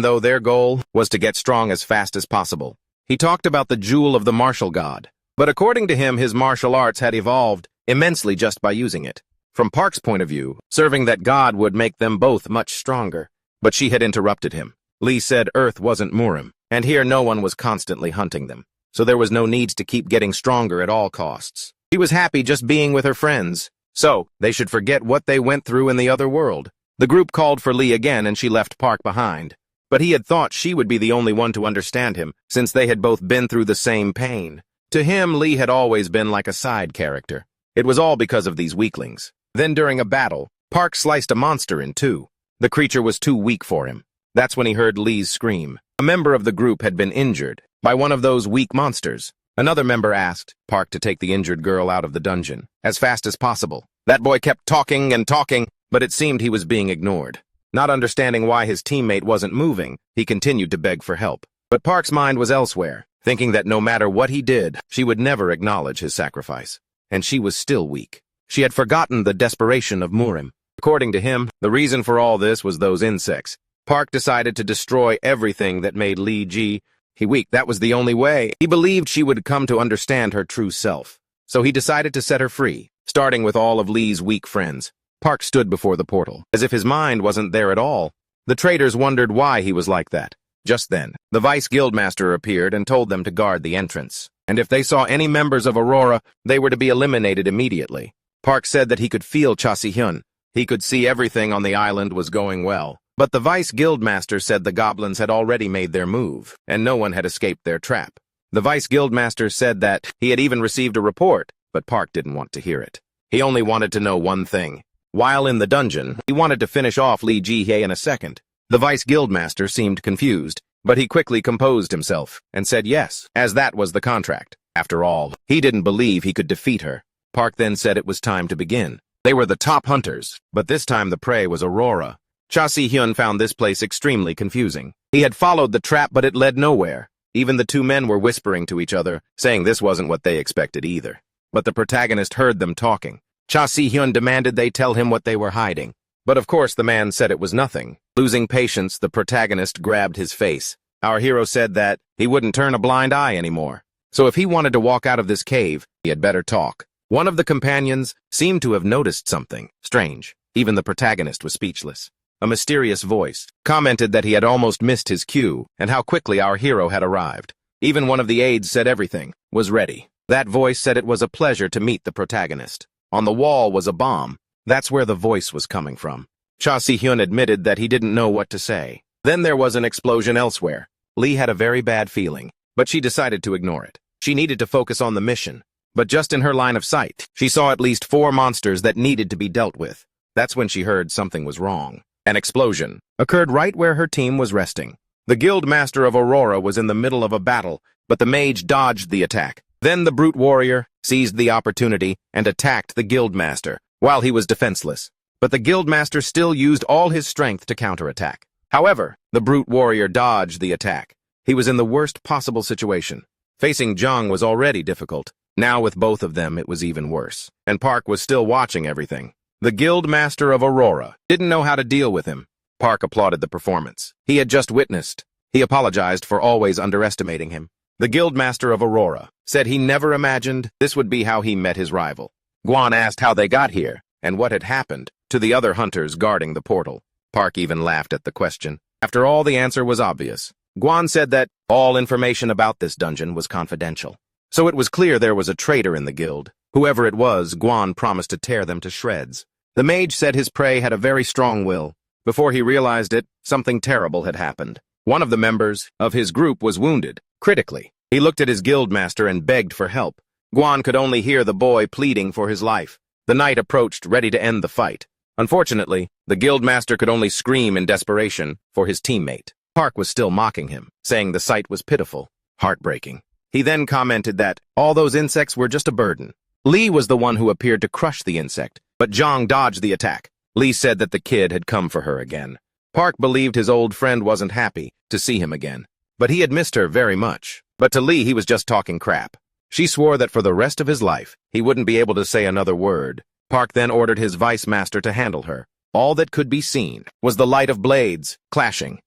though their goal was to get strong as fast as possible. He talked about the jewel of the martial god, but according to him, his martial arts had evolved immensely just by using it. From Park's point of view, serving that god would make them both much stronger. But she had interrupted him. Lee said Earth wasn't Murim, and here no one was constantly hunting them, so there was no need to keep getting stronger at all costs. She was happy just being with her friends, so they should forget what they went through in the other world. The group called for Lee again, and she left Park behind. But he had thought she would be the only one to understand him, since they had both been through the same pain. To him, Lee had always been like a side character. It was all because of these weaklings. Then during a battle, Park sliced a monster in 2. The creature was too weak for him. That's when he heard Lee's scream. A member of the group had been injured by one of those weak monsters. Another member asked Park to take the injured girl out of the dungeon as fast as possible. That boy kept talking and talking, but it seemed he was being ignored. Not understanding why his teammate wasn't moving, he continued to beg for help. But Park's mind was elsewhere, thinking that no matter what he did, she would never acknowledge his sacrifice. And she was still weak. She had forgotten the desperation of Murim. According to him, the reason for all this was those insects. Park decided to destroy everything that made Lee Ji weak. That was the only way. He believed she would come to understand her true self. So he decided to set her free, starting with all of Lee's weak friends. Park stood before the portal, as if his mind wasn't there at all. The traitors wondered why he was like that. Just then, the vice guildmaster appeared and told them to guard the entrance. And if they saw any members of Aurora, they were to be eliminated immediately. Park said that he could feel Cha Si-hyun. He could see everything on the island was going well. But the vice guildmaster said the goblins had already made their move, and no one had escaped their trap. The vice guildmaster said that he had even received a report, but Park didn't want to hear it. He only wanted to know one thing. While in the dungeon, he wanted to finish off Lee Ji-hye in a second. The vice guildmaster seemed confused, but he quickly composed himself and said yes, as that was the contract. After all, he didn't believe he could defeat her. Park then said it was time to begin. They were the top hunters, but this time the prey was Aurora. Cha Si-hyun found this place extremely confusing. He had followed the trap, but it led nowhere. Even the 2 men were whispering to each other, saying this wasn't what they expected either. But the protagonist heard them talking. Cha Si-hyun demanded they tell him what they were hiding. But of course the man said it was nothing. Losing patience, the protagonist grabbed his face. Our hero said that he wouldn't turn a blind eye anymore. So if he wanted to walk out of this cave, he had better talk. One of the companions seemed to have noticed something strange. Even the protagonist was speechless. A mysterious voice commented that he had almost missed his cue and how quickly our hero had arrived. Even one of the aides said everything was ready. That voice said it was a pleasure to meet the protagonist. On the wall was a bomb. That's where the voice was coming from. Cha Si-hyun admitted that he didn't know what to say. Then there was an explosion elsewhere. Lee had a very bad feeling, but she decided to ignore it. She needed to focus on the mission. But just in her line of sight, she saw at least 4 monsters that needed to be dealt with. That's when she heard something was wrong. An explosion occurred right where her team was resting. The guild master of Aurora was in the middle of a battle, but the mage dodged the attack. Then the brute warrior seized the opportunity and attacked the guild master while he was defenseless. But the guild master still used all his strength to counterattack. However, the brute warrior dodged the attack. He was in the worst possible situation. Facing Jung was already difficult. Now with both of them, it was even worse. And Park was still watching everything. The guild master of Aurora didn't know how to deal with him. Park applauded the performance he had just witnessed. He apologized for always underestimating him. The guild master of Aurora said he never imagined this would be how he met his rival. Guan asked how they got here and what had happened to the other hunters guarding the portal. Park even laughed at the question. After all, the answer was obvious. Guan said that all information about this dungeon was confidential. So it was clear there was a traitor in the guild. Whoever it was, Guan promised to tear them to shreds. The mage said his prey had a very strong will. Before he realized it, something terrible had happened. One of the members of his group was wounded, critically. He looked at his guildmaster and begged for help. Guan could only hear the boy pleading for his life. The knight approached, ready to end the fight. Unfortunately, the guildmaster could only scream in desperation for his teammate. Park was still mocking him, saying the sight was pitiful, heartbreaking. He then commented that all those insects were just a burden. Lee was the one who appeared to crush the insect, but Zhang dodged the attack. Lee said that the kid had come for her again. Park believed his old friend wasn't happy to see him again, but he had missed her very much. But to Lee, he was just talking crap. She swore that for the rest of his life, he wouldn't be able to say another word. Park then ordered his vice master to handle her. All that could be seen was the light of blades clashing.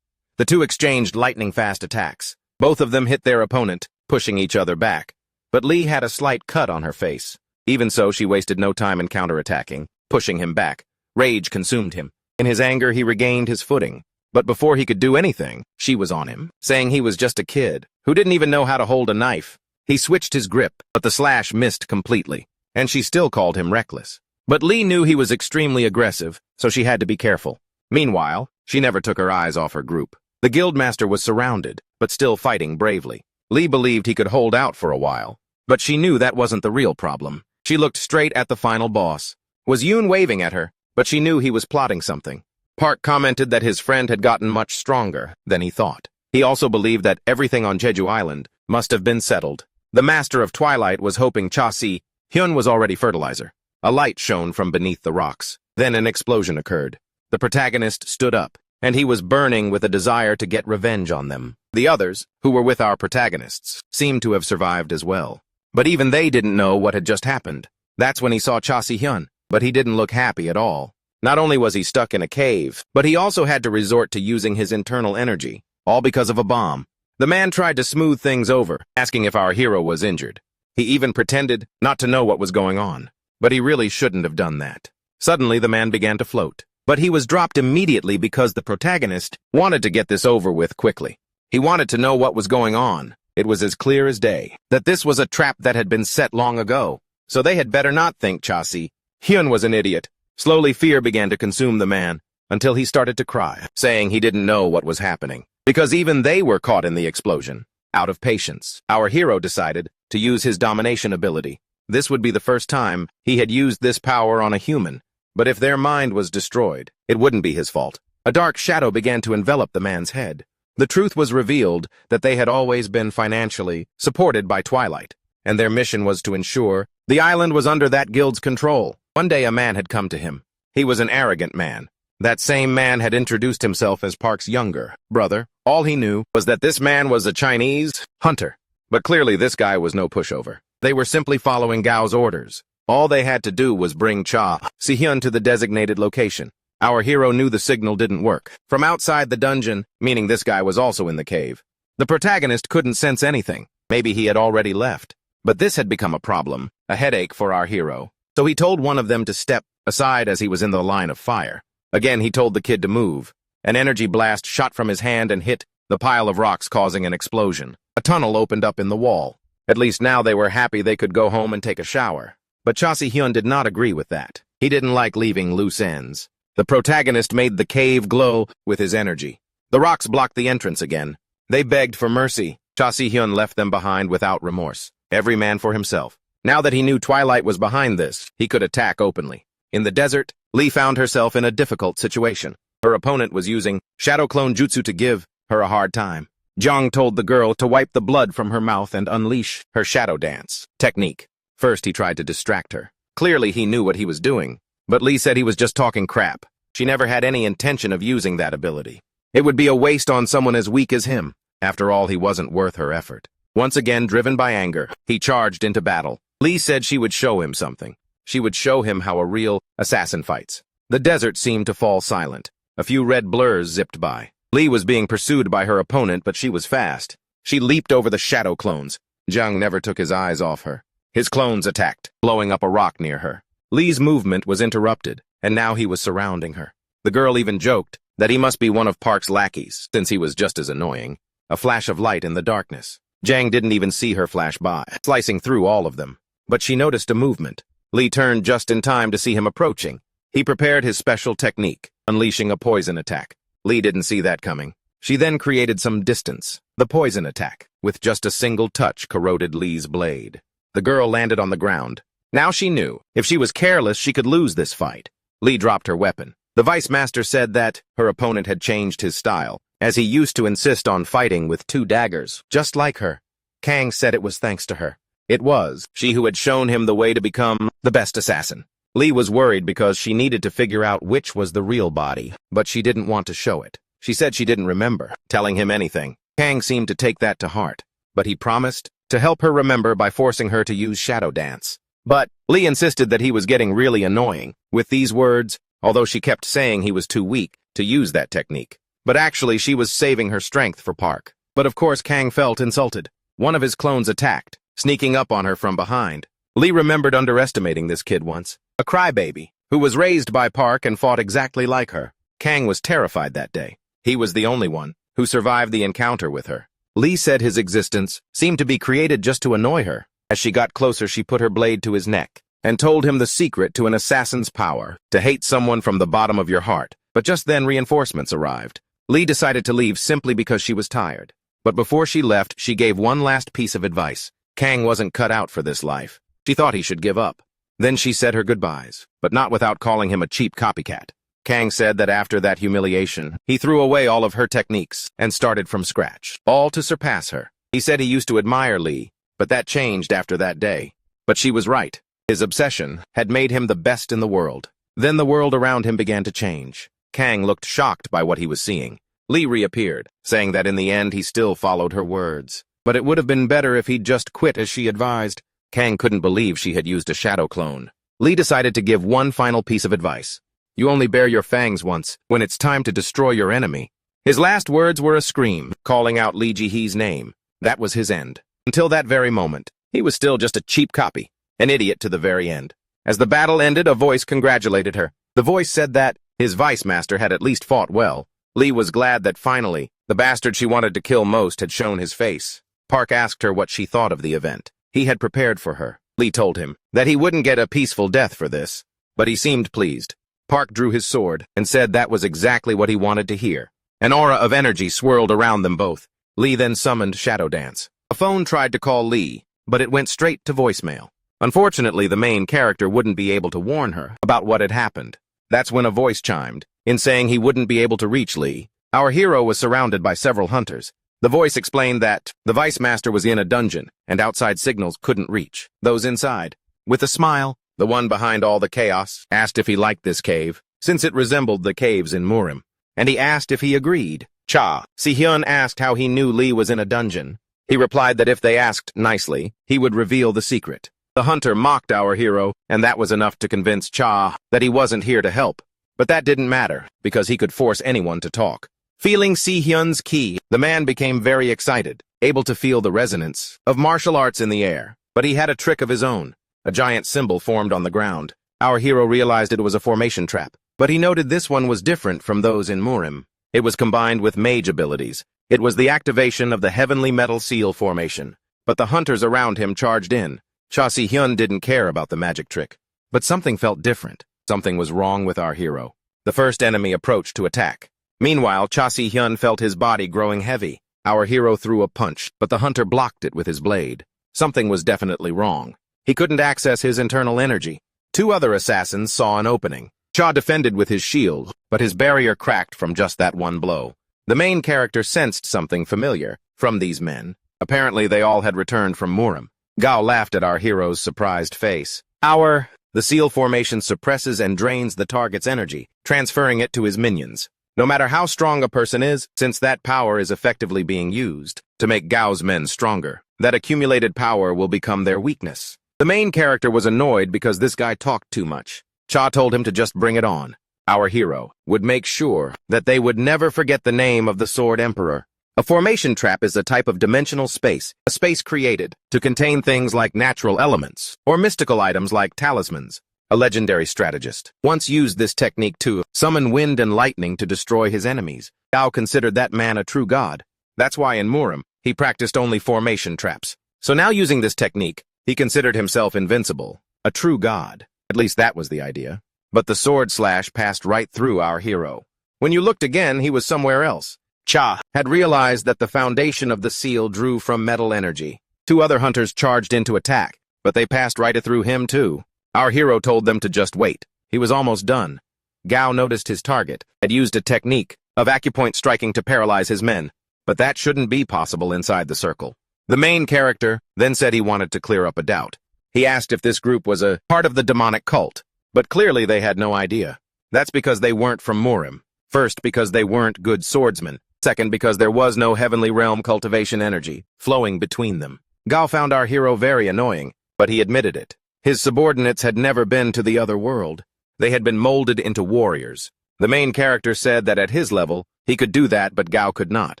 The two exchanged lightning-fast attacks. Both of them hit their opponent, pushing each other back. But Lee had a slight cut on her face. Even so, she wasted no time in counterattacking, pushing him back. Rage consumed him. In his anger, he regained his footing. But before he could do anything, she was on him, saying he was just a kid who didn't even know how to hold a knife. He switched his grip, but the slash missed completely, and she still called him reckless. But Lee knew he was extremely aggressive, so she had to be careful. Meanwhile, she never took her eyes off her group. The guildmaster was surrounded, but still fighting bravely. Lee believed he could hold out for a while, but she knew that wasn't the real problem. She looked straight at the final boss. Was Yoon waving at her, but she knew he was plotting something. Park commented that his friend had gotten much stronger than he thought. He also believed that everything on Jeju Island must have been settled. The Master of Twilight was hoping Cha Si-hyun was already fertilizer. A light shone from beneath the rocks. Then an explosion occurred. The protagonist stood up, and he was burning with a desire to get revenge on them. The others, who were with our protagonists, seemed to have survived as well. But even they didn't know what had just happened. That's when he saw Cha Si-hyun, but he didn't look happy at all. Not only was he stuck in a cave, but he also had to resort to using his internal energy, all because of a bomb. The man tried to smooth things over, asking if our hero was injured. He even pretended not to know what was going on, but he really shouldn't have done that. Suddenly, the man began to float, but he was dropped immediately because the protagonist wanted to get this over with quickly. He wanted to know what was going on. It was as clear as day that this was a trap that had been set long ago, so they had better not think Cha Si-hyun was an idiot. Slowly, fear began to consume the man, until he started to cry, saying he didn't know what was happening, because even they were caught in the explosion. Out of patience, our hero decided to use his domination ability. This would be the first time he had used this power on a human, but if their mind was destroyed, it wouldn't be his fault. A dark shadow began to envelop the man's head. The truth was revealed that they had always been financially supported by Twilight, and their mission was to ensure the island was under that guild's control. One day a man had come to him. He was an arrogant man. That same man had introduced himself as Park's younger brother. All he knew was that this man was a Chinese hunter. But clearly this guy was no pushover. They were simply following Gao's orders. All they had to do was bring Cha Si-hyun to the designated location. Our hero knew the signal didn't work. From outside the dungeon, meaning this guy was also in the cave, the protagonist couldn't sense anything. Maybe he had already left. But this had become a problem, a headache for our hero. So he told one of them to step aside as he was in the line of fire. Again, he told the kid to move. An energy blast shot from his hand and hit the pile of rocks, causing an explosion. A tunnel opened up in the wall. At least now they were happy they could go home and take a shower. But Cha Si-hyun did not agree with that. He didn't like leaving loose ends. The protagonist made the cave glow with his energy. The rocks blocked the entrance again. They begged for mercy. Cha Si-hyun left them behind without remorse. Every man for himself. Now that he knew Twilight was behind this, he could attack openly. In the desert, Lee found herself in a difficult situation. Her opponent was using shadow clone jutsu to give her a hard time. Jong told the girl to wipe the blood from her mouth and unleash her shadow dance technique. First, he tried to distract her. Clearly, he knew what he was doing. But Lee said he was just talking crap. She never had any intention of using that ability. It would be a waste on someone as weak as him. After all, he wasn't worth her effort. Once again, driven by anger, he charged into battle. Lee said she would show him something. She would show him how a real assassin fights. The desert seemed to fall silent. A few red blurs zipped by. Lee was being pursued by her opponent, but she was fast. She leaped over the shadow clones. Jung never took his eyes off her. His clones attacked, blowing up a rock near her. Lee's movement was interrupted, and now he was surrounding her. The girl even joked that he must be one of Park's lackeys, since he was just as annoying. A flash of light in the darkness. Jang didn't even see her flash by, slicing through all of them. But she noticed a movement. Lee turned just in time to see him approaching. He prepared his special technique, unleashing a poison attack. Lee didn't see that coming. She then created some distance. The poison attack, with just a single touch, corroded Lee's blade. The girl landed on the ground. Now she knew, if she was careless, she could lose this fight. Lee dropped her weapon. The Vice Master said that her opponent had changed his style, as he used to insist on fighting with 2 daggers, just like her. Kang said it was thanks to her. It was she who had shown him the way to become the best assassin. Lee was worried because she needed to figure out which was the real body, but she didn't want to show it. She said she didn't remember telling him anything. Kang seemed to take that to heart, but he promised to help her remember by forcing her to use shadow dance. But Lee insisted that he was getting really annoying with these words, although she kept saying he was too weak to use that technique. But actually, she was saving her strength for Park. But of course, Kang felt insulted. One of his clones attacked, sneaking up on her from behind. Lee remembered underestimating this kid once. A crybaby, who was raised by Park and fought exactly like her. Kang was terrified that day. He was the only one who survived the encounter with her. Lee said his existence seemed to be created just to annoy her. As she got closer, she put her blade to his neck and told him the secret to an assassin's power, to hate someone from the bottom of your heart. But just then reinforcements arrived. Lee decided to leave simply because she was tired. But before she left, she gave one last piece of advice. Kang wasn't cut out for this life. She thought he should give up. Then she said her goodbyes, but not without calling him a cheap copycat. Kang said that after that humiliation, he threw away all of her techniques and started from scratch, all to surpass her. He said he used to admire Lee, but that changed after that day. But she was right. His obsession had made him the best in the world. Then the world around him began to change. Kang looked shocked by what he was seeing. Lee reappeared, saying that in the end he still followed her words. But it would have been better if he'd just quit as she advised. Kang couldn't believe she had used a shadow clone. Lee decided to give one final piece of advice. You only bare your fangs once, when it's time to destroy your enemy. His last words were a scream, calling out Lee Ji-hee's name. That was his end. Until that very moment, he was still just a cheap copy, an idiot to the very end. As the battle ended, a voice congratulated her. The voice said that his vice master had at least fought well. Lee was glad that finally, the bastard she wanted to kill most had shown his face. Park asked her what she thought of the event. He had prepared for her. Lee told him that he wouldn't get a peaceful death for this, but he seemed pleased. Park drew his sword and said that was exactly what he wanted to hear. An aura of energy swirled around them both. Lee then summoned Shadow Dance. A phone tried to call Lee, but it went straight to voicemail. Unfortunately, the main character wouldn't be able to warn her about what had happened. That's when a voice chimed, in saying he wouldn't be able to reach Lee. Our hero was surrounded by several hunters. The voice explained that the Vice Master was in a dungeon, and outside signals couldn't reach those inside. With a smile, the one behind all the chaos asked if he liked this cave, since it resembled the caves in Murim, and he asked if he agreed. Cha Si-hyun asked how he knew Lee was in a dungeon. He replied that if they asked nicely, he would reveal the secret. The hunter mocked our hero, and that was enough to convince Cha that he wasn't here to help. But that didn't matter, because he could force anyone to talk. Feeling Si-hyun's ki, the man became very excited, able to feel the resonance of martial arts in the air. But he had a trick of his own. A giant symbol formed on the ground. Our hero realized it was a formation trap, but he noted this one was different from those in Murim. It was combined with mage abilities. It was the activation of the heavenly metal seal formation. But the hunters around him charged in. Cha Si-hyun didn't care about the magic trick. But something felt different. Something was wrong with our hero. The first enemy approached to attack. Meanwhile, Cha Si-hyun felt his body growing heavy. Our hero threw a punch, but the hunter blocked it with his blade. Something was definitely wrong. He couldn't access his internal energy. Two other assassins saw an opening. Cha defended with his shield, but his barrier cracked from just that one blow. The main character sensed something familiar from these men. Apparently, they all had returned from Murim. Gao laughed at our hero's surprised face. The seal formation suppresses and drains the target's energy, transferring it to his minions. No matter how strong a person is, since that power is effectively being used to make Gao's men stronger, that accumulated power will become their weakness. The main character was annoyed because this guy talked too much. Cha told him to just bring it on. Our hero would make sure that they would never forget the name of the Sword Emperor. A formation trap is a type of dimensional space, a space created to contain things like natural elements or mystical items like talismans. A legendary strategist once used this technique to summon wind and lightning to destroy his enemies. Gao considered that man a true god. That's why in Murim, he practiced only formation traps. So now using this technique, he considered himself invincible, a true god. At least that was the idea. But the sword slash passed right through our hero. When you looked again, he was somewhere else. Cha had realized that the foundation of the seal drew from metal energy. Two other hunters charged in to attack, but they passed right through him too. Our hero told them to just wait. He was almost done. Gao noticed his target had used a technique of acupoint striking to paralyze his men, but that shouldn't be possible inside the circle. The main character then said he wanted to clear up a doubt. He asked if this group was a part of the demonic cult, but clearly they had no idea. That's because they weren't from Murim. First, because they weren't good swordsmen. Second, because there was no heavenly realm cultivation energy flowing between them. Gao found our hero very annoying, but he admitted it. His subordinates had never been to the other world. They had been molded into warriors. The main character said that at his level, he could do that, but Gao could not.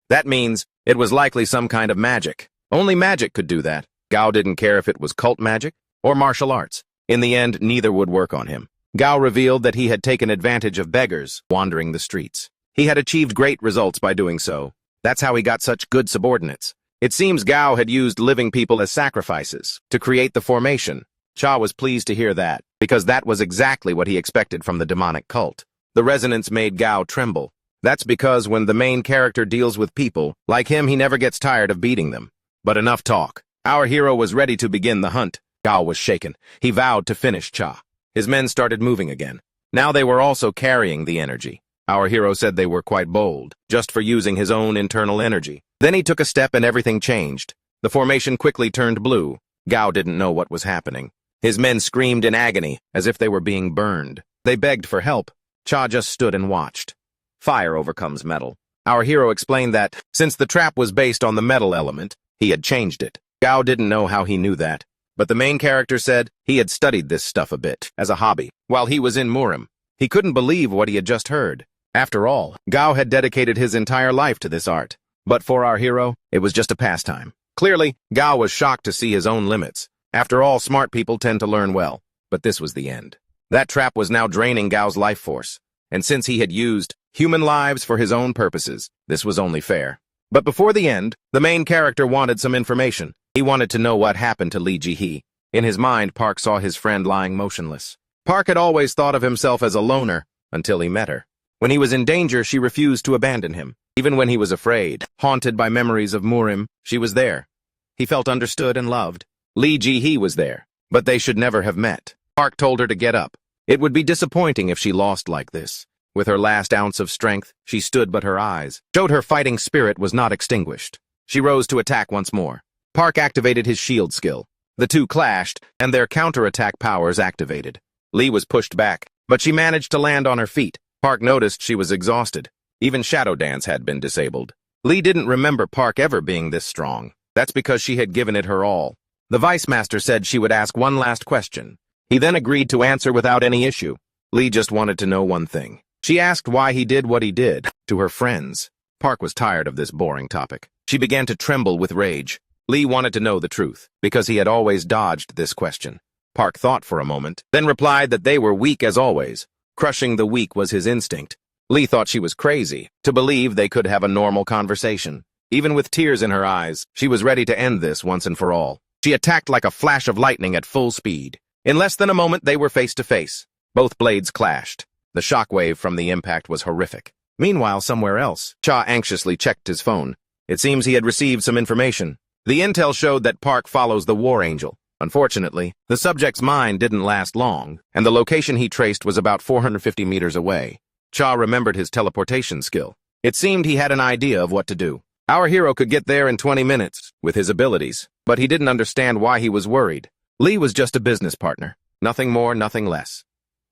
That means it was likely some kind of magic. Only magic could do that. Gao didn't care if it was cult magic or martial arts. In the end, neither would work on him. Gao revealed that he had taken advantage of beggars wandering the streets. He had achieved great results by doing so. That's how he got such good subordinates. It seems Gao had used living people as sacrifices to create the formation. Cha was pleased to hear that, because that was exactly what he expected from the demonic cult. The resonance made Gao tremble. That's because when the main character deals with people, like him, he never gets tired of beating them. But enough talk. Our hero was ready to begin the hunt. Gao was shaken. He vowed to finish Cha. His men started moving again. Now they were also carrying the energy. Our hero said they were quite bold, just for using his own internal energy. Then he took a step and everything changed. The formation quickly turned blue. Gao didn't know what was happening. His men screamed in agony, as if they were being burned. They begged for help. Cha just stood and watched. Fire overcomes metal. Our hero explained that, since the trap was based on the metal element, he had changed it. Gao didn't know how he knew that, but the main character said he had studied this stuff a bit, as a hobby, while he was in Murim. He couldn't believe what he had just heard. After all, Gao had dedicated his entire life to this art. But for our hero, it was just a pastime. Clearly, Gao was shocked to see his own limits. After all, smart people tend to learn well. But this was the end. That trap was now draining Gao's life force. And since he had used human lives for his own purposes, this was only fair. But before the end, the main character wanted some information. He wanted to know what happened to Lee Ji-hee. In his mind, Park saw his friend lying motionless. Park had always thought of himself as a loner until he met her. When he was in danger, she refused to abandon him. Even when he was afraid, haunted by memories of Murim, she was there. He felt understood and loved. Lee Ji-hee was there, but they should never have met. Park told her to get up. It would be disappointing if she lost like this. With her last ounce of strength, she stood, but her eyes showed her fighting spirit was not extinguished. She rose to attack once more. Park activated his shield skill. The two clashed, and their counterattack powers activated. Lee was pushed back, but she managed to land on her feet. Park noticed she was exhausted. Even Shadow Dance had been disabled. Lee didn't remember Park ever being this strong. That's because she had given it her all. The Vice Master said she would ask one last question. He then agreed to answer without any issue. Lee just wanted to know one thing. She asked why he did what he did to her friends. Park was tired of this boring topic. She began to tremble with rage. Lee wanted to know the truth, because he had always dodged this question. Park thought for a moment, then replied that they were weak as always. Crushing the weak was his instinct. Lee thought she was crazy to believe they could have a normal conversation. Even with tears in her eyes, she was ready to end this once and for all. She attacked like a flash of lightning at full speed. In less than a moment, they were face to face. Both blades clashed. The shockwave from the impact was horrific. Meanwhile, somewhere else, Cha anxiously checked his phone. It seems he had received some information. The intel showed that Park follows the War Angel. Unfortunately, the subject's mind didn't last long, and the location he traced was about 450 meters away. Cha remembered his teleportation skill. It seemed he had an idea of what to do. Our hero could get there in 20 minutes, with his abilities, but he didn't understand why he was worried. Lee was just a business partner. Nothing more, nothing less.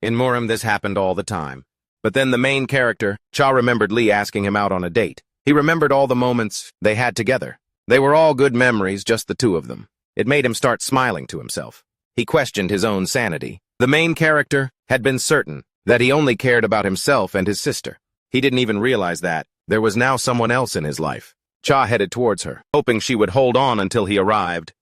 In Murim, this happened all the time. But then the main character, Cha, remembered Lee asking him out on a date. He remembered all the moments they had together. They were all good memories, just the two of them. It made him start smiling to himself. He questioned his own sanity. The main character had been certain that he only cared about himself and his sister. He didn't even realize that there was now someone else in his life. Cha headed towards her, hoping she would hold on until he arrived.